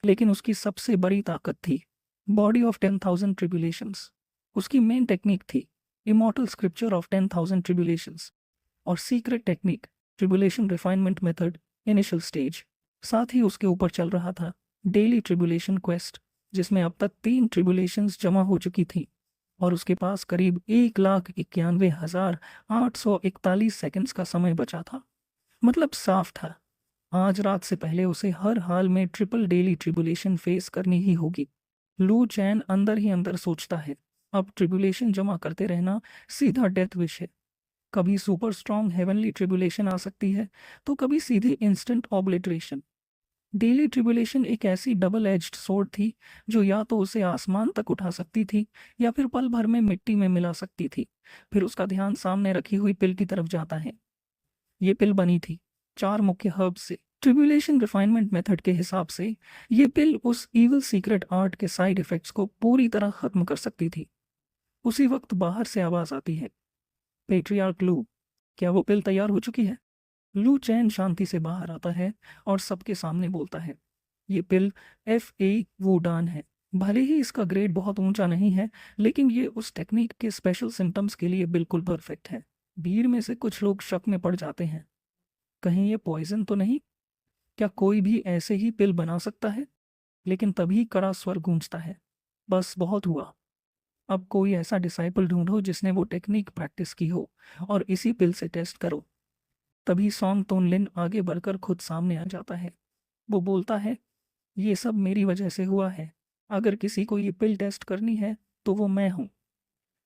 लेकिन उसकी सबसे बड़ी ताकत थी बॉडी ऑफ 10,000 ट्रिबुलेशंस। उसकी मेन टेक्निक थी इमॉर्टल स्क्रिप्चर ऑफ 10,000 ट्रिबुलेशंस और secret technique tribulation refinement method initial stage. साथ ही उसके ऊपर चल रहा था डेली ट्रिबुलेशन क्वेस्ट, जिसमें अब तक 3 ट्रिबुलेशंस जमा हो चुकी थी और उसके पास करीब 1,91,841 सेकंड्स का समय बचा था। मतलब साफ था, आज रात से पहले उसे हर हाल में ट्रिपल डेली ट्रिबुलेशन फेस करनी ही होगी। लू चैन अंदर ही अंदर सोचता है अब ट्रिबुलेशन जमा करते रहना सीधा डेथ विश है। कभी सुपर स्ट्रॉन्ग हेवनली ट्रिबुलेशन आ सकती है तो कभी सीधी इंस्टेंट ऑब्लिटरेशन। डेली ट्रिबुलेशन एक ऐसी डबल एज्ड सोर्ड थी जो या तो उसे आसमान तक उठा सकती थी या फिर पल भर में मिट्टी में मिला सकती थी। फिर उसका ध्यान सामने रखी हुई पिल की तरफ जाता है। ये पिल बनी थी 4 मुख्य हर्ब से। ट्रिबुलेशन रिफाइनमेंट मेथड के हिसाब से ये पिल उस इविल सीक्रेट आर्ट के साइड इफेक्ट्स को पूरी तरह खत्म कर सकती थी। उसी वक्त बाहर से आवाज आती है, पेट्रियार्क लू, क्या वो पिल तैयार हो चुकी है? लू चैन शांति से बाहर आता है और सबके सामने बोलता है, ये पिल FA वूडान है। भले ही इसका ग्रेड बहुत ऊंचा नहीं है, लेकिन ये उस टेक्निक के स्पेशल सिम्टम्स के लिए बिल्कुल परफेक्ट है। भीड़ में से कुछ लोग शक में पड़ जाते हैं, कहीं ये पॉइजन तो नहीं? क्या कोई भी ऐसे ही पिल बना सकता है? लेकिन तभी कड़ा स्वर गूंजता है, बस बहुत हुआ। अब कोई ऐसा डिसाइपल ढूंढो जिसने वो टेक्निक प्रैक्टिस की हो और इसी पिल से टेस्ट करो। तभी सॉन्ग तोनलिन आगे बढ़कर खुद सामने आ जाता है। वो बोलता है, ये सब मेरी वजह से हुआ है। अगर किसी को ये पिल टेस्ट करनी है तो वो मैं हूँ।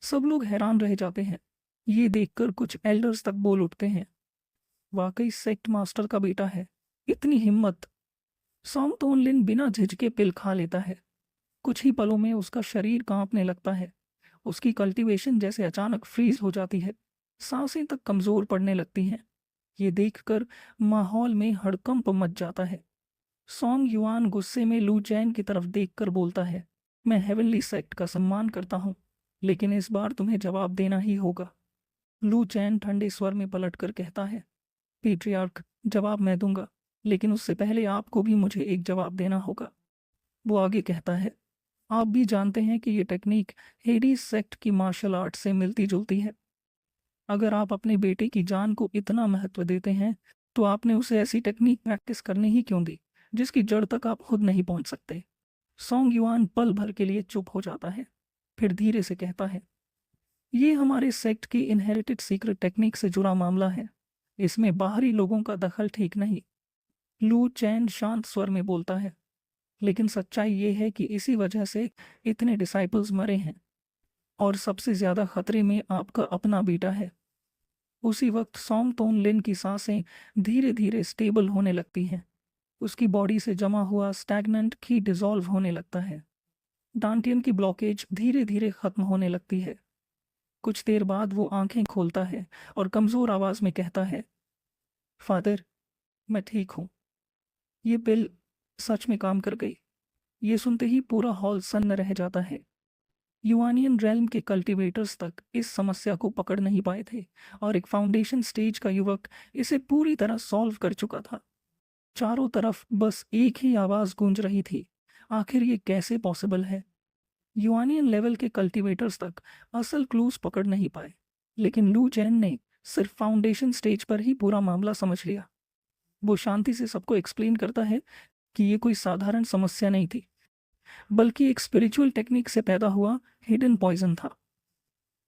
सब लोग हैरान रह जाते हैं। ये देखकर कुछ एल्डर्स तक बोल उठते हैं, वाकई सेक्ट मास्टर का बेटा है, इतनी हिम्मत। सॉन्ग तोनलिन बिना झिझके पिल खा लेता है। कुछ ही पलों में उसका शरीर कांपने लगता है। उसकी कल्टीवेशन जैसे अचानक फ्रीज हो जाती है, सांसें तक कमजोर पड़ने लगती हैं। ये देखकर माहौल में हड़कंप मच जाता है। सॉन्ग युआन गुस्से में लू चैन की तरफ देखकर बोलता है, मैं हेवनली सेक्ट का सम्मान करता हूँ, लेकिन इस बार तुम्हें जवाब देना ही होगा। लू चैन ठंडे स्वर में पलटकर कहता है, पेट्रियार्क, जवाब मैं दूंगा, लेकिन उससे पहले आपको भी मुझे एक जवाब देना होगा। वो आगे कहता है, आप भी जानते हैं कि ये टेक्निक हेडीज सेक्ट की मार्शल आर्ट से मिलती जुलती है। अगर आप अपने बेटे की जान को इतना महत्व देते हैं तो आपने उसे ऐसी टेक्निक प्रैक्टिस करनी ही क्यों दी जिसकी जड़ तक आप खुद नहीं पहुंच सकते। सॉन्ग युआन पल भर के लिए चुप हो जाता है, फिर धीरे से कहता है, ये हमारे सेक्ट की इनहेरिटेड सीक्रेट टेक्निक से जुड़ा मामला है। इसमें बाहरी लोगों का दखल ठीक नहीं। लू चैन शांत स्वर में बोलता है, लेकिन सच्चाई ये है कि इसी वजह से इतने डिसाइपल्स मरे हैं और सबसे ज्यादा खतरे में आपका अपना बेटा है। उसी वक्त सॉन्ग तोन लिन की सांसें धीरे धीरे स्टेबल होने लगती हैं। उसकी बॉडी से जमा हुआ स्टैग्नेंट की डिसॉल्व होने लगता है। डांटियन की ब्लॉकेज धीरे धीरे खत्म होने लगती है। कुछ देर बाद वो आंखें खोलता है और कमजोर आवाज में कहता है, फादर, मैं ठीक हूँ। ये पिल सच में काम कर गई। ये सुनते ही पूरा हॉल सन्न रह जाता है। युआनियन रेल्म के कल्टीवेटर्स तक इस समस्या को पकड़ नहीं पाए थे और एक फाउंडेशन स्टेज का युवक इसे पूरी तरह सॉल्व कर चुका था। चारों तरफ बस एक ही आवाज गूंज रही थी, आखिर ये कैसे पॉसिबल है। युआनियन लेवल के कल्टीवेटर्स तक असल क्लूज पकड़ नहीं पाए, लेकिन लू चैन ने सिर्फ फाउंडेशन स्टेज पर ही पूरा मामला समझ लिया। वो शांति से सबको एक्सप्लेन करता है कि ये कोई साधारण समस्या नहीं थी, बल्कि एक स्पिरिचुअल टेक्निक से पैदा हुआ हिडन पॉइजन था।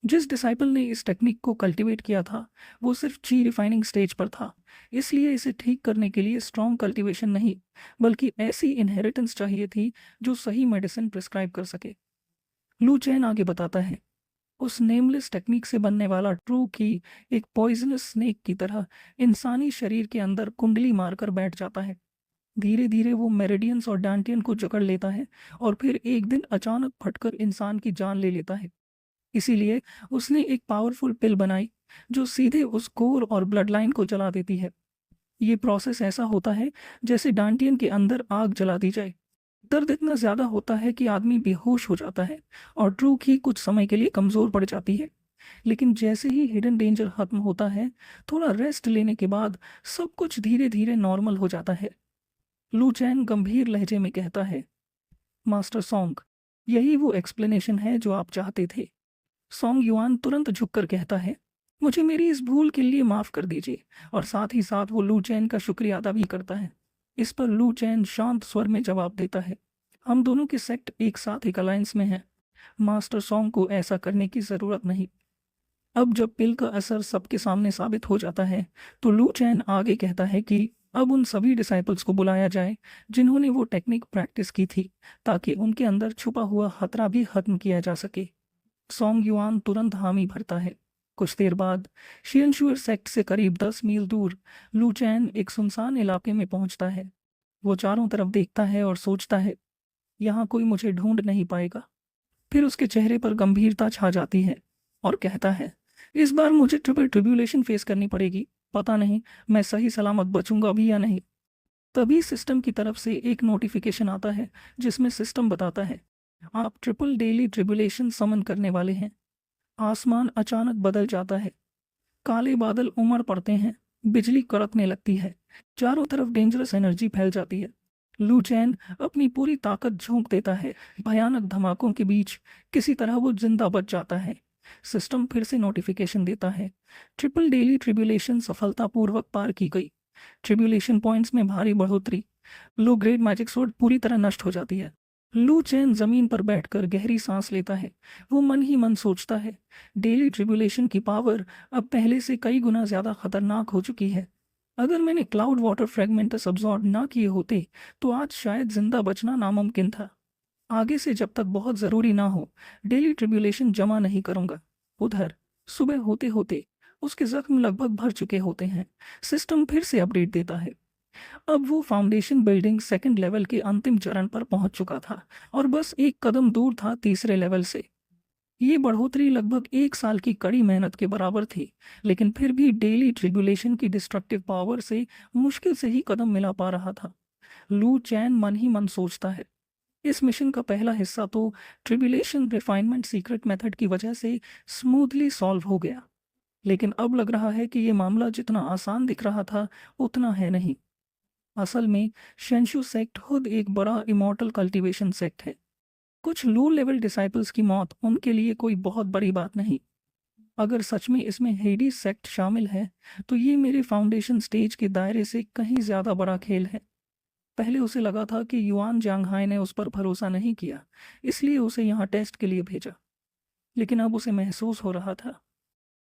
जिस डिसाइपल ने इस टेक्निक को कल्टीवेट किया था वो सिर्फ ची रिफाइनिंग स्टेज पर था, इसलिए इसे ठीक करने के लिए स्ट्रॉन्ग कल्टीवेशन नहीं, बल्कि ऐसी इनहेरिटेंस चाहिए थी जो सही मेडिसिन प्रिस्क्राइब कर सके। लू चैन आगे बताता है, उस नेमलेस टेक्निक से बनने वाला ट्रू की एक पॉइजनस स्नेक की तरह इंसानी शरीर के अंदर कुंडली मारकर बैठ जाता है। धीरे धीरे वो मेरिडियंस और डांटियन को जकड़ लेता है और फिर एक दिन अचानक फटकर इंसान की जान ले लेता है। इसीलिए उसने एक पावरफुल पिल बनाई जो सीधे उस कोर और ब्लड लाइन को जला देती है। ये प्रोसेस ऐसा होता है जैसे डांटियन के अंदर आग जला दी जाए। दर्द इतना ज्यादा होता है कि आदमी बेहोश हो जाता है और ट्रूक ही कुछ समय के लिए कमजोर पड़ जाती है। लेकिन जैसे ही हिडन डेंजर खत्म होता है, थोड़ा रेस्ट लेने के बाद सब कुछ धीरे धीरे नॉर्मल हो जाता है। लू चैन गंभीर लहजे में कहता है, मास्टर सॉन्ग, यही वो एक्सप्लेनेशन है जो आप चाहते थे। सॉन्ग युआन तुरंत झुककर कहता है, मुझे मेरी इस भूल के लिए माफ कर दीजिए, और साथ ही साथ वो लू चैन का शुक्रिया अदा भी करता है। इस पर लू चैन शांत स्वर में जवाब देता है, हम दोनों के सेक्ट एक साथ एक अलायंस में हैं। मास्टर सॉन्ग को ऐसा करने की जरूरत नहीं। अब जब पिल का असर सबके सामने साबित हो जाता है तो लू चैन आगे कहता है कि अब उन सभी डिसाइपल्स को बुलाया जाए जिन्होंने वो टेक्निक प्रैक्टिस की थी, ताकि उनके अंदर छुपा हुआ खतरा भी खत्म किया जा सके। सॉन्ग युआन तुरंत हामी भरता है। कुछ देर बाद शियनशुअर सेक्ट से करीब 10 मील दूर लू चैन एक सुनसान इलाके में पहुंचता है। वो चारों तरफ देखता है और सोचता है, यहाँ कोई मुझे ढूंढ नहीं पाएगा। फिर उसके चेहरे पर गंभीरता छा जाती है और कहता है, इस बार मुझे ट्रिपल ट्रिब्यूलेशन फेस करनी पड़ेगी। पता नहीं मैं सही सलामत बचूंगा भी या नहीं। तभी सिस्टम की तरफ से एक नोटिफिकेशन आता है जिसमें सिस्टम बताता है, आप ट्रिपल डेली ट्रिब्यूलेशन समन करने वाले हैं। आसमान अचानक बदल जाता है, काले बादल उमड़ पड़ते हैं, बिजली कड़कने लगती है, चारों तरफ डेंजरस एनर्जी फैल जाती है। लू चैन अपनी पूरी ताकत झोंक देता है। भयानक धमाकों के बीच किसी तरह वो जिंदा बच जाता है। सिस्टम फिर से नोटिफिकेशन देता है, ट्रिपल डेली ट्रिब्यूलेशन सफलतापूर्वक पार की गई। ट्रिब्यूलेशन पॉइंट्स में भारी बढ़ोतरी। लो ग्रेड मैजिक सोर्ड पूरी तरह नष्ट हो जाती है। लू चैन जमीन पर बैठकर गहरी सांस लेता है। वो मन ही मन सोचता है, डेली ट्रिब्यूलेशन की पावर अब पहले से कई गुना ज्यादा खतरनाक हो चुकी है। अगर मैंने क्लाउड वाटर फ्रेगमेंटस अब्सॉर्ब ना किए होते तो आज शायद जिंदा बचना नामुमकिन था। आगे से जब तक बहुत जरूरी ना हो, डेली ट्रिब्यूलेशन जमा नहीं करूंगा। उधर सुबह होते होते उसके जख्म लगभग भर चुके होते हैं। सिस्टम फिर से अपडेट देता है। अब वो फाउंडेशन बिल्डिंग सेकंड लेवल के अंतिम चरण पर पहुंच चुका था और बस एक कदम दूर था तीसरे लेवल से। ये बढ़ोतरी लगभग 1 साल की कड़ी मेहनत के बराबर थी, लेकिन फिर भी डेली ट्रिब्यूलेशन की डिस्ट्रक्टिव पावर से मुश्किल से ही कदम मिला पा रहा था। लू चैन मन ही मन सोचता है, इस मिशन का पहला हिस्सा तो ट्रिब्यूलेशन रिफाइनमेंट सीक्रेट मेथड की वजह से स्मूथली सॉल्व हो गया, लेकिन अब लग रहा है कि ये मामला जितना आसान दिख रहा था उतना है नहीं। असल में शेंशु सेक्ट खुद एक बड़ा इमॉर्टल कल्टीवेशन सेक्ट है। कुछ लो लेवल डिसाइपल्स की मौत उनके लिए कोई बहुत बड़ी बात नहीं। अगर सच में इसमें हेडी सेक्ट शामिल है तो ये मेरे फाउंडेशन स्टेज के दायरे से कहीं ज्यादा बड़ा खेल है। पहले उसे लगा था कि युआन जांगहाई ने उस पर भरोसा नहीं किया, इसलिए उसे यहाँ टेस्ट के लिए भेजा, लेकिन अब उसे महसूस हो रहा था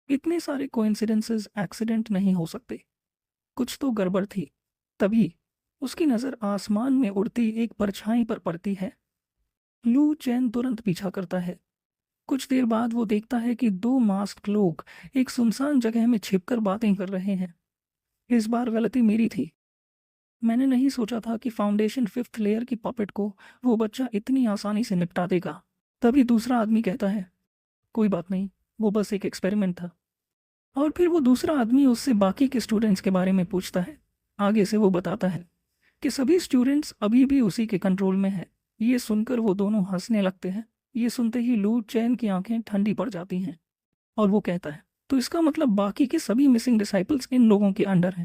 इतने सारे कोइंसिडेंसेस एक्सीडेंट नहीं हो सकते, कुछ तो गड़बड़ थी। तभी उसकी नजर आसमान में उड़ती एक परछाई पर पड़ती है। लू चैन तुरंत पीछा करता है। कुछ देर बाद वो देखता है कि 2 मास्क लोग एक सुनसान जगह में छिपकर बातें कर रहे हैं। इस बार गलती मेरी थी। मैंने नहीं सोचा था कि फाउंडेशन 5th लेयर की पपेट को वो बच्चा इतनी आसानी से निपटा देगा। तभी दूसरा आदमी कहता है, कोई बात नहीं, वो बस एक एक्सपेरिमेंट था। और फिर वो दूसरा आदमी उससे बाकी के स्टूडेंट्स के बारे में पूछता है। आगे से वो बताता है कि सभी स्टूडेंट्स अभी भी उसी के कंट्रोल में है। ये सुनकर वो दोनों हंसने लगते हैं ये सुनते ही लू चैन की आंखें ठंडी पड़ जाती हैं और वो कहता है, तो इसका मतलब बाकी के सभी मिसिंग डिसाइपल्स इन लोगों के अंडर हैं।